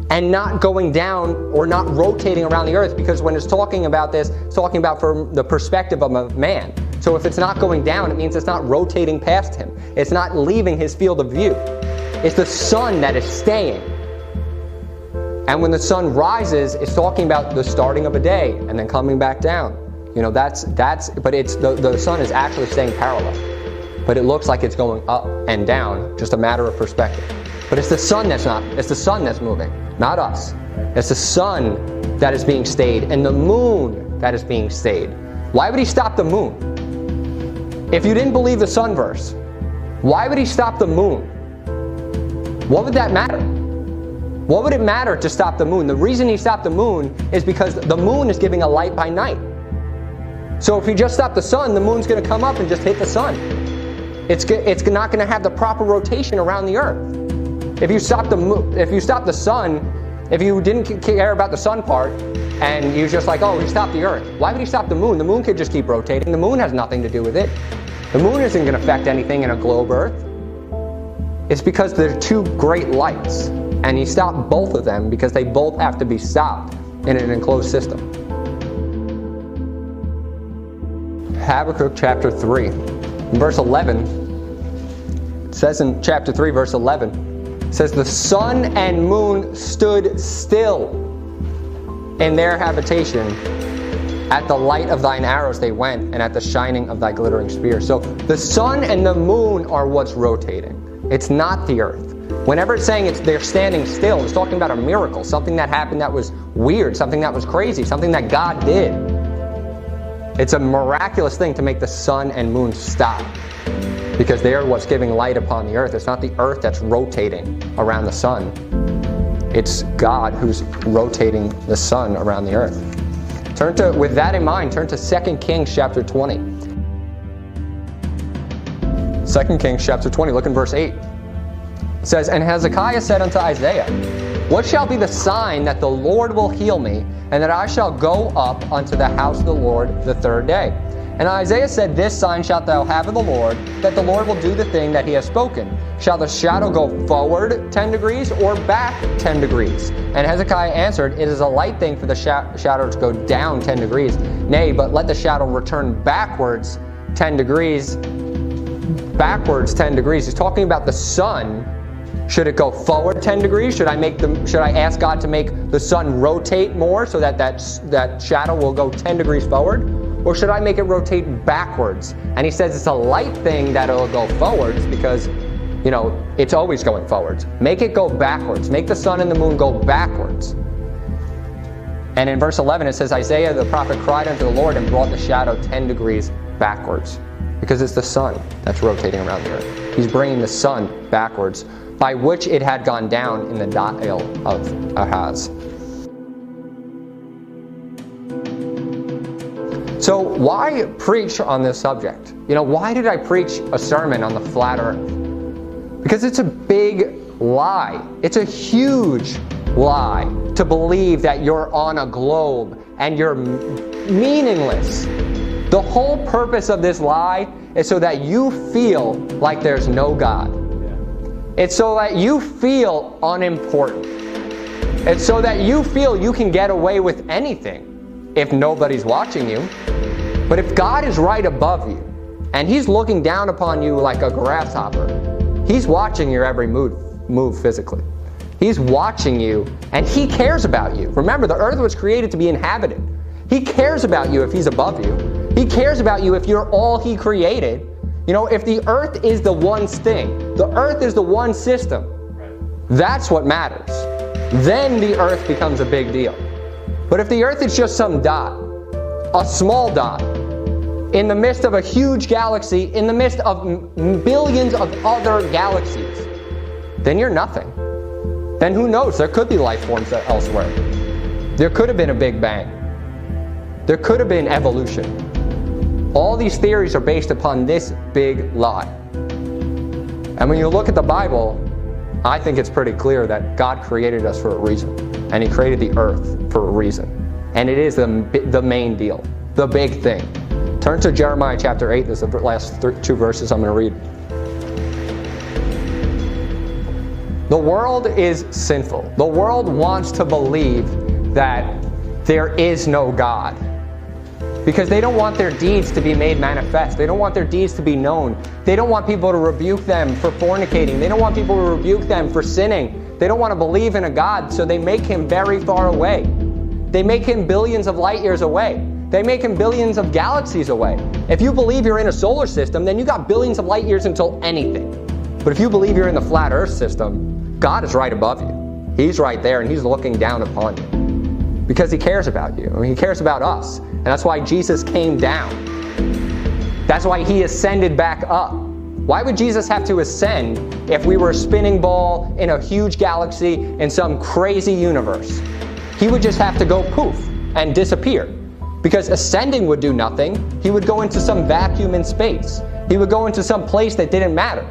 and not going down or not rotating around the earth, because when it's talking about this, it's talking about from the perspective of a man. So if it's not going down, it means it's not rotating past him. It's not leaving his field of view. It's the sun that is staying. And when the sun rises, it's talking about the starting of a day and then coming back down. You know, but it's the sun is actually staying parallel. But it looks like it's going up and down, just a matter of perspective. But it's the sun it's the sun that's moving, not us. It's the sun that is being stayed and the moon that is being stayed. Why would he stop the moon? If you didn't believe the sun verse, why would he stop the moon? What would that matter? What would it matter to stop the moon? The reason he stopped the moon is because the moon is giving a light by night. So if you just stop the sun, the moon's going to come up and just hit the sun. It's not going to have the proper rotation around the earth. If you stop the sun, if you didn't care about the sun part, and you just like, oh, he stopped the earth. Why would he stop the moon? The moon could just keep rotating. The moon has nothing to do with it. The moon isn't going to affect anything in a globe earth. It's because they're two great lights, and he stopped both of them because they both have to be stopped in an enclosed system. Habakkuk chapter 3. In verse 11, it says in chapter 3, verse 11, It says, the sun and moon stood still in their habitation. At the light of thine arrows they went, and at the shining of thy glittering spear. So the sun and the moon are what's rotating. It's not the earth. Whenever it's saying they're standing still, it's talking about a miracle, something that happened that was weird, something that was crazy, something that God did. It's a miraculous thing to make the sun and moon stop, because they're what's giving light upon the earth. It's not the earth that's rotating around the sun. It's God who's rotating the sun around the earth. With that in mind, turn to 2 Kings chapter 20. 2 Kings chapter 20, look in verse 8. It says, and Hezekiah said unto Isaiah, what shall be the sign that the Lord will heal me, and that I shall go up unto the house of the Lord the third day? And Isaiah said, this sign shalt thou have of the Lord, that the Lord will do the thing that he has spoken. Shall the shadow go forward 10 degrees or back 10 degrees? And Hezekiah answered, it is a light thing for the shadow to go down 10 degrees. Nay, but let the shadow return backwards 10 degrees. Backwards 10 degrees. He's talking about the sun. Should it go forward 10 degrees? Should I ask God to make the sun rotate more so that shadow will go 10 degrees forward? Or should I make it rotate backwards? And he says it's a light thing that it'll go forwards because, it's always going forwards. Make it go backwards. Make the sun and the moon go backwards. And in verse 11 it says, Isaiah the prophet cried unto the Lord and brought the shadow 10 degrees backwards. Because it's the sun that's rotating around the earth. He's bringing the sun backwards, by which it had gone down in the dial of Ahaz. So why preach on this subject? Why did I preach a sermon on the flat earth? Because it's a big lie. It's a huge lie to believe that you're on a globe and you're meaningless. The whole purpose of this lie is so that you feel like there's no God. It's so that you feel unimportant. It's so that you feel you can get away with anything if nobody's watching you. But if God is right above you, and he's looking down upon you like a grasshopper, he's watching your every move physically. He's watching you, and he cares about you. Remember, the earth was created to be inhabited. He cares about you if he's above you. He cares about you if you're all he created. If the earth is the one thing, the earth is the one system, that's what matters. Then the earth becomes a big deal. But if the earth is just some dot, a small dot, in the midst of a huge galaxy, in the midst of billions of other galaxies, then you're nothing. Then who knows? There could be life forms elsewhere. There could have been a Big Bang. There could have been evolution. All these theories are based upon this big lie. And when you look at the Bible, I think it's pretty clear that God created us for a reason. And he created the earth for a reason. And it is the main deal, the big thing. Turn to Jeremiah chapter 8. This is the last two verses I'm going to read. The world is sinful. The world wants to believe that there is no God, because they don't want their deeds to be made manifest. They don't want their deeds to be known. They don't want people to rebuke them for fornicating. They don't want people to rebuke them for sinning. They don't want to believe in a God, so they make him very far away. They make him billions of light years away. They make him billions of galaxies away. If you believe you're in a solar system, then you got billions of light years until anything. But if you believe you're in the flat earth system, God is right above you. He's right there, and he's looking down upon you because he cares about you. He cares about us. And that's why Jesus came down. That's why he ascended back up. Why would Jesus have to ascend if we were a spinning ball in a huge galaxy in some crazy universe? He would just have to go poof and disappear, because ascending would do nothing. He would go into some vacuum in space. He would go into some place that didn't matter.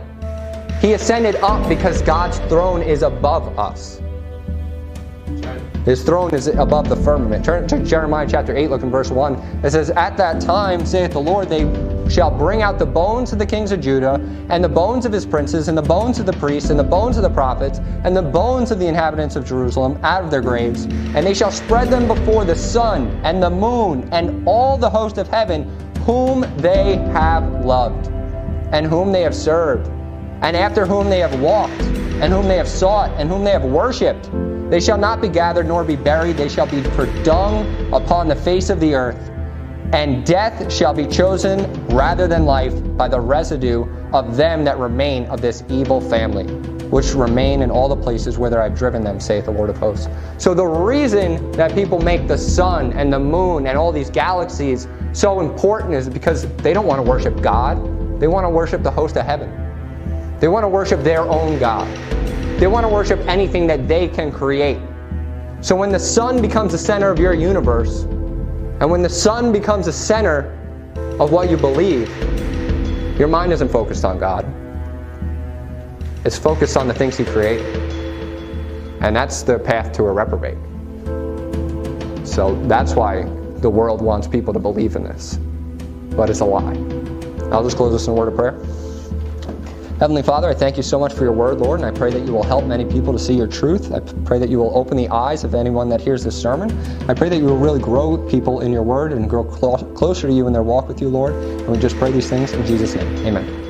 He ascended up because God's throne is above us. His throne is above the firmament. Turn to Jeremiah chapter 8, look in verse 1. It says, At that time, saith the Lord, they shall bring out the bones of the kings of Judah, and the bones of his princes, and the bones of the priests, and the bones of the prophets, and the bones of the inhabitants of Jerusalem out of their graves. And they shall spread them before the sun, and the moon, and all the host of heaven, whom they have loved, and whom they have served, and after whom they have walked. and whom they have sought, and whom they have worshipped. They shall not be gathered nor be buried. They shall be for dung upon the face of the earth. And death shall be chosen rather than life by the residue of them that remain of this evil family, which remain in all the places whither I have driven them, saith the Lord of hosts. So the reason that people make the sun and the moon and all these galaxies so important is because they don't want to worship God. They want to worship the host of heaven. They want to worship their own God. They want to worship anything that they can create. So when the sun becomes the center of your universe, and when the sun becomes the center of what you believe, your mind isn't focused on God. It's focused on the things He created. And that's the path to a reprobate. So that's why the world wants people to believe in this. But it's a lie. I'll just close this in a word of prayer. Heavenly Father, I thank you so much for your word, Lord, and I pray that you will help many people to see your truth. I pray that you will open the eyes of anyone that hears this sermon. I pray that you will really grow people in your word and grow closer to you in their walk with you, Lord. And we just pray these things in Jesus' name. Amen.